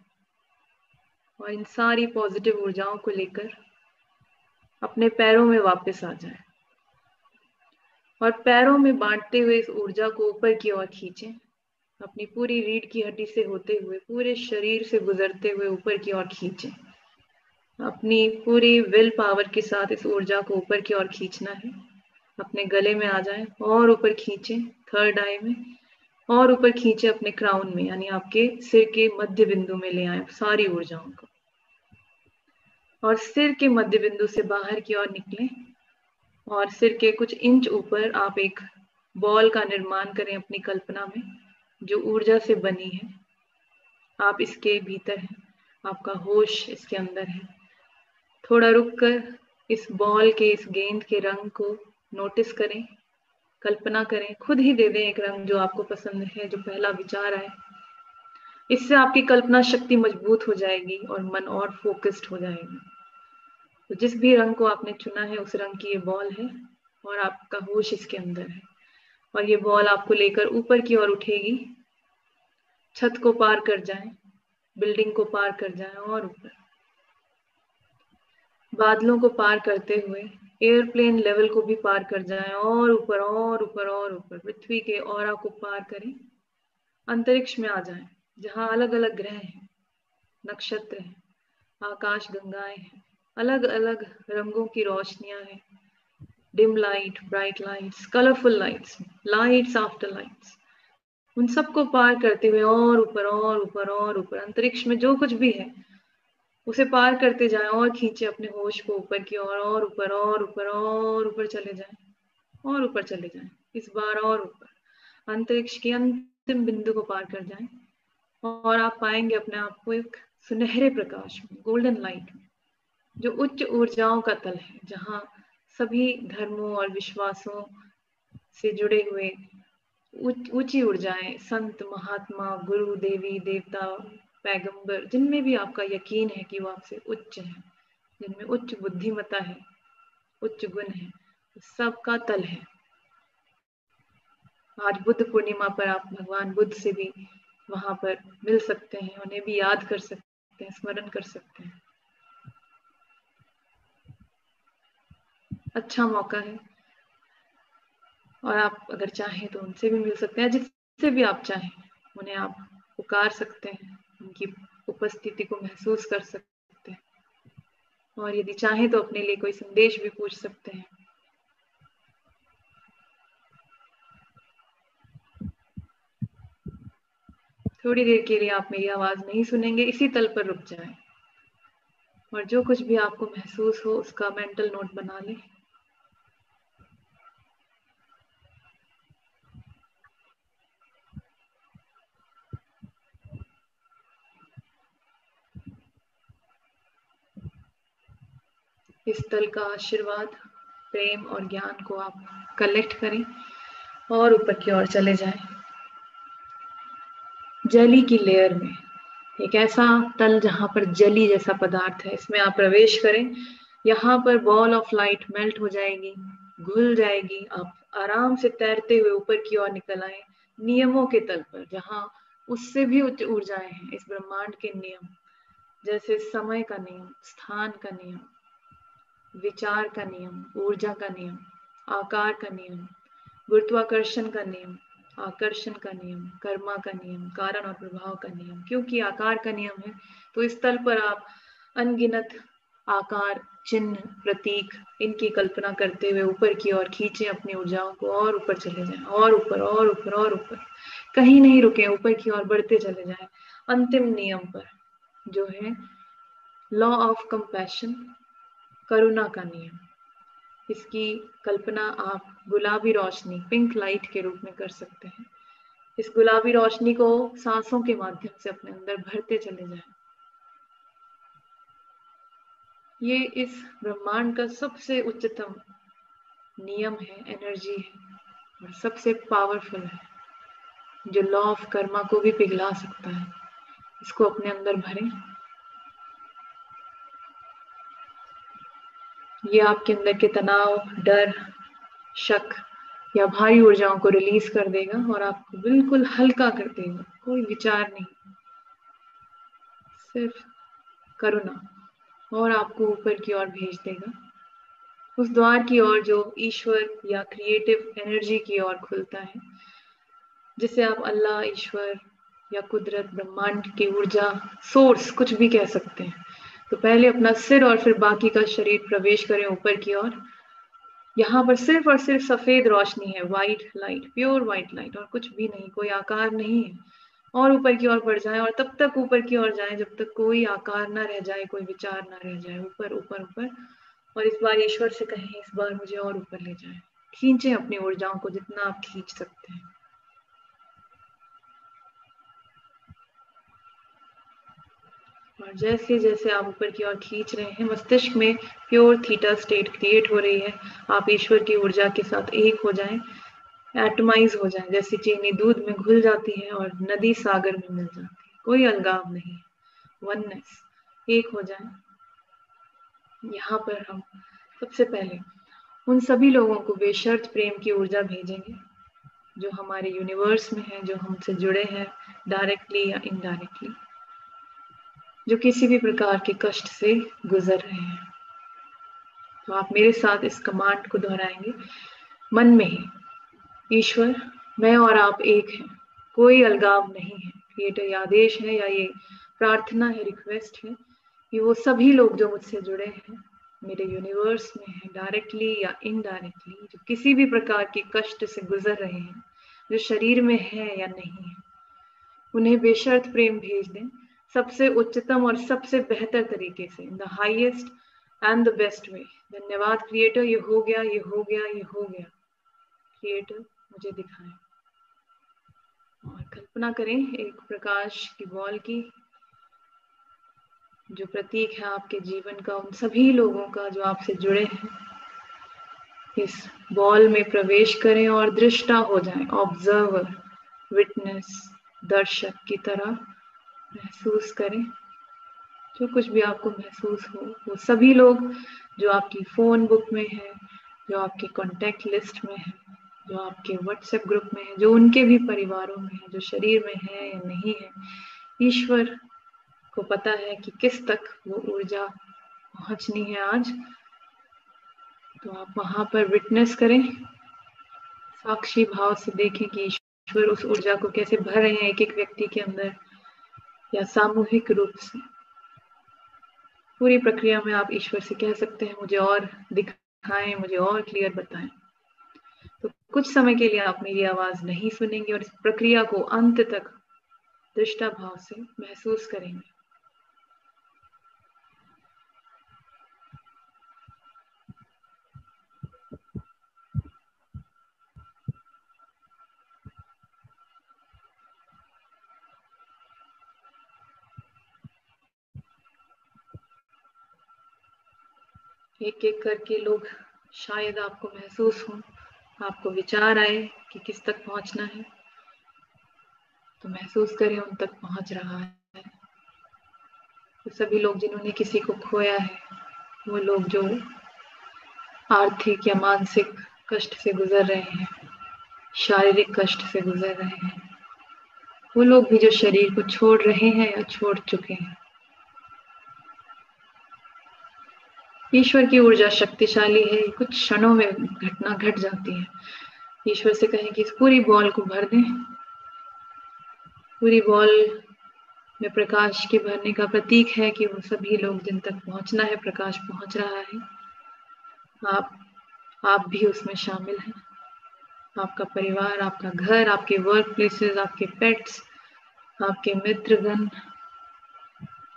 और इन सारी पॉजिटिव ऊर्जाओं को लेकर अपने पैरों में वापस आ जाएं, और पैरों में बांटते हुए इस ऊर्जा को ऊपर की ओर खींचें, अपनी पूरी रीढ़ की हड्डी से होते हुए पूरे शरीर से गुजरते हुए ऊपर की ओर खींचें। अपनी पूरी विल पावर के साथ इस ऊर्जा को ऊपर की ओर खींचना है। अपने गले में आ जाए और ऊपर खींचें, थर्ड आई में, और ऊपर खींचे अपने क्राउन में, यानी आपके सिर के मध्य बिंदु में ले आए सारी ऊर्जाओं को, और सिर के मध्य बिंदु से बाहर की ओर निकलें, और सिर के कुछ इंच ऊपर आप एक बॉल का निर्माण करें अपनी कल्पना में, जो ऊर्जा से बनी है। आप इसके भीतर हैं, आपका होश इसके अंदर है। थोड़ा रुककर इस बॉल के, इस गेंद के रंग को नोटिस करें, कल्पना करें, खुद ही दे दें एक रंग जो आपको पसंद है, जो पहला विचार आए। इससे आपकी कल्पना शक्ति मजबूत हो जाएगी और मन और फोकस्ड हो जाएगा। तो जिस भी रंग को आपने चुना है उस रंग की ये बॉल है, और आपका होश इसके अंदर है, और ये बॉल आपको लेकर ऊपर की ओर उठेगी, छत को पार कर जाए, बिल्डिंग को पार कर जाए, और ऊपर बादलों को पार करते हुए एयरप्लेन लेवल को भी पार कर जाए, और ऊपर और ऊपर और ऊपर पृथ्वी के ऑरा को पार करें, अंतरिक्ष में आ जाएं, जहां अलग अलग ग्रह हैं, नक्षत्र हैं, आकाश गंगाएं हैं, अलग अलग रंगों की रोशनियां हैं, dim light, bright lights, colourful lights, lights after lights, उन सबको पार करते हुए और ऊपर और ऊपर और ऊपर अंतरिक्ष में जो कुछ भी है उसे पार करते जाएं, और खींचे अपने होश को ऊपर की ओर, और ऊपर और ऊपर और ऊपर चले जाएं, और ऊपर चले जाएं, इस बार और ऊपर अंतरिक्ष के अंतिम बिंदु को पार कर जाएं, और आप पाएंगे अपने आप को एक सुनहरे प्रकाश में, गोल्डन लाइट में, जो उच्च ऊर्जाओं का तल है, जहां सभी धर्मों और विश्वासों से जुड़े हुए ऊंची ऊर्जाएं, संत, महात्मा, गुरु, देवी, देवता, पैगंबर, जिनमें भी आपका यकीन है कि वो आपसे उच्च है, जिनमें उच्च बुद्धिमत्ता है, उच्च गुण है, सबका तल है। आज बुद्ध पूर्णिमा पर आप भगवान बुद्ध से भी वहां पर मिल सकते हैं, उन्हें भी याद कर सकते हैं, स्मरण कर सकते हैं। अच्छा मौका है, और आप अगर चाहें तो उनसे भी मिल सकते हैं, जिससे भी आप चाहें उन्हें आप पुकार सकते हैं, उनकी उपस्थिति को महसूस कर सकते हैं, और यदि चाहें तो अपने लिए कोई संदेश भी पूछ सकते हैं। थोड़ी देर के लिए आप मेरी आवाज नहीं सुनेंगे, इसी तल पर रुक जाएं, और जो कुछ भी आपको महसूस हो उसका मेंटल नोट बना लें। इस तल का आशीर्वाद, प्रेम और ज्ञान को आप कलेक्ट करें और ऊपर की ओर चले जाएं। जली की लेयर में एक ऐसा तल जहां पर जली जैसा पदार्थ है, इसमें आप प्रवेश करें। यहाँ पर बॉल ऑफ लाइट मेल्ट हो जाएगी, घुल जाएगी, आप आराम से तैरते हुए ऊपर की ओर निकल आए नियमों के तल पर, जहां उससे भी उच्च ऊर्जाएं हैं, इस ब्रह्मांड के नियम, जैसे समय का नियम, स्थान का नियम, विचार का नियम, ऊर्जा का नियम, आकार का नियम, गुरुत्वाकर्षण का नियम, आकर्षण का नियम, कर्मा का नियम, कारण और प्रभाव का नियम। क्योंकि आकार का नियम है तो इस तल पर आप अनगिनत आकार, चिन्ह, प्रतीक, इनकी कल्पना करते हुए ऊपर की ओर खींचे अपनी ऊर्जाओं को, और ऊपर चले जाएं, और ऊपर और ऊपर और ऊपर, कहीं नहीं रुके, ऊपर की ओर बढ़ते चले जाएं अंतिम नियम पर, जो है लॉ ऑफ कंपैशन, करुणा का नियम। इसकी कल्पना आप गुलाबी रोशनी, पिंक लाइट के रूप में कर सकते हैं। इस गुलाबी रोशनी को सांसों के माध्यम से अपने अंदर भरते चले जाएं। ये इस ब्रह्मांड का सबसे उच्चतम नियम है, एनर्जी है, और सबसे पावरफुल है, जो लॉ ऑफ कर्मा को भी पिघला सकता है। इसको अपने अंदर भरें। ये आपके अंदर के तनाव, डर, शक, या भारी ऊर्जाओं को रिलीज कर देगा और आपको बिल्कुल हल्का कर देगा। कोई विचार नहीं, सिर्फ करुणा, और आपको ऊपर की ओर भेज देगा, उस द्वार की ओर जो ईश्वर या क्रिएटिव एनर्जी की ओर खुलता है, जिसे आप अल्लाह, ईश्वर या कुदरत, ब्रह्मांड की ऊर्जा, सोर्स, कुछ भी कह सकते हैं। तो पहले अपना सिर और फिर बाकी का शरीर प्रवेश करें ऊपर की ओर। यहाँ पर सिर्फ और सिर्फ सफेद रोशनी है, white light, pure white light, और कुछ भी नहीं, कोई आकार नहीं है। और ऊपर की ओर बढ़ जाए और तब तक ऊपर की ओर जाएं जब तक कोई आकार ना रह जाए, कोई विचार ना रह जाए। ऊपर ऊपर ऊपर, और इस बार ईश्वर से कहें, इस बार मुझे और ऊपर ले जाए। खींचे अपनी ऊर्जाओं को जितना आप खींच सकते हैं। और जैसे जैसे आप ऊपर की ओर खींच रहे हैं, मस्तिष्क में प्योर थीटा स्टेट क्रिएट हो रही है। आप ईश्वर की ऊर्जा के साथ एक हो जाएं, एटमाइज हो जाएं, जैसे चीनी दूध में घुल जाती है और नदी सागर में मिल जाती है। कोई अलगाव नहीं, वननेस, एक हो जाएं। यहाँ पर हम सबसे पहले उन सभी लोगों को बेशर्त प्रेम की ऊर्जा भेजेंगे जो हमारे यूनिवर्स में है, जो हमसे जुड़े हैं डायरेक्टली या इनडायरेक्टली, जो किसी भी प्रकार के कष्ट से गुजर रहे हैं। तो आप मेरे साथ इस कमांड को दोहराएंगे मन में ही। ईश्वर, मैं और आप एक हैं, कोई अलगाव नहीं है। ये आदेश है या ये प्रार्थना है, रिक्वेस्ट है कि वो सभी लोग जो मुझसे जुड़े हैं, मेरे यूनिवर्स में है, डायरेक्टली या इनडायरेक्टली, जो किसी भी प्रकार के कष्ट से गुजर रहे हैं, जो शरीर में है या नहीं है, उन्हें बेशर्त प्रेम भेज दें, सबसे उच्चतम और सबसे बेहतर तरीके से, in the highest and the best way. धन्यवाद क्रिएटर, ये हो गया, ये हो गया, ये हो गया। क्रिएटर मुझे दिखाएं। और कल्पना करें एक प्रकाश की बॉल की, जो प्रतीक है आपके जीवन का, उन सभी लोगों का जो आपसे जुड़े हैं। इस बॉल में प्रवेश करें और दृष्टा हो जाएं, ऑब्जर्वर, विटनेस, दर्शक की तरह महसूस करें। जो कुछ भी आपको महसूस हो, वो सभी लोग जो आपकी फोन बुक में है, जो आपके कॉन्टेक्ट लिस्ट में है, जो आपके व्हाट्सएप ग्रुप में है, जो उनके भी परिवारों में है, जो शरीर में है या नहीं है, ईश्वर को पता है कि किस तक वो ऊर्जा पहुंचनी है आज। तो आप वहां पर विटनेस करें, साक्षी भाव से देखें कि ईश्वर उस ऊर्जा को कैसे भर रहे हैं एक एक व्यक्ति के अंदर, या सामूहिक रूप से। पूरी प्रक्रिया में आप ईश्वर से कह सकते हैं, मुझे और दिखाएं, मुझे और क्लियर बताएं। तो कुछ समय के लिए आप मेरी आवाज नहीं सुनेंगे और इस प्रक्रिया को अंत तक दृष्टा भाव से महसूस करेंगे। एक एक करके लोग, शायद आपको महसूस हो, आपको विचार आए कि किस तक पहुंचना है, तो महसूस करें उन तक पहुंच रहा है। तो सभी लोग जिन्होंने किसी को खोया है, वो लोग जो आर्थिक या मानसिक कष्ट से गुजर रहे हैं, शारीरिक कष्ट से गुजर रहे हैं, वो लोग भी जो शरीर को छोड़ रहे हैं या छोड़ चुके हैं। ईश्वर की ऊर्जा शक्तिशाली है, कुछ क्षणों में घटना घट जाती है। ईश्वर से कहें कि इस पूरी बॉल को भर दें। पूरी बॉल में प्रकाश के भरने का प्रतीक है कि वो सभी लोग जिन तक पहुंचना है, प्रकाश पहुंच रहा है। आप भी उसमें शामिल हैं। आपका परिवार, आपका घर, आपके वर्क प्लेसेस, आपके पेट्स, आपके मित्रगण,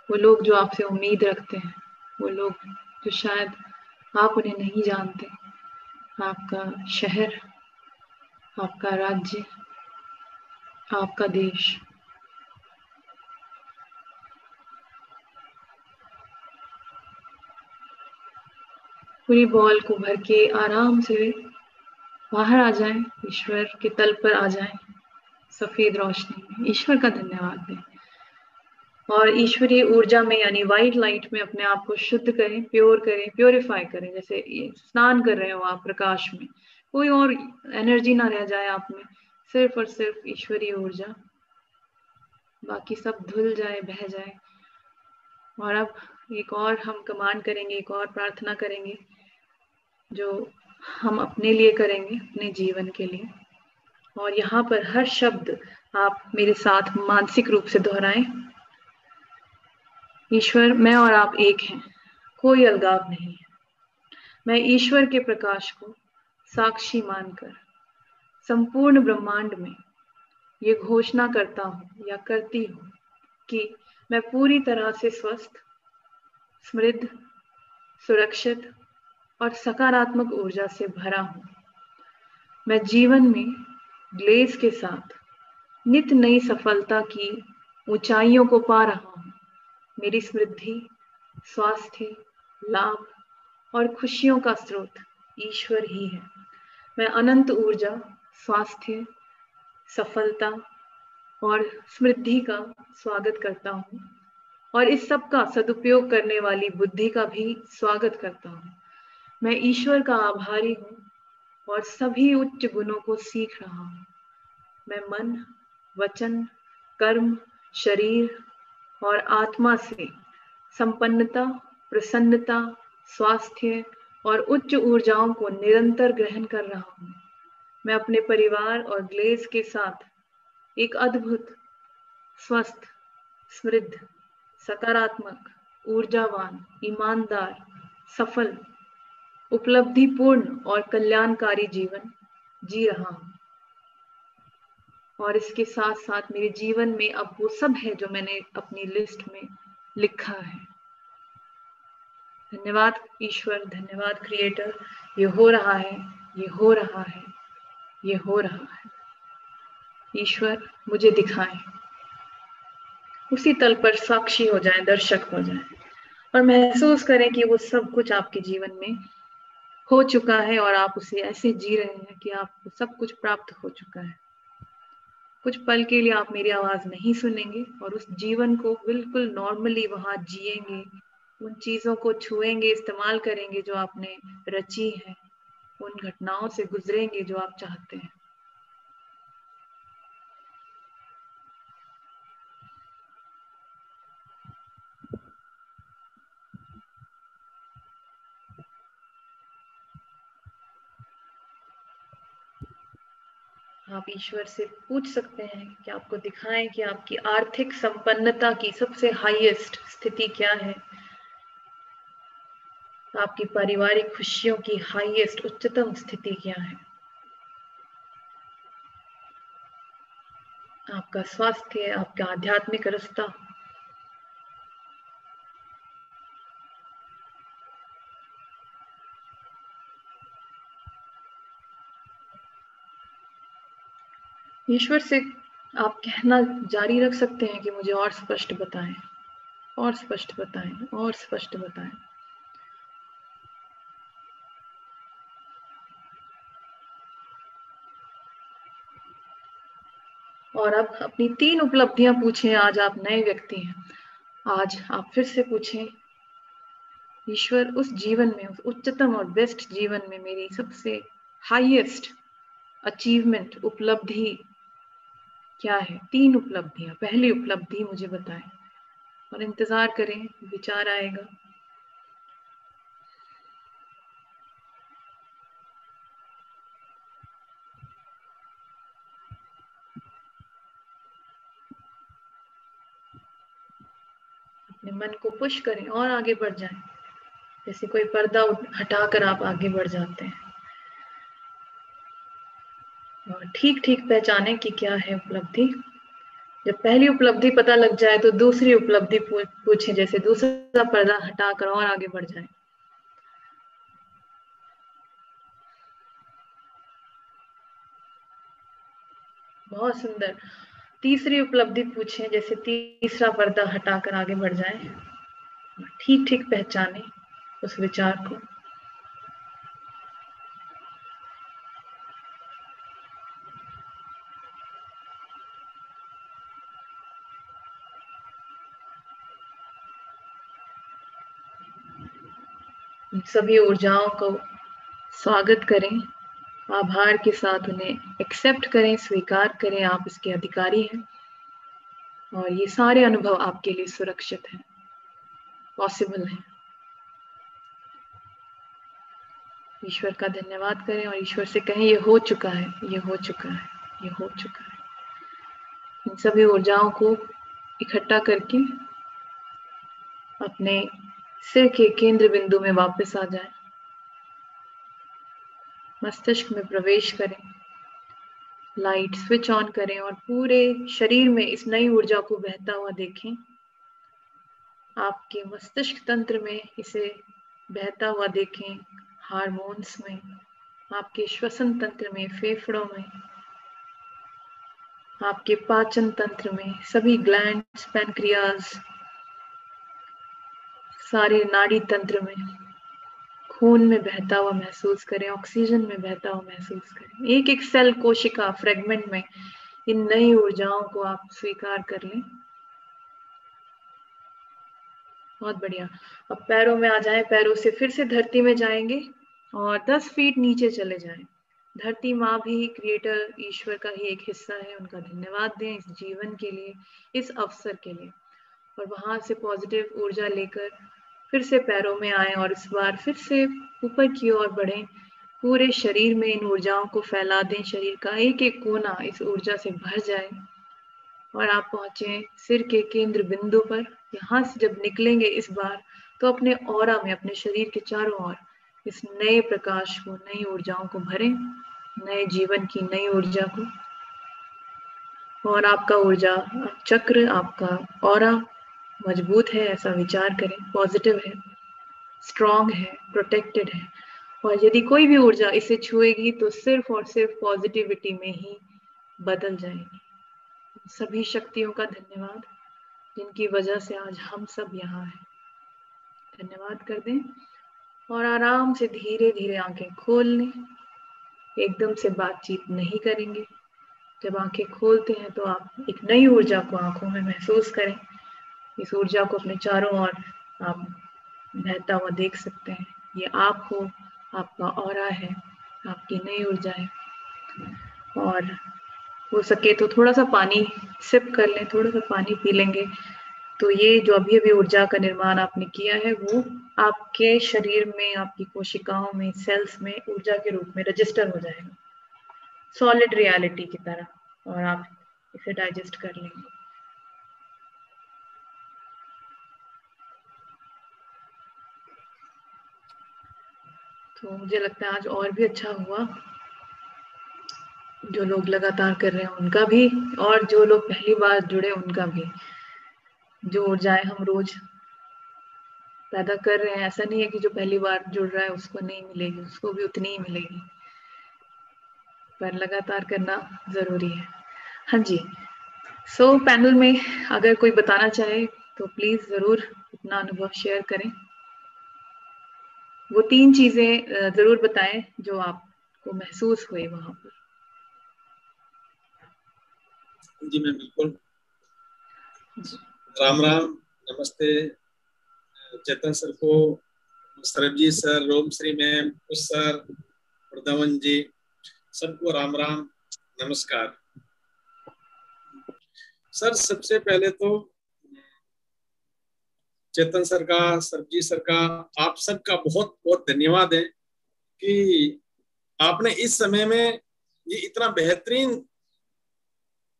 वो लोग जो आपसे उम्मीद रखते हैं, वो लोग जो शायद आप उन्हें नहीं जानते, आपका शहर, आपका राज्य, आपका देश। पूरी बॉल को भर के आराम से बाहर आ जाएं, ईश्वर के तल पर आ जाएं, सफेद रोशनी में ईश्वर का धन्यवाद दें और ईश्वरीय ऊर्जा में यानी व्हाइट लाइट में अपने आप को शुद्ध करें, प्योर करें, प्योरीफाई करें। जैसे स्नान कर रहे हो आप प्रकाश में, कोई और एनर्जी ना रह जाए आप में, सिर्फ और सिर्फ ईश्वरीय ऊर्जा, बाकी सब धुल जाए, बह जाए। और अब एक और हम कमांड करेंगे, एक और प्रार्थना करेंगे जो हम अपने लिए करेंगे, अपने जीवन के लिए। और यहाँ पर हर शब्द आप मेरे साथ मानसिक रूप से दोहराएं। ईश्वर, मैं और आप एक हैं, कोई अलगाव नहीं है। मैं ईश्वर के प्रकाश को साक्षी मानकर संपूर्ण ब्रह्मांड में ये घोषणा करता हूँ या करती हूँ कि मैं पूरी तरह से स्वस्थ, समृद्ध, सुरक्षित और सकारात्मक ऊर्जा से भरा हूँ। मैं जीवन में ग्लेज के साथ नित नई सफलता की ऊंचाइयों को पा रहा हूँ। मेरी समृद्धि, स्वास्थ्य, लाभ और खुशियों का स्रोत ईश्वर ही है। मैं अनंत ऊर्जा, स्वास्थ्य, सफलता और समृद्धि का स्वागत करता हूँ और इस सब का सदुपयोग करने वाली बुद्धि का भी स्वागत करता हूँ। मैं ईश्वर का आभारी हूँ और सभी उच्च गुणों को सीख रहा हूँ। मैं मन, वचन, कर्म, शरीर और आत्मा से संपन्नता, प्रसन्नता, स्वास्थ्य और उच्च ऊर्जाओं को निरंतर ग्रहण कर रहा हूँ। मैं अपने परिवार और ग्लेज के साथ एक अद्भुत, स्वस्थ, समृद्ध, सकारात्मक, ऊर्जावान, ईमानदार, सफल, उपलब्धिपूर्ण और कल्याणकारी जीवन जी रहा हूँ। और इसके साथ साथ मेरे जीवन में अब वो सब है जो मैंने अपनी लिस्ट में लिखा है। धन्यवाद ईश्वर, धन्यवाद क्रिएटर। ये हो रहा है, ये हो रहा है, ये हो रहा है। ईश्वर मुझे दिखाएं, उसी तल पर साक्षी हो जाए, दर्शक हो जाए और महसूस करें कि वो सब कुछ आपके जीवन में हो चुका है और आप उसे ऐसे जी रहे हैं कि आपको सब कुछ प्राप्त हो चुका है। कुछ पल के लिए आप मेरी आवाज नहीं सुनेंगे और उस जीवन को बिल्कुल नॉर्मली वहां जिएंगे, उन चीजों को छुएंगे, इस्तेमाल करेंगे जो आपने रची है, उन घटनाओं से गुजरेंगे जो आप चाहते हैं। आप ईश्वर से पूछ सकते हैं कि आपको दिखाएं कि आपकी आर्थिक संपन्नता की सबसे हाईएस्ट स्थिति क्या है, आपकी पारिवारिक खुशियों की हाईएस्ट, उच्चतम स्थिति क्या है, आपका स्वास्थ्य, आपका आध्यात्मिक रास्ता, ईश्वर से आप कहना जारी रख सकते हैं कि मुझे और स्पष्ट बताएं, और स्पष्ट बताएं, और स्पष्ट बताएं। और अब अपनी 3 उपलब्धियां पूछें। आज आप नए व्यक्ति हैं, आज आप फिर से पूछें, ईश्वर उस जीवन में, उस उच्चतम और बेस्ट जीवन में मेरी सबसे हाईएस्ट अचीवमेंट, उपलब्धि क्या है? 3 उपलब्धियां। पहली उपलब्धि मुझे बताएं और इंतजार करें, विचार आएगा। अपने मन को पुश करें और आगे बढ़ जाएं, जैसे कोई पर्दा हटाकर आप आगे बढ़ जाते हैं। और ठीक ठीक पहचाने कि क्या है उपलब्धि। जब पहली उपलब्धि पता लग जाए तो दूसरी उपलब्धि पूछें, जैसे दूसरा पर्दा हटाकर और आगे बढ़ जाए। बहुत सुंदर। तीसरी उपलब्धि पूछें, जैसे तीसरा पर्दा हटाकर आगे बढ़ जाए। ठीक ठीक पहचाने उस विचार को। सभी ऊर्जाओं को स्वागत करें आभार के साथ उन्हें एक्सेप्ट करें, स्वीकार करें। आप इसके अधिकारी हैं और ये सारे अनुभव आपके लिए सुरक्षित हैं, पॉसिबल हैं। ईश्वर का धन्यवाद करें और ईश्वर से कहें ये हो चुका है, ये हो चुका है, ये हो चुका है। इन सभी ऊर्जाओं को इकट्ठा करके अपने सिर के केंद्र बिंदु में वापस आ जाएं, मस्तिष्क में प्रवेश करें, लाइट स्विच ऑन करें और पूरे शरीर में इस नई ऊर्जा को बहता हुआ देखें। आपके मस्तिष्क तंत्र में इसे बहता हुआ देखें, हार्मोन्स में, आपके श्वसन तंत्र में, फेफड़ों में, आपके पाचन तंत्र में, सभी ग्लैंड्स, पैनक्रियाज, सारे नाड़ी तंत्र में, खून में बहता हुआ महसूस करें, ऑक्सीजन में बहता हुआ महसूस करें। एक एक सेल, कोशिका, फ्रेगमेंट में इन नई ऊर्जाओं को आप स्वीकार कर लें। बहुत बढ़िया। अब पैरों में आ जाएं, पैरों से फिर से धरती में जाएंगे और 10 फीट नीचे चले जाएं। धरती माँ भी क्रिएटर ईश्वर का ही एक हिस्सा है, उनका धन्यवाद दें इस जीवन के लिए, इस अवसर के लिए। और वहां से पॉजिटिव ऊर्जा लेकर फिर से पैरों में आए और इस बार फिर से ऊपर की ओर बढ़ें। पूरे शरीर में इन ऊर्जाओं को फैला दें, शरीर का एक एक कोना इस ऊर्जा से भर जाए और आप पहुंचे सिर के केंद्र बिंदु पर। यहाँ से जब निकलेंगे इस बार तो अपने ऑरा में, अपने शरीर के चारों ओर इस नए प्रकाश को, नई ऊर्जाओं को भरें, नए जीवन की नई ऊर्जा को। और आपका ऊर्जा चक्र, आपका ऑरा मजबूत है ऐसा विचार करें, पॉजिटिव है, स्ट्रॉन्ग है, प्रोटेक्टेड है। और यदि कोई भी ऊर्जा इसे छुएगी तो सिर्फ और सिर्फ पॉजिटिविटी में ही बदल जाएगी। सभी शक्तियों का धन्यवाद जिनकी वजह से आज हम सब यहाँ हैं। धन्यवाद कर दें और आराम से धीरे धीरे आंखें खोल लें। एकदम से बातचीत नहीं करेंगे। जब आंखें खोलते हैं तो आप एक नई ऊर्जा को आंखों में महसूस करें। इस ऊर्जा को अपने चारों ओर आप बहता हुआ देख सकते हैं। ये आप हो, आपका ऑरा है, आपकी नई ऊर्जा है। और हो सके तो थोड़ा सा पानी सिप कर लें, थोड़ा सा पानी पी लेंगे तो ये जो अभी अभी ऊर्जा का निर्माण आपने किया है वो आपके शरीर में, आपकी कोशिकाओं में, सेल्स में ऊर्जा के रूप में रजिस्टर हो जाएगा, सॉलिड रियलिटी की तरह, और आप इसे डाइजेस्ट कर लेंगे। तो मुझे लगता है आज और भी अच्छा हुआ। जो लोग लगातार कर रहे हैं उनका भी, और जो लोग पहली बार जुड़े उनका भी। जो ऊर्जाएं हम रोज पैदा कर रहे हैं, ऐसा नहीं है कि जो पहली बार जुड़ रहा है उसको नहीं मिलेगी, उसको भी उतनी ही मिलेगी, पर लगातार करना जरूरी है। हाँ जी। सो पैनल में अगर कोई बताना चाहे तो प्लीज जरूर अपना अनुभव शेयर करें। वो 3 चीजें जरूर बताएं जो आपको महसूस हुए वहां पर। जी मैं बिल्कुल। राम राम, नमस्ते चेतन सर को, सरबजीत सर, रोम श्री मैम, कुश सर, वृंदावन जी, सबको राम राम, नमस्कार। सर सबसे पहले तो चेतन सर का, सरबजीत सर का, आप सबका बहुत बहुत धन्यवाद है कि आपने इस समय में ये इतना बेहतरीन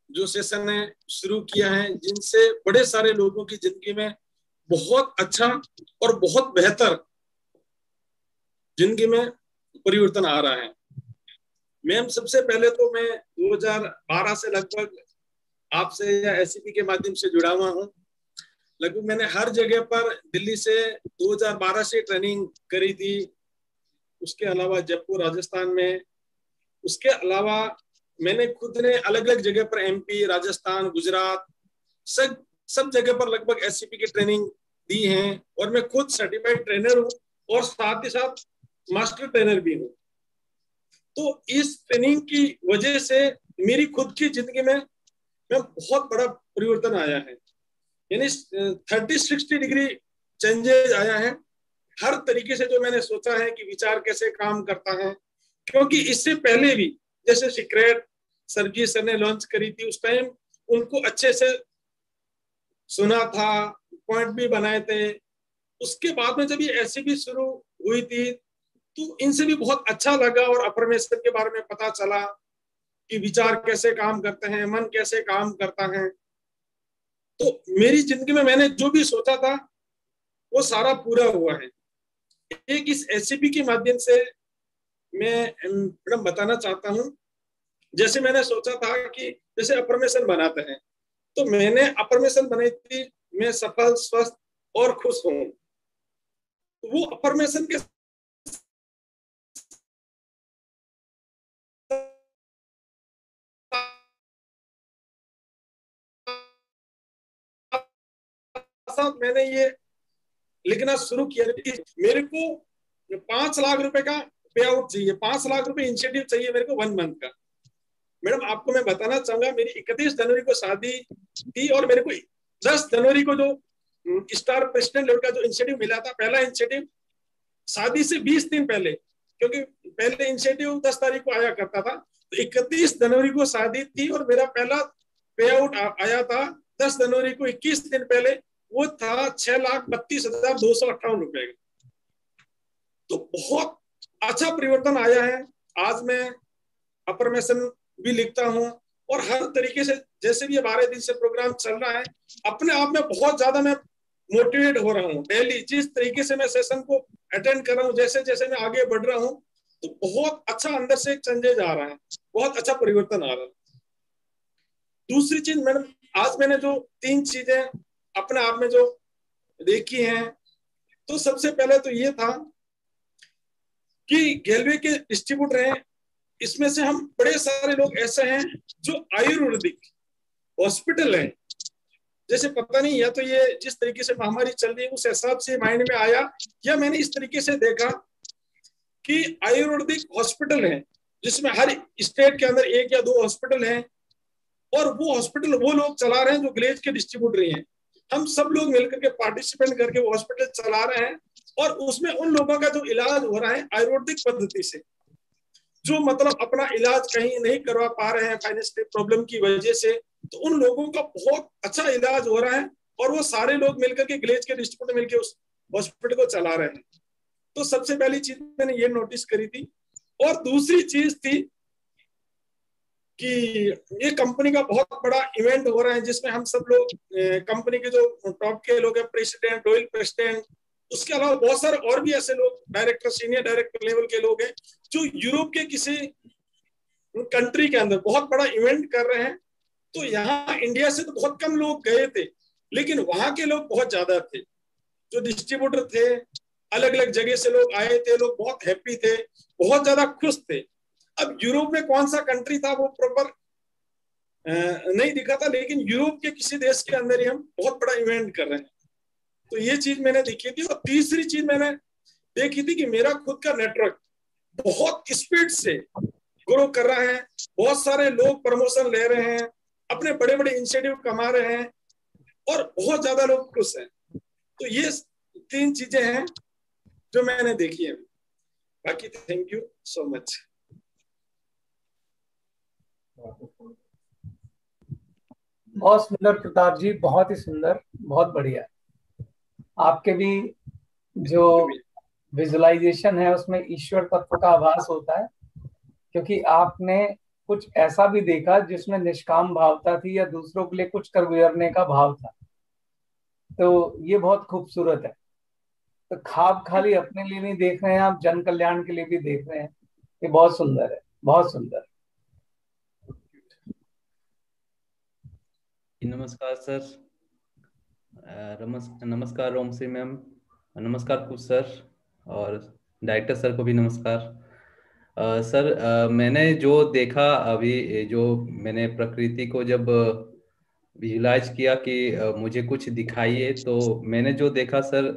जो सेशन है शुरू किया है, जिनसे बड़े सारे लोगों की जिंदगी में बहुत अच्छा और बहुत बेहतर जिंदगी में परिवर्तन आ रहा है। मैम सबसे पहले तो मैं 2012 से लगभग आपसे या एससीपी के माध्यम से जुड़ा हुआ हूँ। लगभग मैंने हर जगह पर दिल्ली से 2012 से ट्रेनिंग करी थी, उसके अलावा जयपुर राजस्थान में, उसके अलावा मैंने खुद ने अलग अलग जगह पर एमपी, राजस्थान, गुजरात, सब जगह पर लगभग एससीपी की ट्रेनिंग दी है। और मैं खुद सर्टिफाइड ट्रेनर हूँ और साथ ही साथ मास्टर ट्रेनर भी हूँ। तो इस ट्रेनिंग की वजह से मेरी खुद की जिंदगी में बहुत बड़ा परिवर्तन आया है, यानी 30-60 डिग्री चेंजेस आया है। हर तरीके से जो मैंने सोचा है कि विचार कैसे काम करता है, क्योंकि इससे पहले भी जैसे सीक्रेट सरजीत सर ने लॉन्च करी थी, उस टाइम उनको अच्छे से सुना था, पॉइंट भी बनाए थे। उसके बाद में जब ये एससीपी शुरू हुई थी तो इनसे भी बहुत अच्छा लगा और अफर्मेशन के बारे में पता चला कि विचार कैसे काम करते हैं, मन कैसे काम करता है। तो मेरी जिंदगी में मैंने जो भी सोचा था वो सारा पूरा हुआ है। एक इस एससीपी के माध्यम से मैं मैडम बताना चाहता हूँ, जैसे मैंने सोचा था कि जैसे अफर्मेशन बनाते हैं, तो मैंने अफर्मेशन बनाई थी, मैं सफल, स्वस्थ और खुश हूँ। वो अफर्मेशन के साथ मैंने ये लिखना शुरू किया कि मेरे को 5 लाख रुपए का पे आउट चाहिए, 5 लाख रुपए इंसेंटिव चाहिए मेरे को 1 मंथ का। मैडम आपको मैं बताना चाहूंगा, मेरी 31 जनवरी को शादी थी और मेरे को 10 जनवरी को जो स्टार प्रेसिडेंट लेवल का जो इंसेंटिव मिला था, पहला इंसेंटिव शादी से 20 दिन पहले, क्योंकि पहले इंसेंटिव 10 तारीख को आया करता था, तो 31 जनवरी को शादी थी और मेरा पहला पे आउट आया था 10 जनवरी को, 21 दिन पहले, वो था 6,32,258 रुपए का। तो बहुत अच्छा परिवर्तन आया है। आज मैं अफर्मेशन भी लिखता हूँ और हर तरीके से, जैसे भी ये 12 दिन से प्रोग्राम चल रहा है, अपने आप में बहुत ज्यादा मैं मोटिवेट हो रहा हूँ। डेली जिस तरीके से मैं सेशन को अटेंड कर रहा हूँ, जैसे जैसे मैं आगे बढ़ रहा हूँ, तो बहुत अच्छा अंदर से एक चेंजेज आ रहा है, बहुत अच्छा परिवर्तन आ रहा है। दूसरी चीज मैडम, आज मैंने जो 3 चीजें अपने आप में जो देखी हैं, तो सबसे पहले तो ये था कि गेलवे के डिस्ट्रीब्यूटर हैं, इसमें से हम बड़े सारे लोग ऐसे हैं जो आयुर्वेदिक हॉस्पिटल हैं। जैसे पता नहीं, या तो ये जिस तरीके से महामारी चल रही है उस हिसाब से माइंड में आया, या मैंने इस तरीके से देखा कि आयुर्वेदिक हॉस्पिटल है जिसमें हर स्टेट के अंदर 1 या 2 हॉस्पिटल हैं, और वो हॉस्पिटल वो लोग चला रहे हैं जो ग्लेज के डिस्ट्रीब्यूटर हैं। हम सब लोग मिलकर के पार्टिसिपेट करके वो हॉस्पिटल चला रहे हैं, और उसमें उन लोगों का जो इलाज हो रहा है आयुर्वेदिक पद्धति से, जो मतलब अपना इलाज कहीं नहीं करवा पा रहे हैं फाइनेंशियल प्रॉब्लम की वजह से, तो उन लोगों का बहुत अच्छा इलाज हो रहा है, और वो सारे लोग मिलकर के ग्लेज के डिस्ट्रीब्यूटर मिलकर उस हॉस्पिटल को चला रहे हैं। तो सबसे पहली चीज मैंने ये नोटिस करी थी। और दूसरी चीज थी कि ये कंपनी का बहुत बड़ा इवेंट हो रहा है, जिसमें हम सब लोग कंपनी के जो टॉप के लोग हैं, प्रेसिडेंट, रॉयल प्रेसिडेंट, उसके अलावा बहुत सारे और भी ऐसे लोग, डायरेक्टर, सीनियर डायरेक्टर लेवल के लोग हैं, जो यूरोप के किसी कंट्री के अंदर बहुत बड़ा इवेंट कर रहे हैं। तो यहाँ इंडिया से तो बहुत कम लोग गए थे, लेकिन वहां के लोग बहुत ज्यादा थे, जो डिस्ट्रीब्यूटर थे, अलग अलग जगह से लोग आए थे, लोग बहुत हैप्पी थे, बहुत ज्यादा खुश थे। अब यूरोप में कौन सा कंट्री था वो प्रॉपर नहीं दिखा था, लेकिन यूरोप के किसी देश के अंदर ही हम बहुत बड़ा इवेंट कर रहे हैं। तो ये चीज मैंने देखी थी। और तीसरी चीज मैंने देखी थी कि मेरा खुद का नेटवर्क बहुत स्पीड से ग्रो कर रहा है, बहुत सारे लोग प्रमोशन ले रहे हैं, अपने बड़े बड़े इंसेंटिव कमा रहे हैं, और बहुत ज्यादा लोग खुश हैं। तो ये 3 चीजें हैं जो मैंने देखी है। बाकी थैंक यू सो मच। बहुत सुंदर प्रताप जी, बहुत ही सुंदर, बहुत बढ़िया। आपके भी जो विजुअलाइजेशन है उसमें ईश्वर तत्व का आभास होता है, क्योंकि आपने कुछ ऐसा भी देखा जिसमें निष्काम भावता थी या दूसरों के लिए कुछ कर गुजरने का भाव था। तो ये बहुत खूबसूरत है। तो खाब खाली अपने लिए नहीं देख रहे हैं आप, जन कल्याण के लिए भी देख रहे हैं। ये बहुत सुंदर है, बहुत सुंदर। नमस्कार सर, नमस्कार रोमसी मैम, नमस्कार कुश सर, और डायरेक्टर सर को भी नमस्कार। सर मैंने जो देखा अभी, जो मैंने प्रकृति को जब विजुलाइज किया कि मुझे कुछ दिखाइए, तो मैंने जो देखा सर,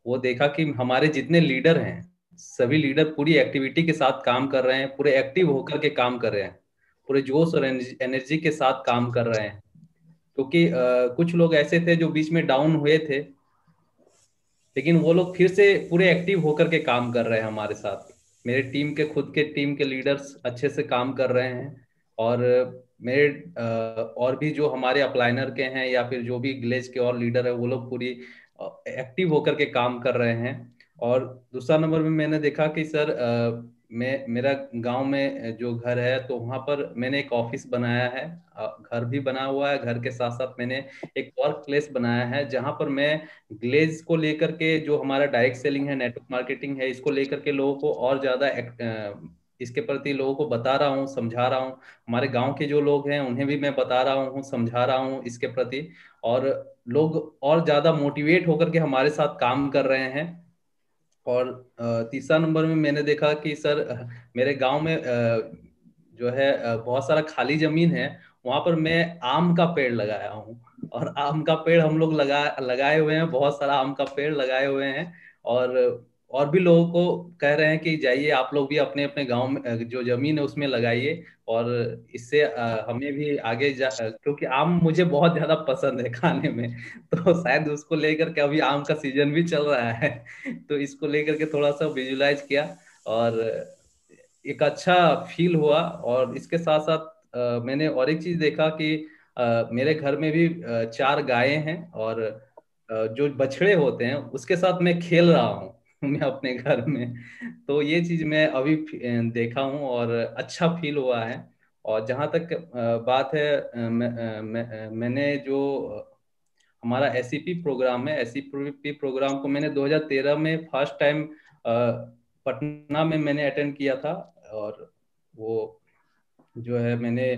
वो देखा कि हमारे जितने लीडर हैं, सभी लीडर पूरी एक्टिविटी के साथ काम कर रहे हैं, पूरे एक्टिव होकर के काम कर रहे हैं, पूरे जोश और एनर्जी के साथ काम कर रहे हैं। क्योंकि कुछ लोग ऐसे थे जो बीच में डाउन हुए थे, लेकिन वो लोग फिर से पूरे एक्टिव होकर के काम कर रहे हैं हमारे साथ। मेरे टीम के खुद के टीम के लीडर्स अच्छे से काम कर रहे हैं, और मेरे और भी जो हमारे अपलाइनर के हैं या फिर जो भी ग्लेज के और लीडर है वो लोग पूरी एक्टिव होकर के काम कर रहे हैं। और दूसरा नंबर में मैंने देखा कि सर मेरा गांव में जो घर है तो वहाँ पर मैंने एक ऑफिस बनाया है, घर भी बना हुआ है, घर के साथ साथ मैंने एक वर्क प्लेस बनाया है जहाँ पर मैं ग्लेज को लेकर के, जो हमारा डायरेक्ट सेलिंग है, नेटवर्क मार्केटिंग है, इसको लेकर के लोगों को और ज्यादा इसके प्रति लोगों को बता रहा हूँ, समझा रहा हूँ। हमारे गांव के जो लोग हैं उन्हें भी मैं बता रहा हूँ, समझा रहा हूँ इसके प्रति, और लोग और ज्यादा मोटिवेट होकर के हमारे साथ काम कर रहे हैं। और तीसरा नंबर में मैंने देखा कि सर मेरे गांव में जो है बहुत सारा खाली जमीन है, वहां पर मैं आम का पेड़ लगाया हूँ। और आम का पेड़ हम लोग लगाए हुए हैं, बहुत सारा आम का पेड़ लगाए हुए हैं। और भी लोगों को कह रहे हैं कि जाइए आप लोग भी अपने अपने गांव में जो जमीन है उसमें लगाइए, और इससे हमें भी आगे क्योंकि आम मुझे बहुत ज्यादा पसंद है खाने में, तो शायद उसको लेकर के, अभी आम का सीजन भी चल रहा है तो इसको लेकर के थोड़ा सा विजुलाइज किया, और एक अच्छा फील हुआ। और इसके साथ साथ मैंने और एक चीज देखा कि मेरे घर में भी 4 गायें हैं, और जो बछड़े होते हैं उसके साथ मैं खेल रहा हूँ मैं अपने घर में। तो ये चीज मैं अभी देखा हूँ और अच्छा फील हुआ है। और जहाँ तक बात है मैंने जो हमारा एसईपी प्रोग्राम है, एसईपी प्रोग्राम को मैंने 2013 में फर्स्ट टाइम पटना में मैंने अटेंड किया था। और वो जो है मैंने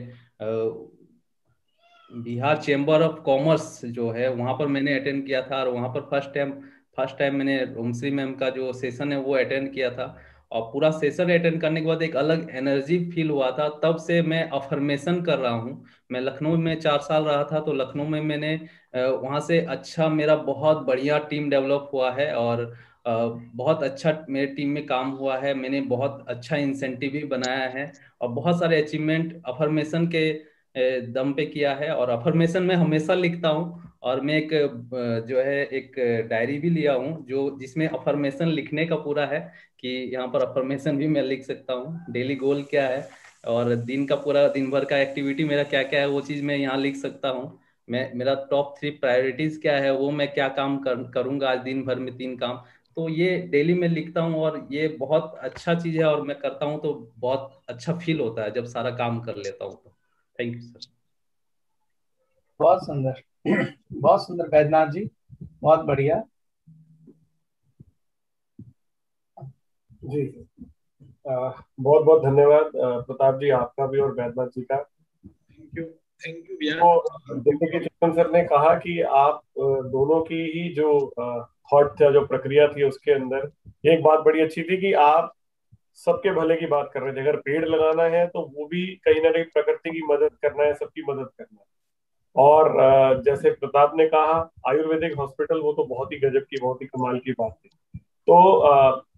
बिहार चेंबर ऑफ कॉमर्स जो है वहाँ पर मैंने अटेंड किया था, और वहाँ पर फर्स्ट टाइम मैंने ओमश्री मैम का जो सेशन है वो अटेंड किया था। और पूरा सेशन अटेंड करने के बाद एक अलग एनर्जी फील हुआ था। तब से मैं अफर्मेशन कर रहा हूँ। मैं लखनऊ में 4 साल रहा था, तो लखनऊ में मैंने वहाँ से अच्छा, मेरा बहुत बढ़िया टीम डेवलप हुआ है, और बहुत अच्छा मेरे टीम में काम हुआ है। मैंने बहुत अच्छा इंसेंटिव भी बनाया है, और बहुत सारे अचीवमेंट अफर्मेशन के दम पे किया है। और अफर्मेशन में हमेशा लिखता हूँ, और मैं एक जो है एक डायरी भी लिया हूँ जो जिसमें अफर्मेशन लिखने का पूरा है, कि यहाँ पर अफर्मेशन भी मैं लिख सकता हूँ, डेली गोल क्या है और दिन का पूरा दिन भर का एक्टिविटी मेरा क्या क्या है वो चीज़ मैं यहाँ लिख सकता हूँ। मेरा टॉप 3 प्रायोरिटीज क्या है, वो मैं क्या काम करूंगा आज दिन भर में 3 काम। तो ये डेली में लिखता हूँ, और ये बहुत अच्छा चीज़ है, और मैं करता हूँ तो बहुत अच्छा फील होता है जब सारा काम कर लेता हूँ तो। Thank you sir. बहुत सुंदर, बहुत सुंदर वैद्यनाथ जी, बहुत बढ़िया जी। बहुत बहुत धन्यवाद प्रताप जी, आपका भी और वैद्यनाथ जी का। थैंक यू भैया। तो जैसे कि चेतन सर ने कहा कि आप दोनों की ही जो थॉट था, जो प्रक्रिया थी, उसके अंदर एक बात बड़ी अच्छी थी कि आप सबके भले की बात कर रहे थे। अगर पेड़ लगाना है तो वो भी कहीं ना कहीं प्रकृति की मदद करना है, सबकी मदद करना है। और जैसे प्रताप ने कहा आयुर्वेदिक हॉस्पिटल, वो तो बहुत ही गजब की, बहुत ही कमाल की बात थी। तो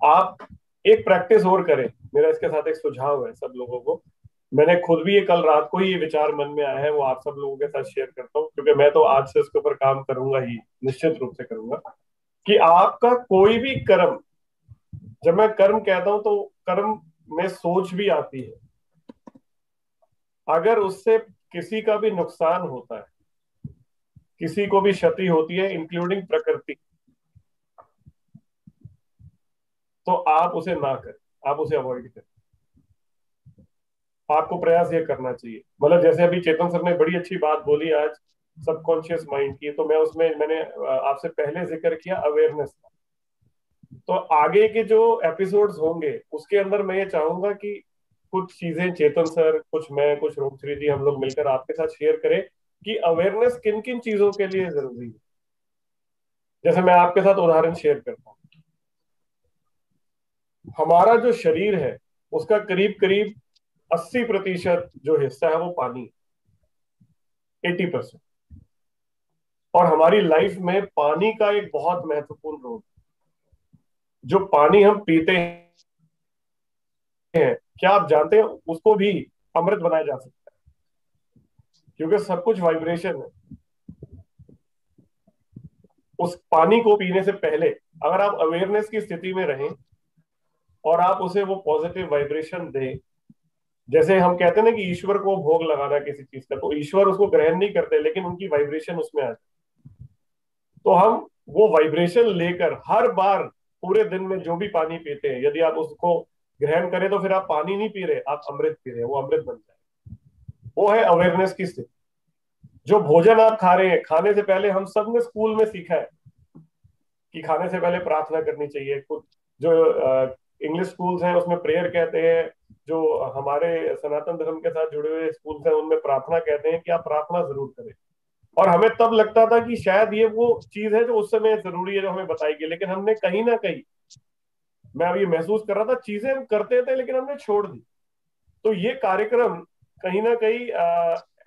आप एक प्रैक्टिस और करें, मेरा इसके साथ एक सुझाव है सब लोगों को। मैंने खुद भी ये कल रात को ही ये विचार मन में आया है, वो आप सब लोगों के साथ शेयर करता हूँ, क्योंकि मैं तो आज से इसके ऊपर काम करूंगा ही, निश्चित रूप से करूंगा। कि आपका कोई भी कर्म, जब मैं कर्म कहता हूं तो कर्म में सोच भी आती है, अगर उससे किसी का भी नुकसान होता है, किसी को भी क्षति होती है, इंक्लूडिंग प्रकृति, तो आप उसे ना करें, आप उसे अवॉइड करें। आपको प्रयास ये करना चाहिए। मतलब जैसे अभी चेतन सर ने बड़ी अच्छी बात बोली आज सबकॉन्शियस माइंड की, तो मैं उसमें मैंने आपसे पहले जिक्र किया अवेयरनेस का। तो आगे के जो एपिसोड्स होंगे उसके अंदर मैं ये चाहूंगा कि कुछ चीजें चेतन सर, कुछ मैं, कुछ रोमश्री जी, हम लोग मिलकर आपके साथ शेयर करें कि अवेयरनेस किन किन चीजों के लिए जरूरी है। जैसे मैं आपके साथ उदाहरण शेयर करता हूँ। हमारा जो शरीर है उसका करीब करीब 80% जो हिस्सा है वो पानी, 80%। और हमारी लाइफ में पानी का एक बहुत महत्वपूर्ण रोल, जो पानी हम पीते हैं, क्या आप जानते हैं उसको भी अमृत बनाया जा सकता है, क्योंकि सब कुछ वाइब्रेशन है। उस पानी को पीने से पहले अगर आप अवेयरनेस की स्थिति में रहें और आप उसे वो पॉजिटिव वाइब्रेशन दें। जैसे हम कहते हैं ना कि ईश्वर को भोग लगाना किसी चीज का, तो ईश्वर उसको ग्रहण नहीं करते, लेकिन उनकी वाइब्रेशन उसमें आ जाती। तो हम वो वाइब्रेशन लेकर हर बार पूरे दिन में जो भी पानी पीते हैं, यदि आप उसको ग्रहण करें तो फिर आप पानी नहीं पी रहे, आप अमृत पी रहे हैं, वो अमृत बन जाए। वो है अवेयरनेस की स्थिति। जो भोजन आप खा रहे हैं, खाने से पहले हम सब ने स्कूल में सीखा है कि खाने से पहले प्रार्थना करनी चाहिए। कुछ जो इंग्लिश स्कूल्स हैं उसमें प्रेयर कहते हैं, जो हमारे सनातन धर्म के साथ जुड़े हुए स्कूल्स हैं उनमें प्रार्थना कहते हैं कि आप प्रार्थना जरूर करें। और हमें तब लगता था कि शायद ये वो चीज है जो उस समय जरूरी है, जो हमें बताई गई, लेकिन हमने कहीं ना कहीं, मैं अब ये महसूस कर रहा था, चीजें हम करते थे लेकिन हमने छोड़ दी। तो ये कार्यक्रम कहीं ना कहीं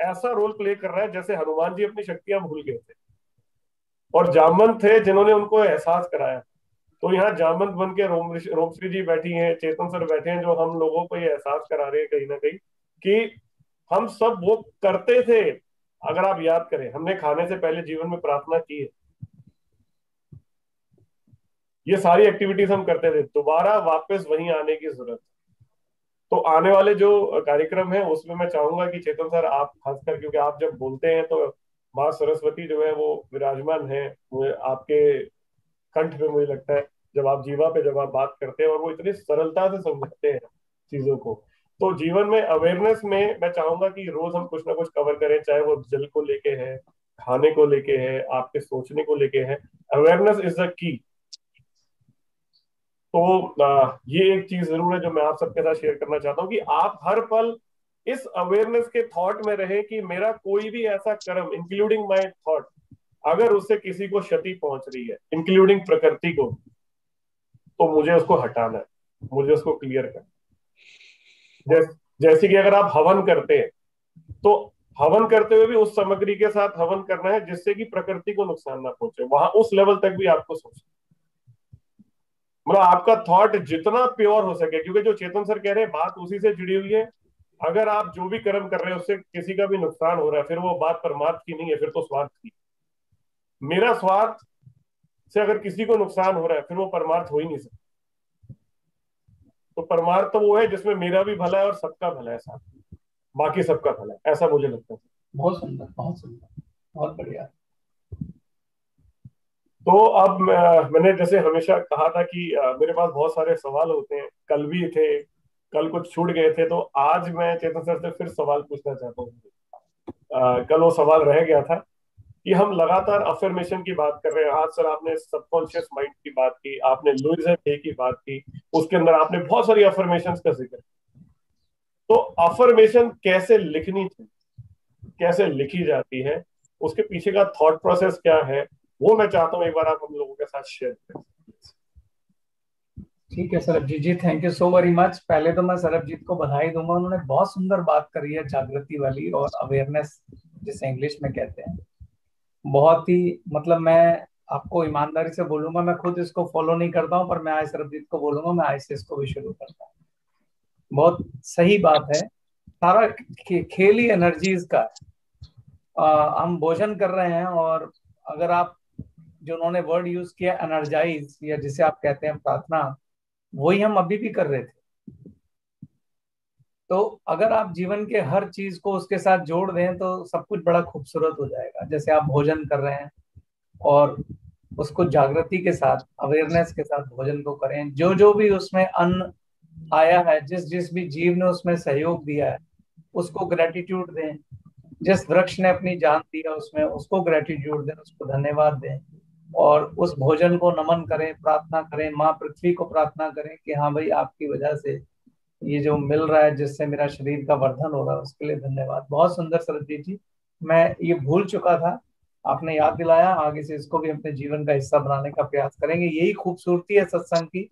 ऐसा रोल प्ले कर रहा है जैसे हनुमान जी अपनी शक्तियां भूल गए थे और जामवंत थे जिन्होंने उनको एहसास कराया। तो यहाँ जामवंत बन के रोमश्री जी बैठी हैं, चेतन सर बैठे हैं, जो हम लोगों को ये एहसास करा रहे हैं कहीं ना कहीं कि हम सब वो करते थे। अगर आप याद करें, हमने खाने से पहले जीवन में प्रार्थना की है, ये सारी एक्टिविटीज हम करते थे, दोबारा वापस वहीं आने की जरूरत। तो आने वाले जो कार्यक्रम है उसमें मैं चाहूंगा कि चेतन सर आप खासकर, क्योंकि आप जब बोलते हैं तो माँ सरस्वती जो है वो विराजमान है आपके कंठ पे, मुझे लगता है जब आप जीवा पे जब आप बात करते हैं और वो इतनी सरलता से समझाते हैं चीजों को। तो जीवन में अवेयरनेस में मैं चाहूंगा कि रोज हम कुछ ना कुछ कवर करें, चाहे वो जल को लेके है, खाने को लेके है, आपके सोचने को लेके है। Awareness is the key. तो ये एक चीज जरूर है जो मैं आप सबके साथ शेयर करना चाहता हूँ कि आप हर पल इस अवेयरनेस के थॉट में रहे कि मेरा कोई भी ऐसा कर्म, इंक्लूडिंग माय थॉट, अगर उससे किसी को क्षति पहुंच रही है, इंक्लूडिंग प्रकृति को, तो मुझे उसको हटाना है, मुझे उसको क्लियर करना है। जैसे कि अगर आप हवन करते हैं तो हवन करते हुए भी उस सामग्री के साथ हवन करना है जिससे कि प्रकृति को नुकसान ना पहुंचे, वहां उस लेवल तक भी आपको सोचना, मतलब आपका थॉट जितना प्योर हो सके, क्योंकि जो चेतन सर कह रहे हैं बात उसी से जुड़ी हुई है। अगर आप जो भी कर्म कर रहे हैं उससे किसी का भी नुकसान हो रहा है, फिर वो बात परमार्थ की नहीं है, फिर तो स्वार्थ की। मेरा स्वार्थ से अगर किसी को नुकसान हो रहा है फिर वो परमार्थ हो ही नहीं सकता। तो परमार्थ तो वो है जिसमें मेरा भी भला है और सबका भला है, साथ बाकी सबका भला है, ऐसा मुझे लगता है। बहुत सुंदर, बहुत सुंदर, बहुत बढ़िया। तो अब मैंने जैसे हमेशा कहा था कि मेरे पास बहुत सारे सवाल होते हैं, कल भी थे, कल कुछ छूट गए थे, तो आज मैं चेतन सर से फिर सवाल पूछना चाहता हूँ। कल वो सवाल रह गया था कि हम लगातार अफर्मेशन की बात कर रहे हैं। आज सर आपने सबकॉन्शियस माइंड की बात की, आपने लुइस डे की बात की, उसके अंदर आपने बहुत सारी अफर्मेशन का जिक्र। तो अफर्मेशन कैसे लिखनी चाहिए, कैसे लिखी जाती है, उसके पीछे का थॉट प्रोसेस क्या है, वो मैं चाहता हूँ एक बार आप हम लोगों के साथ शेयर करें। ठीक है Sarabjit ji, thank you so very much. पहले तो मैं सरबजीत को बधाई दूंगा, उन्होंने बहुत सुंदर बात करी है जागृति वाली और अवेयरनेस जिसे इंग्लिश में कहते हैं। बहुत ही, मतलब मैं आपको ईमानदारी से बोलूंगा, मैं खुद इसको फॉलो नहीं करता हूँ, पर मैं आज सरबजीत को बोलूंगा, मैं आज से इसको भी शुरू करता हूँ। बहुत सही बात है। सारा खेल ही एनर्जीज का है। हम भोजन कर रहे हैं और अगर आप, जो उन्होंने वर्ड यूज किया एनर्जाइज, या जिसे आप कहते हैं प्रार्थना, वही हम अभी भी कर रहे थे। तो अगर आप जीवन के हर चीज को उसके साथ जोड़ दें तो सब कुछ बड़ा खूबसूरत हो जाएगा। जैसे आप भोजन कर रहे हैं और उसको जागृति के साथ, अवेयरनेस के साथ भोजन को करें। जो जो भी उसमें अन्न आया है, जिस जिस भी जीव ने उसमें सहयोग दिया है, उसको ग्रेटिट्यूड दें। जिस वृक्ष ने अपनी जान दिया उसमें, उसको ग्रेटिट्यूड दें, उसको धन्यवाद दें और उस भोजन को नमन करें, प्रार्थना करें, माँ पृथ्वी को प्रार्थना करें कि हाँ भाई, आपकी वजह से ये जो मिल रहा है, जिससे मेरा शरीर का वर्धन हो रहा है, उसके लिए धन्यवाद। बहुत सुंदर सरबजीत जी, मैं ये भूल चुका था, आपने याद दिलाया। आगे से इसको भी अपने जीवन का हिस्सा बनाने का प्रयास करेंगे। यही खूबसूरती है सत्संग की।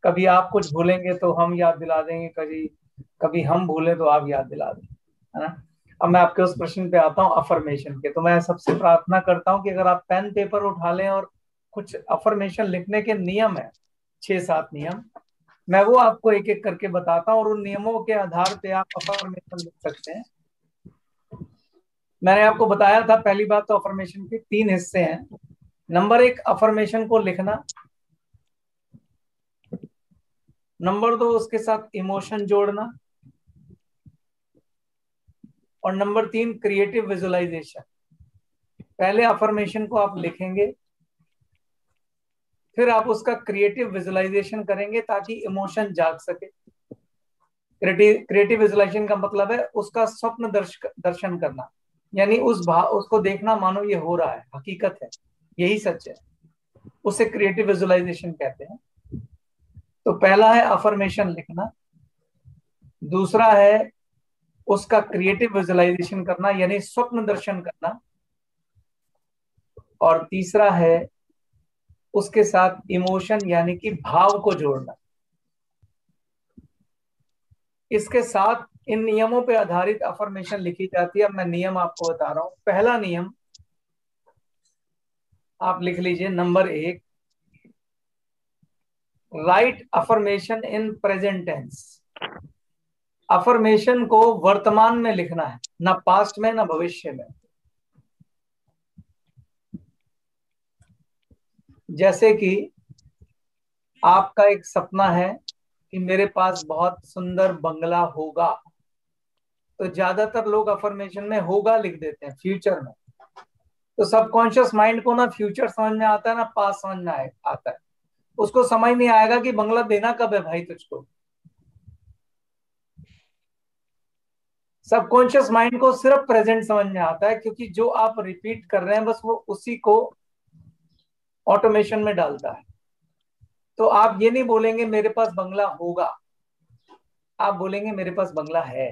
कभी आप कुछ भूलेंगे तो हम याद दिला देंगे, कभी कभी हम भूलें तो आप याद दिला दें, है ना। अब मैं आपके उस प्रश्न पे आता हूँ अफर्मेशन के। तो मैं सबसे प्रार्थना करता हूँ कि अगर आप पेन पेपर उठा लें और कुछ अफर्मेशन लिखने के नियम है, 6-7 नियम, मैं वो आपको एक एक करके बताता हूँ और उन नियमों के आधार पे आप अफर्मेशन लिख सकते हैं। मैंने आपको बताया था, पहली बात तो अफर्मेशन के 3 हिस्से हैं। नंबर 1, अफर्मेशन को लिखना। नंबर 2 उसके साथ इमोशन जोड़ना, और नंबर 3 क्रिएटिव विजुअलाइजेशन। पहले अफर्मेशन को आप लिखेंगे, फिर आप उसका क्रिएटिव विजुअलाइजेशन करेंगे ताकि इमोशन जाग सके। क्रिएटिव विजुअलाइजेशन का मतलब है उसका स्वप्न दर्शन करना, यानी उसको देखना मानो ये हो रहा है, हकीकत है, यही सच है, उसे क्रिएटिव विजुअलाइजेशन कहते हैं। तो पहला है अफर्मेशन लिखना, दूसरा है उसका क्रिएटिव विजुअलाइजेशन करना यानी स्वप्न दर्शन करना, और तीसरा है उसके साथ इमोशन यानी कि भाव को जोड़ना। इसके साथ इन नियमों पे आधारित अफर्मेशन लिखी जाती है। अब मैं नियम आपको बता रहा हूं। पहला नियम आप लिख लीजिए, number 1, write affirmation in present tense. Affirmation को वर्तमान में लिखना है, ना पास्ट में ना भविष्य में। जैसे कि आपका एक सपना है कि मेरे पास बहुत सुंदर बंगला होगा, तो ज्यादातर लोग अफर्मेशन में होगा लिख देते हैं, फ्यूचर में। तो सबकॉन्शियस माइंड को ना फ्यूचर समझ में आता है ना पास्ट समझ में आता है। उसको समझ नहीं आएगा कि बंगला देना कब है भाई तुझको। सबकॉन्शियस माइंड को सिर्फ प्रेजेंट समझ में आता है, क्योंकि जो आप रिपीट कर रहे हैं बस वो उसी को ऑटोमेशन में डालता है। तो आप ये नहीं बोलेंगे मेरे पास बंगला होगा, आप बोलेंगे मेरे पास बंगला है,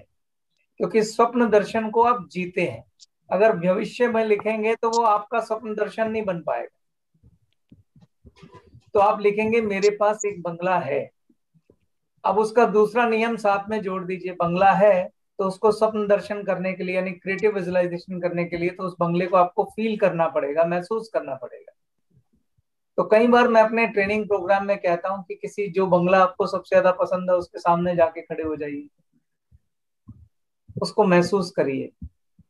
क्योंकि स्वप्न दर्शन को आप जीते हैं। अगर भविष्य में लिखेंगे तो वो आपका स्वप्न दर्शन नहीं बन पाएगा। तो आप लिखेंगे मेरे पास एक बंगला है। अब उसका दूसरा नियम साथ में जोड़ दीजिए, बंगला है तो उसको स्वप्न दर्शन करने के लिए यानी क्रिएटिव विजुअलाइजेशन करने के लिए तो उस बंगले को आपको फील करना पड़ेगा, महसूस करना पड़ेगा। तो कई बार मैं अपने ट्रेनिंग प्रोग्राम में कहता हूं कि किसी जो बंगला आपको सबसे ज्यादा पसंद है उसके सामने जाके खड़े हो जाइए, उसको महसूस करिए।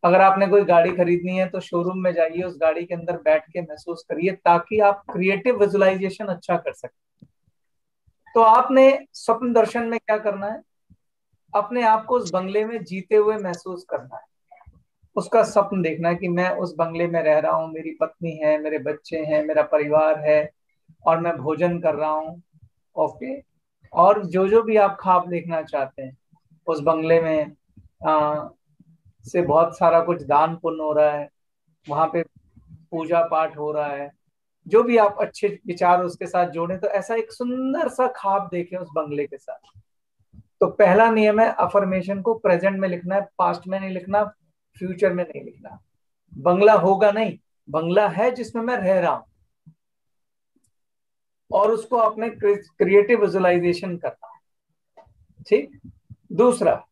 अगर आपने कोई गाड़ी खरीदनी है तो शोरूम में जाइए, उस गाड़ी के अंदर बैठ के महसूस करिए, ताकि आप क्रिएटिव विजुअलाइजेशन अच्छा कर सकें। तो आपने स्वप्न दर्शन में क्या करना है, अपने आप को उस बंगले में जीते हुए महसूस करना है। उसका स्वप्न देखना है कि मैं उस बंगले में रह रहा हूँ, मेरी पत्नी है, मेरे बच्चे हैं, मेरा परिवार है, और मैं भोजन कर रहा हूँ। ओके। और जो जो भी आप ख्वाब देखना चाहते हैं, उस बंगले में से बहुत सारा कुछ दान पुण्य हो रहा है, वहां पे पूजा पाठ हो रहा है, जो भी आप अच्छे विचार उसके साथ जोड़े, तो ऐसा एक सुंदर सा ख्वाब देखें उस बंगले के साथ। तो पहला नियम है अफर्मेशन को प्रेजेंट में लिखना है, पास्ट में नहीं लिखना, फ्यूचर में नहीं लिखना। बंगला होगा नहीं, बंगला है जिसमें मैं रह रहा हूं, और उसको अपने क्रिएटिव विजुअलाइजेशन करना है। ठीक। दूसरा,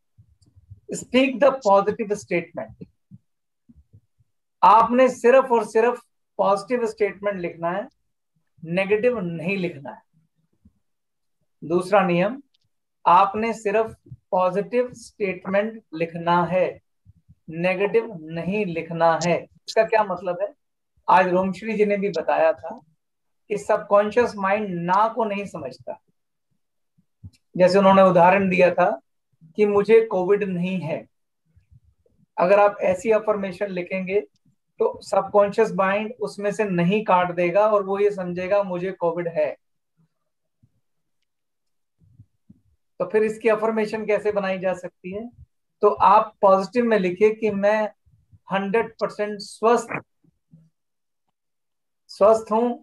स्पीक द पॉजिटिव स्टेटमेंट। आपने सिर्फ और सिर्फ पॉजिटिव स्टेटमेंट लिखना है, नेगेटिव नहीं लिखना है। दूसरा नियम, आपने सिर्फ पॉजिटिव स्टेटमेंट लिखना है, नेगेटिव नहीं लिखना है। इसका क्या मतलब है, आज रोमश्री जी ने भी बताया था कि सबकॉन्शियस माइंड ना को नहीं समझता। जैसे उन्होंने उदाहरण दिया था कि मुझे कोविड नहीं है। अगर आप ऐसी अफर्मेशन लिखेंगे तो सबकॉन्शियस माइंड उसमें से नहीं काट देगा और वो ये समझेगा मुझे कोविड है। तो फिर इसकी अफर्मेशन कैसे बनाई जा सकती है, तो आप पॉजिटिव में लिखिए कि मैं 100% स्वस्थ हूं,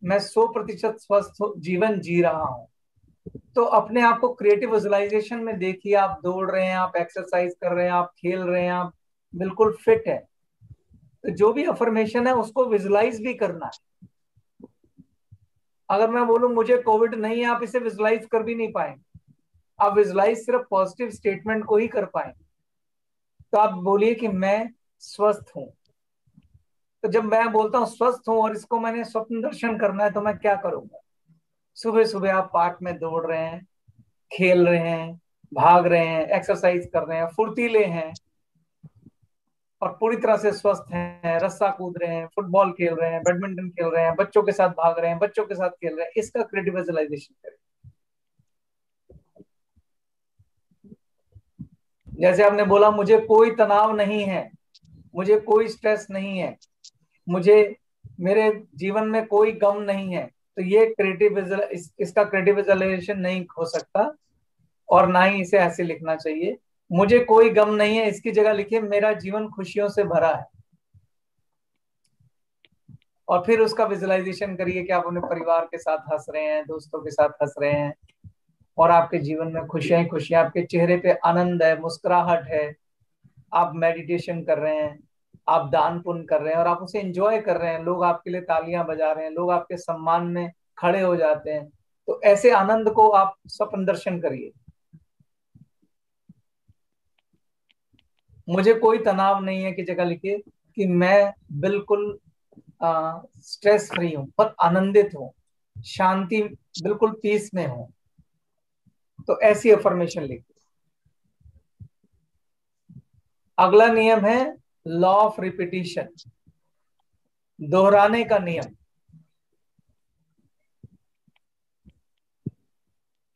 मैं 100% स्वस्थ जीवन जी रहा हूं। तो अपने आप को क्रिएटिव विजुअलाइजेशन में देखिए, आप दौड़ रहे हैं, आप एक्सरसाइज कर रहे हैं, आप खेल रहे हैं, आप बिल्कुल फिट है। तो जो भी अफर्मेशन है उसको विजुअलाइज भी करना है। अगर मैं बोलूं मुझे कोविड नहीं है, आप इसे विजुअलाइज कर भी नहीं पाएंगे। आप विजुअलाइज सिर्फ पॉजिटिव स्टेटमेंट को ही कर पाएंगे। तो आप बोलिए कि मैं स्वस्थ हूं। तो जब मैं बोलता हूं स्वस्थ हूं और इसको मैंने स्वप्न दर्शन करना है, तो मैं क्या करूंगा, सुबह सुबह आप पार्क में दौड़ रहे हैं, खेल रहे हैं, भाग रहे हैं, एक्सरसाइज कर रहे हैं, फुर्तीले हैं और पूरी तरह से स्वस्थ हैं, रस्सा कूद रहे हैं, फुटबॉल खेल रहे हैं, बैडमिंटन खेल रहे हैं, बच्चों के साथ भाग रहे हैं, बच्चों के साथ खेल रहे हैं। इसका क्रिएटिव विजुअलाइजेशन करें। जैसे आपने बोला मुझे कोई तनाव नहीं है, मुझे कोई स्ट्रेस नहीं है, मुझे मेरे जीवन में कोई गम नहीं है, तो ये इसका क्रिएटिव विजुअलाइजेशन नहीं हो सकता और ना ही इसे ऐसे लिखना चाहिए। मुझे कोई गम नहीं है, इसकी जगह लिखिए मेरा जीवन खुशियों से भरा है। और फिर उसका विजुअलाइजेशन करिए कि आप अपने परिवार के साथ हंस रहे हैं, दोस्तों के साथ हंस रहे हैं और आपके जीवन में खुशियां ही खुशियां, आपके चेहरे पे आनंद है, मुस्कुराहट है, आप मेडिटेशन कर रहे हैं, आप दान पुण्य कर रहे हैं और आप उसे एंजॉय कर रहे हैं, लोग आपके लिए तालियां बजा रहे हैं, लोग आपके सम्मान में खड़े हो जाते हैं। तो ऐसे आनंद को आप स्वप्न दर्शन करिए। मुझे कोई तनाव नहीं है की जगह लिखिए कि मैं बिल्कुल स्ट्रेस फ्री हूं, बहुत आनंदित हूं, शांति, बिल्कुल पीस में हूं। तो ऐसी अफर्मेशन लिखिए। अगला नियम है लॉ ऑफ रिपीटिशन, दोहराने का नियम।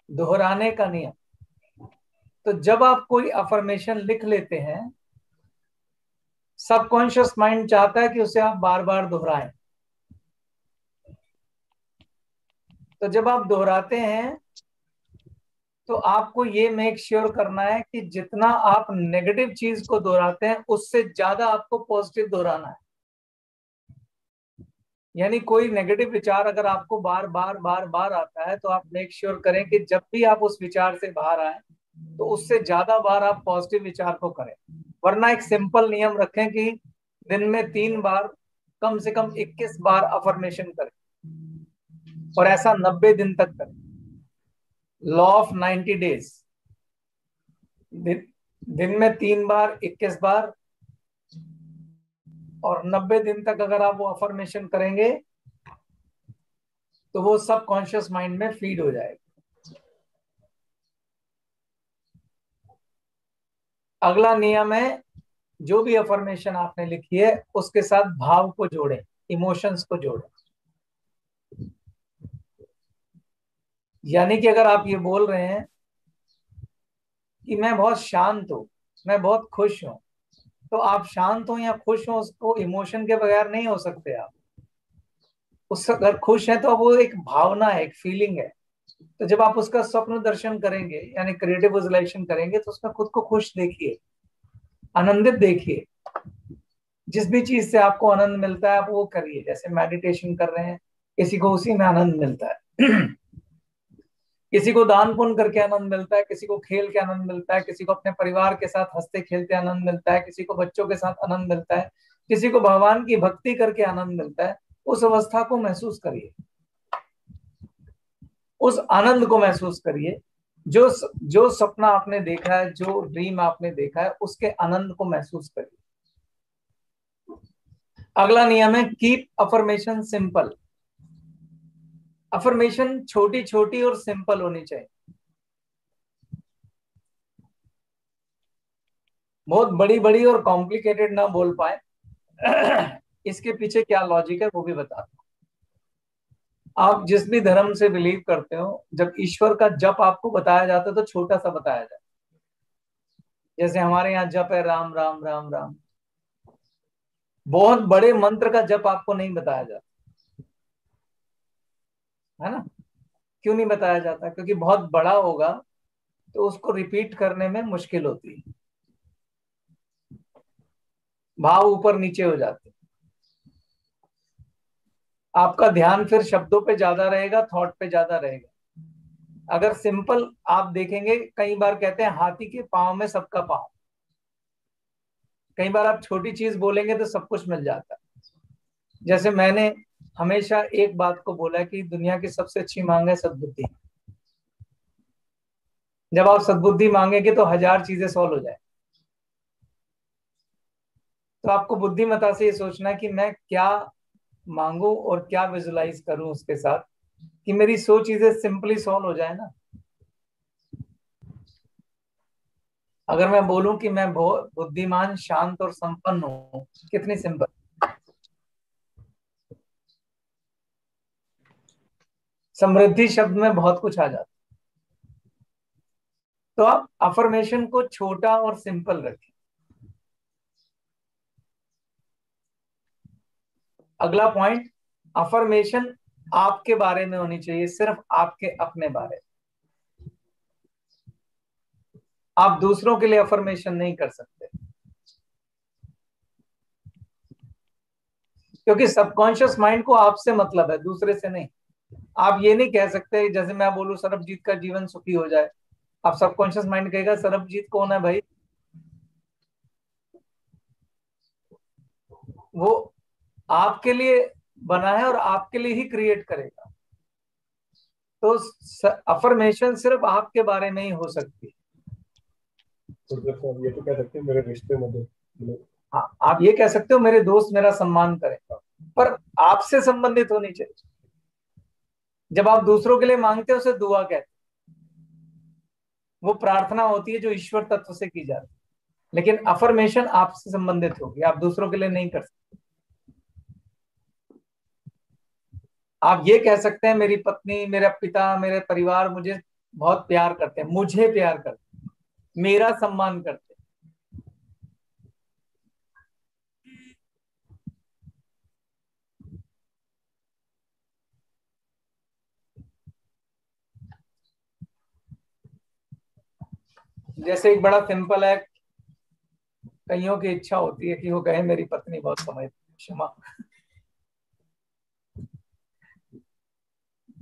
दोहराने का नियम। तो जब आप कोई अफर्मेशन लिख लेते हैं, सबकॉन्शियस माइंड चाहता है कि उसे आप बार बार दोहराएं। तो जब आप दोहराते हैं तो आपको ये मेक श्योर करना है कि जितना आप नेगेटिव चीज को दोहराते हैं उससे ज्यादा आपको पॉजिटिव दोहराना है। यानी कोई नेगेटिव विचार अगर आपको बार बार बार बार आता है तो आप मेक श्योर करें कि जब भी आप उस विचार से बाहर आए तो उससे ज्यादा बार आप पॉजिटिव विचार को करें। वरना एक सिंपल नियम रखें कि दिन में 3 बार, कम से कम 21 बार अफर्मेशन करें और ऐसा 90 दिन तक करें। Law of 90 days. दिन में 3 बार, 21 बार और 90 दिन तक अगर आप वो अफर्मेशन करेंगे तो वो सब कॉन्शियस माइंड में फीड हो जाएगा। अगला नियम है जो भी अफर्मेशन आपने लिखी है उसके साथ भाव को जोड़ें, इमोशंस को जोड़ें। यानी कि अगर आप ये बोल रहे हैं कि मैं बहुत शांत हूं, मैं बहुत खुश हूं, तो आप शांत हो या खुश हो उसको इमोशन के बगैर नहीं हो सकते आप। उस अगर खुश है तो वो एक भावना है, एक फीलिंग है। तो जब आप उसका स्वप्न दर्शन करेंगे यानी क्रिएटिव विजुअलाइजेशन करेंगे तो उसमें खुद को खुश देखिए, आनंदित देखिए। जिस भी चीज से आपको आनंद मिलता है आप वो करिए। जैसे मेडिटेशन कर रहे हैं, किसी को उसी में आनंद मिलता है किसी को दान पुण्य करके आनंद मिलता है, किसी को खेल के आनंद मिलता है, किसी को अपने परिवार के साथ हंसते खेलते आनंद मिलता है, किसी को बच्चों के साथ आनंद मिलता है, किसी को भगवान की भक्ति करके आनंद मिलता है। उस अवस्था को महसूस करिए, उस आनंद को महसूस करिए। जो सपना आपने देखा है, जो ड्रीम आपने देखा है, उसके आनंद को महसूस करिए। अगला नियम है कीप अफर्मेशन सिंपल। अफर्मेशन छोटी छोटी और सिंपल होनी चाहिए। बहुत बड़ी बड़ी और कॉम्प्लिकेटेड ना बोल पाए इसके पीछे क्या लॉजिक है वो भी बताता हूं। आप जिस भी धर्म से बिलीव करते हो, जब ईश्वर का जप आपको बताया जाता है तो छोटा सा बताया जाता है। जैसे हमारे यहाँ जप है राम राम राम राम। बहुत बड़े मंत्र का जप आपको नहीं बताया जाता है ना। क्यों नहीं बताया जाता? क्योंकि बहुत बड़ा होगा तो उसको रिपीट करने में मुश्किल होती है, भाव ऊपर नीचे हो जाते। आपका ध्यान फिर शब्दों पे ज्यादा रहेगा, थॉट पे ज्यादा रहेगा। अगर सिंपल आप देखेंगे, कई बार कहते हैं हाथी के पांव में सबका पांव। कई बार आप छोटी चीज बोलेंगे तो सब कुछ मिल जाता है। जैसे मैंने हमेशा एक बात को बोला कि दुनिया की सबसे अच्छी मांग है सद्बुद्धि। जब आप सद्बुद्धि मांगेंगे तो 1000 चीजें सॉल्व हो जाए। तो आपको बुद्धिमत्ता से ये सोचना है कि मैं क्या मांगू और क्या विजुलाइज करूं उसके साथ, कि मेरी 100 चीजें सिंपली सॉल्व हो जाए ना। अगर मैं बोलूं कि मैं बहुत बुद्धिमान, शांत और संपन्न हूं, कितनी सिंपल। समृद्धि शब्द में बहुत कुछ आ जाता। तो आप अफर्मेशन को छोटा और सिंपल रखें। अगला पॉइंट, अफर्मेशन आपके बारे में होनी चाहिए, सिर्फ आपके अपने बारे में। आप दूसरों के लिए अफर्मेशन नहीं कर सकते, क्योंकि सबकॉन्शियस माइंड को आपसे मतलब है, दूसरे से नहीं। आप ये नहीं कह सकते, जैसे मैं बोलूं सरबजीत का जीवन सुखी हो जाए, आप सबकॉन्शियस माइंड कहेगा सरबजीत कौन है भाई, वो आपके लिए बना है और आपके लिए ही क्रिएट करेगा। तो अफर्मेशन सिर्फ आपके बारे में ही हो सकती है। ये तो कह सकते हैं मेरे रिश्ते में हाँ, आप ये कह सकते हो मेरे दोस्त मेरा सम्मान करें, पर आपसे संबंधित होनी चाहिए। जब आप दूसरों के लिए मांगते हो उसे दुआ कहते हैं, वो प्रार्थना होती है जो ईश्वर तत्व से की जाती है। लेकिन अफर्मेशन आपसे संबंधित होगी, आप दूसरों के लिए नहीं कर सकते। आप ये कह सकते हैं मेरी पत्नी, मेरा पिता, मेरे परिवार मुझे बहुत प्यार करते हैं, मुझे प्यार करते हैं, मेरा सम्मान करते हैं। जैसे एक बड़ा सिंपल है, कईयों की इच्छा होती है कि वो कहे मेरी पत्नी बहुत समझती, क्षमा,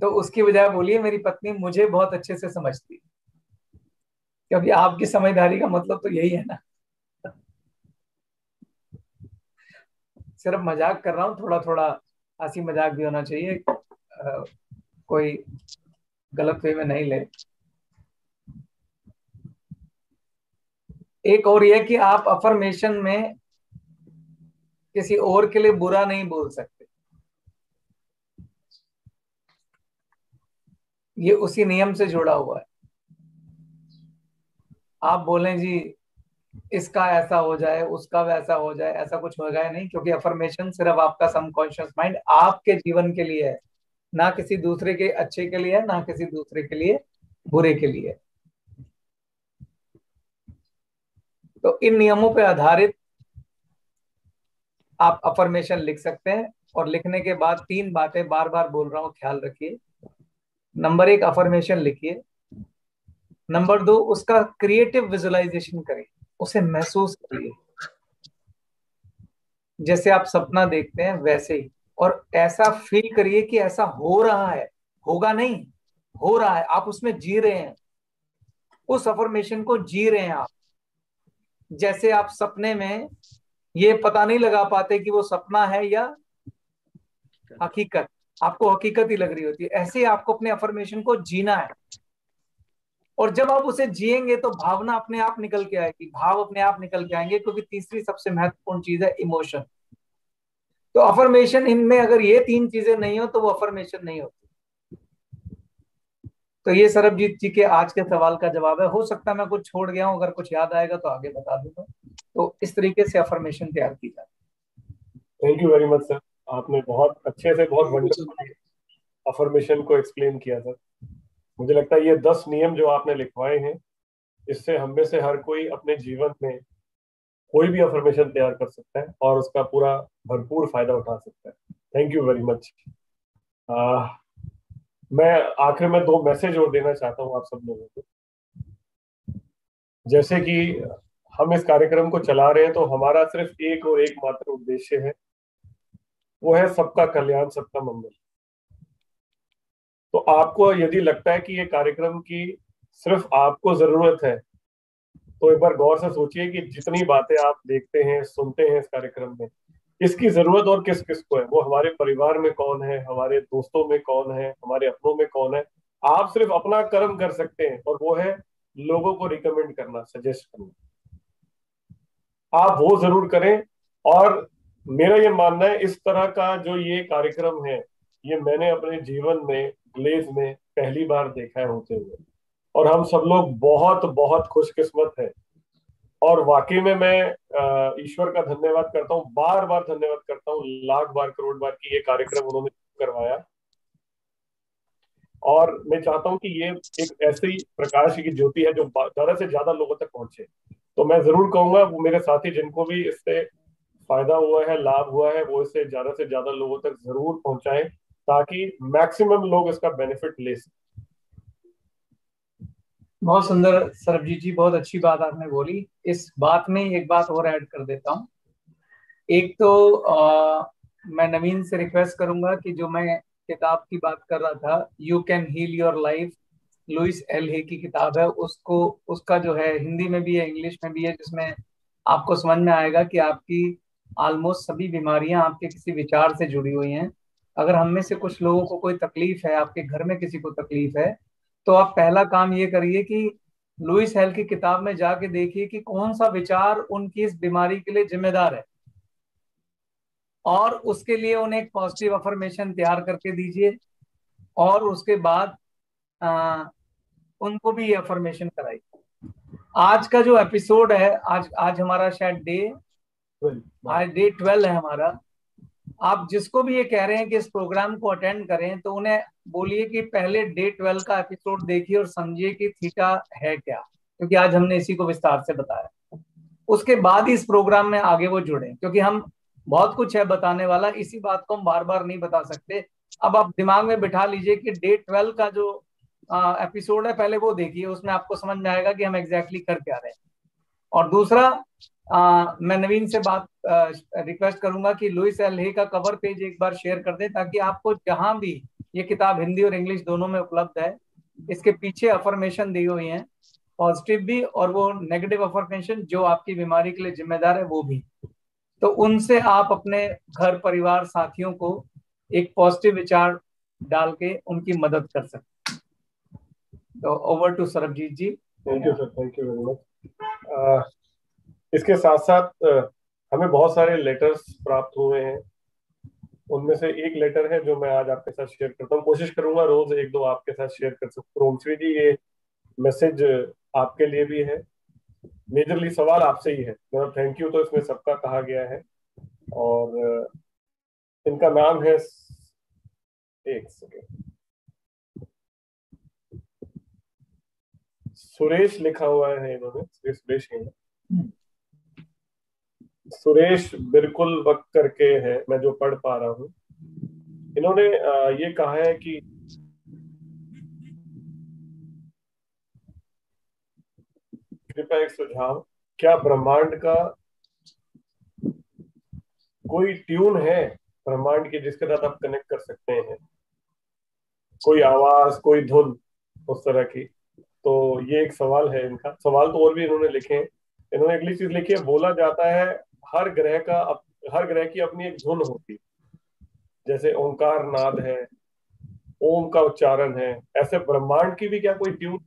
तो उसकी बजाय बोलिए मेरी पत्नी मुझे बहुत अच्छे से समझती, क्योंकि आपकी समझदारी का मतलब तो यही है ना। सिर्फ मजाक कर रहा हूँ, थोड़ा थोड़ा हंसी मजाक भी होना चाहिए, कोई गलत वे में नहीं ले। एक और ये कि आप अफर्मेशन में किसी और के लिए बुरा नहीं बोल सकते, ये उसी नियम से जुड़ा हुआ है। आप बोलें जी इसका ऐसा हो जाए, उसका वैसा हो जाए, ऐसा कुछ होगा ही नहीं, क्योंकि अफर्मेशन सिर्फ आपका सबकॉन्शियस माइंड आपके जीवन के लिए है, ना किसी दूसरे के अच्छे के लिए है, ना किसी दूसरे के लिए बुरे के लिए। तो इन नियमों पे आधारित आप अफर्मेशन लिख सकते हैं, और लिखने के बाद 3 बातें बार बार बोल रहा हूं, ख्याल रखिए। नंबर 1, अफर्मेशन लिखिए। नंबर 2, उसका क्रिएटिव विजुअलाइजेशन करें, उसे महसूस करिए, जैसे आप सपना देखते हैं वैसे ही, और ऐसा फील करिए कि ऐसा हो रहा है, होगा नहीं, हो रहा है, आप उसमें जी रहे हैं, उस अफर्मेशन को जी रहे हैं आप। जैसे आप सपने में ये पता नहीं लगा पाते कि वो सपना है या हकीकत, आपको हकीकत ही लग रही होती है, ऐसे ही आपको अपने अफर्मेशन को जीना है। और जब आप उसे जिएंगे तो भावना अपने आप निकल के आएगी, भाव अपने आप निकल के आएंगे, क्योंकि तीसरी सबसे महत्वपूर्ण चीज है इमोशन। तो अफर्मेशन, इनमें अगर ये 3 चीजें नहीं हो तो वो अफर्मेशन नहीं होती। तो ये सरबजीत जी के आज के सवाल का जवाब है। हो सकता है मैं कुछ छोड़ गया हूं, अगर कुछ याद आएगा तो आगे बता दूंगा। तो इस तरीके से अफर्मेशन तैयार की जाती है। Thank you very much sir, आपने बहुत अच्छे से, बहुत वंडरफुल अफर्मेशन को एक्सप्लेन किया सर। मुझे लगता है ये 10 नियम जो आपने लिखवाए हैं, इससे हम में से हर कोई अपने जीवन में कोई भी अफर्मेशन तैयार कर सकता है और उसका पूरा भरपूर फायदा उठा सकता है। Thank you very much. मैं आखिर में 2 मैसेज और देना चाहता हूँ आप सब लोगों को। जैसे कि हम इस कार्यक्रम को चला रहे हैं तो हमारा सिर्फ एक और एकमात्र उद्देश्य है, वो है सबका कल्याण, सबका मंगल। तो आपको यदि लगता है कि ये कार्यक्रम की सिर्फ आपको जरूरत है, तो एक बार गौर से सोचिए कि जितनी बातें आप देखते हैं, सुनते हैं इस कार्यक्रम में, इसकी जरूरत और किस किस को है। वो हमारे परिवार में कौन है, हमारे दोस्तों में कौन है, हमारे अपनों में कौन है। आप सिर्फ अपना कर्म कर सकते हैं, और वो है लोगों को रिकमेंड करना, सजेस्ट करना। आप वो जरूर करें। और मेरा ये मानना है, इस तरह का जो ये कार्यक्रम है, ये मैंने अपने जीवन में ग्लेज में पहली बार देखा है होते हुए, और हम सब लोग बहुत बहुत खुशकिस्मत हैं। और वाकई में मैं ईश्वर का धन्यवाद करता हूँ, बार बार धन्यवाद करता हूँ, लाख बार करोड़ बार, कि ये कार्यक्रम उन्होंने करवाया। और मैं चाहता हूँ कि ये एक ऐसी प्रकाश की ज्योति है जो ज्यादा से ज्यादा लोगों तक पहुंचे। तो मैं जरूर कहूंगा वो मेरे साथी जिनको भी इससे फायदा हुआ है, लाभ हुआ है, वो इसे ज्यादा से ज्यादा लोगों तक जरूर पहुंचाएं ताकि मैक्सिमम लोग इसका बेनिफिट ले सकें। बहुत सुंदर सरबजीत जी, बहुत अच्छी बात आपने बोली। इस बात में एक बात और ऐड कर देता हूँ। एक तो मैं नवीन से रिक्वेस्ट करूंगा कि जो मैं किताब की बात कर रहा था, you can heal your life, Louise L Hay की किताब है, उसको उसका जो है हिंदी में भी है, इंग्लिश में भी है, जिसमें आपको समझ में आएगा कि आपकी ऑलमोस्ट सभी बीमारियां आपके किसी विचार से जुड़ी हुई हैं। अगर हम में से कुछ लोगों को कोई तकलीफ है, आपके घर में किसी को तकलीफ है, तो आप पहला काम ये करिए कि लुइस हेल की किताब में जाके देखिए कि कौन सा विचार उनकी इस बीमारी के लिए जिम्मेदार है, और उसके लिए उन्हें एक पॉजिटिव अफर्मेशन तैयार करके दीजिए, और उसके बाद उनको भी ये अफर्मेशन कराइए। आज का जो एपिसोड है, आज हमारा शायद आज डे 12 है हमारा। आप जिसको भी ये कह रहे हैं कि इस प्रोग्राम को अटेंड करें, तो उन्हें बोलिए कि पहले डे 12 का एपिसोड देखिए और समझिए कि थीटा है क्या, क्योंकि आज हमने इसी को विस्तार से बताया। उसके बाद ही इस प्रोग्राम में आगे वो जुड़े, क्योंकि हम बहुत कुछ है बताने वाला, इसी बात को हम बार बार नहीं बता सकते। अब आप दिमाग में बिठा लीजिए कि डे 12 का जो एपिसोड है, पहले वो देखिए, उसमें आपको समझ में आएगा कि हम एग्जैक्टली कर क्या रहे हैं। और दूसरा, मैं नवीन से बात रिक्वेस्ट करूंगा कि लुइस एल हे का कवर पेज एक बार शेयर कर दें, ताकि आपको जहां भी ये किताब हिंदी और इंग्लिश दोनों में उपलब्ध है, इसके पीछे अफर्मेशन दी हुई है, पॉजिटिव भी और वो नेगेटिव अफर्मेशन जो आपकी बीमारी के लिए जिम्मेदार है वो भी। तो उनसे आप अपने घर परिवार साथियों को एक पॉजिटिव विचार डाल के उनकी मदद कर सकते हैं। तो over to Sarabjit ji. Thank you sir, thank you very much. इसके साथ साथ हमें बहुत सारे लेटर्स प्राप्त हुए हैं। उनमें से एक लेटर है जो मैं आज आपके साथ शेयर करता हूँ। कोशिश करूंगा रोज एक दो आपके साथ शेयर कर सकूँ। रोमश्री जी, ये मैसेज आपके लिए भी है। मेजरली सवाल आपसे ही है, मतलब थैंक यू तो इसमें सबका कहा गया है। और इनका नाम है, एक सेकेंड, सुरेश लिखा हुआ है इन्होंने, सुरेश ही है, सुरेश बिल्कुल वक्त करके है, मैं जो पढ़ पा रहा हूँ। इन्होंने ये कहा है कि कृपया एक सुझाव, क्या ब्रह्मांड का कोई ट्यून है ब्रह्मांड की जिसके साथ आप कनेक्ट कर सकते हैं, कोई आवाज, कोई धुन उस तरह की। तो ये एक सवाल है इनका। सवाल तो और भी इन्होंने लिखे हैं। इन्होंने अगली चीज लिखी है, बोला जाता है हर ग्रह की अपनी एक धुन होती है, जैसे ओंकार नाद है, ओम का उच्चारण है, ऐसे ब्रह्मांड की भी क्या कोई ट्यून?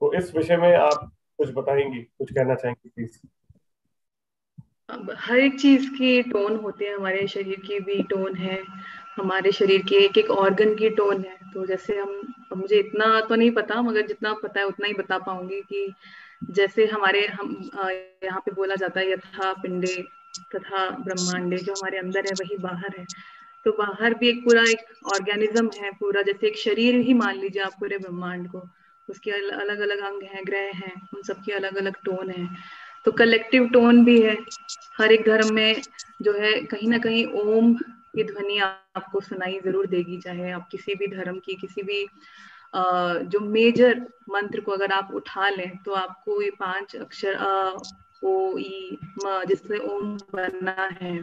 तो इस विषय में आप कुछ बताएंगी, कुछ कहना चाहेंगी प्लीज? अब हर एक चीज की टोन होती है, हमारे शरीर की भी टोन है, हमारे शरीर के एक एक ऑर्गन की टोन है। तो जैसे अब मुझे इतना तो नहीं पता, मगर जितना पता है उतना ही बता पाऊंगी कि जैसे हम यहाँ पे बोला जाता है यथा पिंडे तथा ब्रह्मांडे, जो हमारे अंदर है वही बाहर है। तो बाहर भी एक पूरा एक ऑर्गेनिज्म है, पूरा जैसे एक शरीर ही मान लीजिए आप पूरे ब्रह्मांड को, उसके अलग अलग अंग हैं, ग्रह हैं, उन सबकी अलग अलग टोन है। तो कलेक्टिव टोन भी है हर एक धर्म में, जो है कहीं ना कहीं ओम की ध्वनि आपको सुनाई जरूर देगी, चाहे आप किसी भी धर्म की किसी भी जो मेजर मंत्र को अगर आप उठा लें तो आपको ये 5 अक्षर ओ ई म जिससे ओम बना है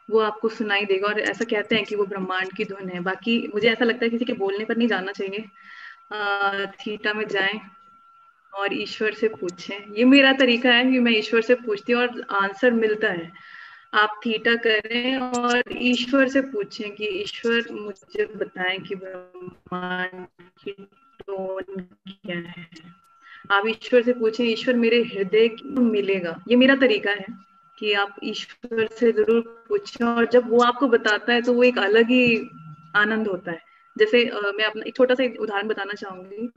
वो आपको सुनाई देगा। और ऐसा कहते हैं कि वो ब्रह्मांड की धुन है। बाकी मुझे ऐसा लगता है किसी के बोलने पर नहीं जाना चाहिए, थीटा में जाएं और ईश्वर से पूछें। ये मेरा तरीका है कि मैं ईश्वर से पूछती हूँ और आंसर मिलता है। आप थीटा करें और ईश्वर से पूछें कि ईश्वर मुझे बताएं कि ब्रह्मांड की टोन क्या है। आप ईश्वर से पूछें, ईश्वर मेरे हृदय मिलेगा। ये मेरा तरीका है कि आप ईश्वर से जरूर पूछें, और जब वो आपको बताता है तो वो एक अलग ही आनंद होता है। जैसे मैं अपना एक छोटा सा उदाहरण बताना चाहूंगी।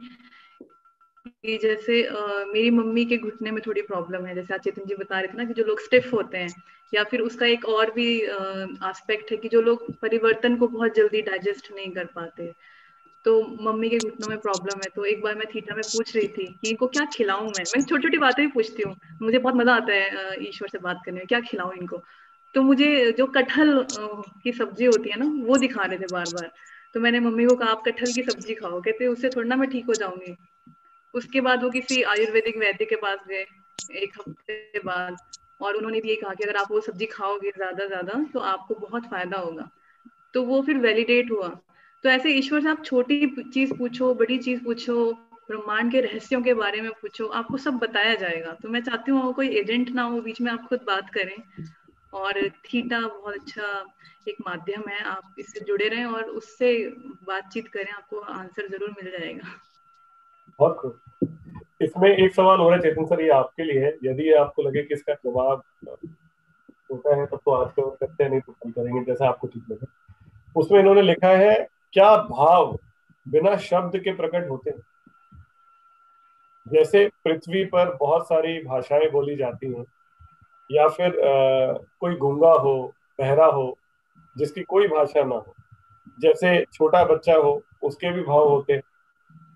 कि जैसे मेरी मम्मी के घुटने में थोड़ी प्रॉब्लम है, जैसे आज चेतन जी बता रहे थे ना कि जो लोग स्टिफ होते हैं, या फिर उसका एक और भी एस्पेक्ट है कि जो लोग परिवर्तन को बहुत जल्दी डाइजेस्ट नहीं कर पाते। तो मम्मी के घुटनों में प्रॉब्लम है, तो एक बार मैं थीटा में पूछ रही थी कि इनको क्या खिलाऊं। मैं छोटी छोटी बातें भी पूछती हूँ, मुझे बहुत मजा आता है ईश्वर से बात करने में, क्या खिलाऊं इनको। तो मुझे जो कटहल की सब्जी होती है ना, वो दिखा रहे थे बार बार। तो मैंने मम्मी को कहा आप कटहल की सब्जी खाओ, कहते उससे थोड़ा ना मैं ठीक हो जाऊंगी। उसके बाद वो किसी आयुर्वेदिक वैद्य के पास गए एक हफ्ते बाद, और उन्होंने भी ये कहा कि अगर आप वो सब्जी खाओगे ज्यादा तो आपको बहुत फायदा होगा। तो वो फिर वैलिडेट हुआ। तो ऐसे ईश्वर से आप छोटी चीज पूछो, बड़ी चीज पूछो, ब्रह्मांड के रहस्यों के बारे में पूछो, आपको सब बताया जाएगा। तो मैं चाहती हूँ कोई एजेंट ना हो बीच में, आप खुद बात करें। और थीटा बहुत अच्छा एक माध्यम है, आप इससे जुड़े रहें और उससे बातचीत करें, आपको आंसर जरूर मिल जाएगा। बहुत खूब। इसमें एक सवाल हो रहा है चेतन सर, ये आपके लिए है। यदि आपको लगे कि इसका जवाब होता है तब तो आज के वक्त करते हैं, नहीं तो कल करेंगे, जैसा आपको ठीक लगे। उसमें इन्होंने लिखा है, क्या भाव बिना शब्द के प्रकट होते हैं? जैसे पृथ्वी पर बहुत सारी भाषाएं बोली जाती हैं, या फिर कोई गूंगा हो, बहरा हो, जिसकी कोई भाषा ना हो, जैसे छोटा बच्चा हो उसके भी भाव होते हैं,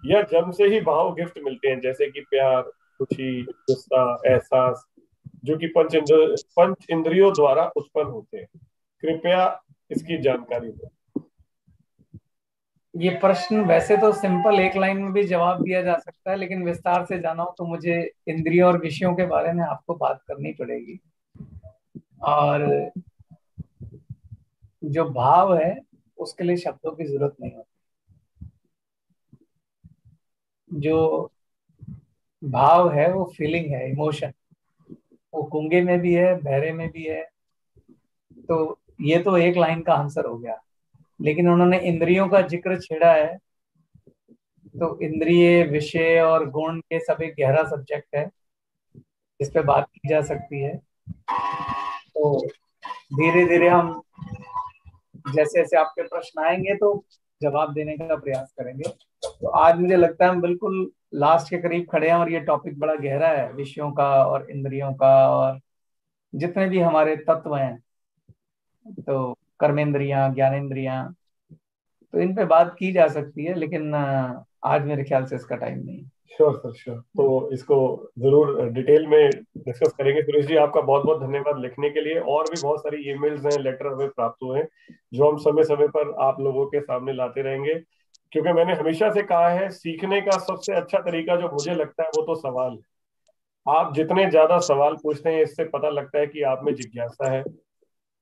या जन्म से ही भाव गिफ्ट मिलते हैं, जैसे कि प्यार, खुशी, गुस्सा, एहसास, जो कि पंच इंद्रियों द्वारा उत्पन्न होते हैं। कृपया इसकी जानकारी दें। ये प्रश्न वैसे तो सिंपल एक लाइन में भी जवाब दिया जा सकता है, लेकिन विस्तार से जाना हो तो मुझे इंद्रियों और विषयों के बारे में आपको बात करनी पड़ेगी। और जो भाव है उसके लिए शब्दों की जरूरत नहीं होती। जो भाव है वो फीलिंग है, इमोशन। वो गूंगे में भी है, बहरे में भी है। तो ये तो एक लाइन का आंसर हो गया। लेकिन उन्होंने इंद्रियों का जिक्र छेड़ा है, तो इंद्रिय, विषय और गुण ये सब एक गहरा सब्जेक्ट है, इस पे बात की जा सकती है। तो धीरे धीरे हम जैसे जैसे आपके प्रश्न आएंगे तो जवाब देने का प्रयास करेंगे। तो आज मुझे लगता है हम बिल्कुल लास्ट के करीब खड़े हैं, और ये टॉपिक बड़ा गहरा है, विषयों का और इंद्रियों का और जितने भी हमारे तत्व हैं, तो कर्मेंद्रियां, ज्ञानेंद्रियां, तो इन पे बात की जा सकती है, लेकिन आज मेरे ख्याल से इसका टाइम नहीं है। Sure sir, sure. तो इसको जरूर डिटेल में डिस्कस करेंगे। सुरेश जी, आपका बहुत बहुत धन्यवाद लिखने के लिए। और भी बहुत सारी ईमेल्स हैं, लेटर हमें प्राप्त हुए हैं, जो हम समय समय पर आप लोगों के सामने लाते रहेंगे। क्योंकि मैंने हमेशा से कहा है, सीखने का सबसे अच्छा तरीका जो मुझे लगता है वो तो सवाल है। आप जितने ज्यादा सवाल पूछते हैं, इससे पता लगता है कि आप में जिज्ञासा है,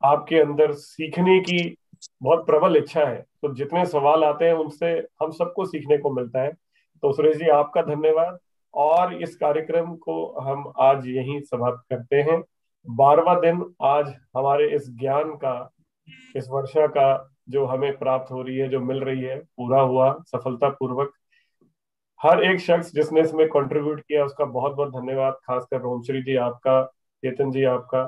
आपके अंदर सीखने की बहुत प्रबल इच्छा है। तो जितने सवाल आते हैं उनसे हम सबको सीखने को मिलता है। तो सुरेश जी, आपका धन्यवाद। और इस कार्यक्रम को हम आज यहीं समाप्त करते हैं। 12वां दिन आज हमारे इस ज्ञान का, इस वर्षा का जो हमें प्राप्त हो रही है, जो मिल रही है, पूरा हुआ सफलता पूर्वक। हर एक शख्स जिसने इसमें कंट्रीब्यूट किया उसका बहुत बहुत धन्यवाद। खासकर रोमश्री जी आपका, चेतन जी आपका,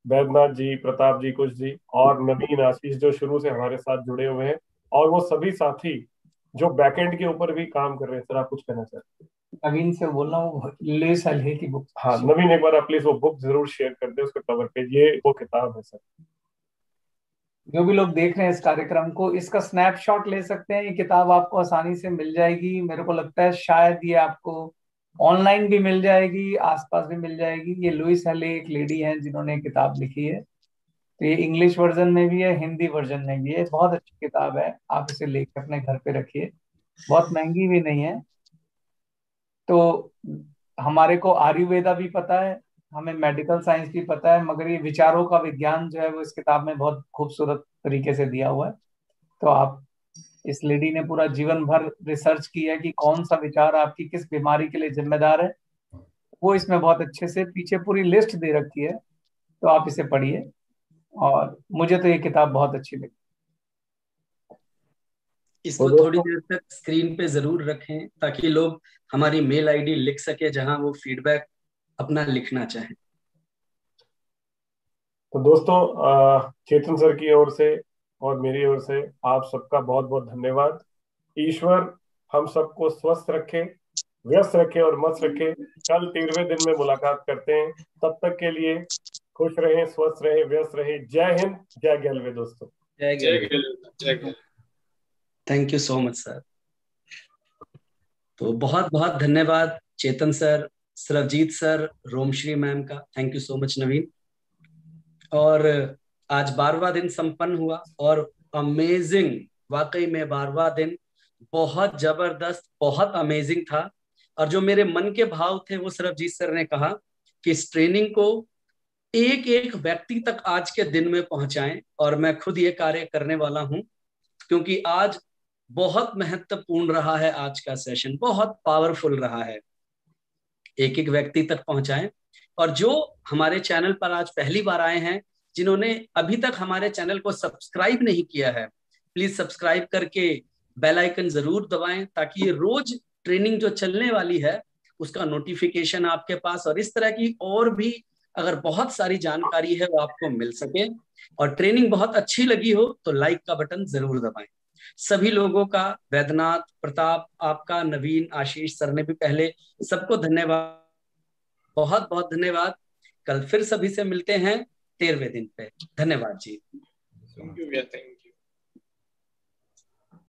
वैद्यनाथ जी, प्रताप जी, कुश जी, और नवीन, आशीष, जो शुरू से हमारे साथ जुड़े हुए हैं, और वो सभी साथी जो बैकएंड के ऊपर भी काम कर रहे हैं। सर, आप कुछ कहना चाहते हैं? नवीन से बोलना, वो ले सलहे की बुक। हाँ नवीन, एक बार आप प्लीज वो बुक जरूर शेयर कर दे, उसका कवर पेज, ये वो किताब है सर। जो भी लोग देख रहे हैं इस कार्यक्रम को, इसका स्नैपशॉट ले सकते हैं। ये किताब आपको आसानी से मिल जाएगी। मेरे को लगता है शायद ये आपको ऑनलाइन भी मिल जाएगी, आसपास भी मिल जाएगी। ये लुइस हेले एक लेडी हैं जिन्होंने किताब लिखी है। तो ये इंग्लिश वर्जन में भी है, हिंदी वर्जन में भी है। बहुत अच्छी किताब है, आप इसे लेकर अपने घर पे रखिए। बहुत महंगी भी नहीं है। तो हमारे को आयुर्वेदा भी पता है, हमें मेडिकल साइंस भी पता है, मगर ये विचारों का विज्ञान जो है वो इस किताब में बहुत खूबसूरत तरीके से दिया हुआ है। तो आप, इस लेडी ने पूरा जीवन भर रिसर्च की है कि कौन सा विचार आपकी किस बीमारी के लिए जिम्मेदार है। वो इसमें बहुत अच्छे से पीछे पूरी लिस्ट दे रखी है। तो आप इसे पढ़िए, और मुझे तो ये किताब बहुत अच्छी लगी। इसको तो थोड़ी दोस्तों, देर तक स्क्रीन पे जरूर रखें ताकि लोग हमारी मेल आईडी लिख सके जहां वो फीडबैक अपना लिखना चाहें। चेतन सर की ओर से और मेरी ओर से आप सबका बहुत बहुत धन्यवाद। ईश्वर हम सबको स्वस्थ रखे, व्यस्त रखे और मस्त रखे। कल 13वें दिन में मुलाकात करते हैं, तब तक के लिए खुश रहें, स्वस्थ रहें, व्यस्त रहें। जय हिंद, जय गैलवे दोस्तों। जय गैलवे। Thank you so much sir. तो बहुत बहुत धन्यवाद Chetan sir, Sarabjit sir, Romashree ma'am का। Thank you so much Naveen. और आज 12वां दिन संपन्न हुआ और अमेजिंग, वाकई में 12वां दिन बहुत जबरदस्त, बहुत अमेजिंग था। और जो मेरे मन के भाव थे वो सरबजीत सर ने कहा कि इस ट्रेनिंग को एक एक व्यक्ति तक आज के दिन में पहुंचाएं, और मैं खुद ये कार्य करने वाला हूं, क्योंकि आज बहुत महत्वपूर्ण रहा है। आज का सेशन बहुत पावरफुल रहा है। एक एक व्यक्ति तक पहुंचाएं। और जो हमारे चैनल पर आज पहली बार आए हैं, जिन्होंने अभी तक हमारे चैनल को सब्सक्राइब नहीं किया है, प्लीज सब्सक्राइब करके बेल आइकन जरूर दबाएं, ताकि ये रोज ट्रेनिंग जो चलने वाली है उसका नोटिफिकेशन आपके पास, और इस तरह की और भी अगर बहुत सारी जानकारी है वो आपको मिल सके। और ट्रेनिंग बहुत अच्छी लगी हो तो लाइक का बटन जरूर दबाएं। सभी लोगों का, वैद्यनाथ, प्रताप, आपका, नवीन, आशीष सर ने भी पहले, सबको धन्यवाद, बहुत बहुत धन्यवाद। कल फिर सभी से मिलते हैं 13वें दिन पे। धन्यवाद जी। Thank you.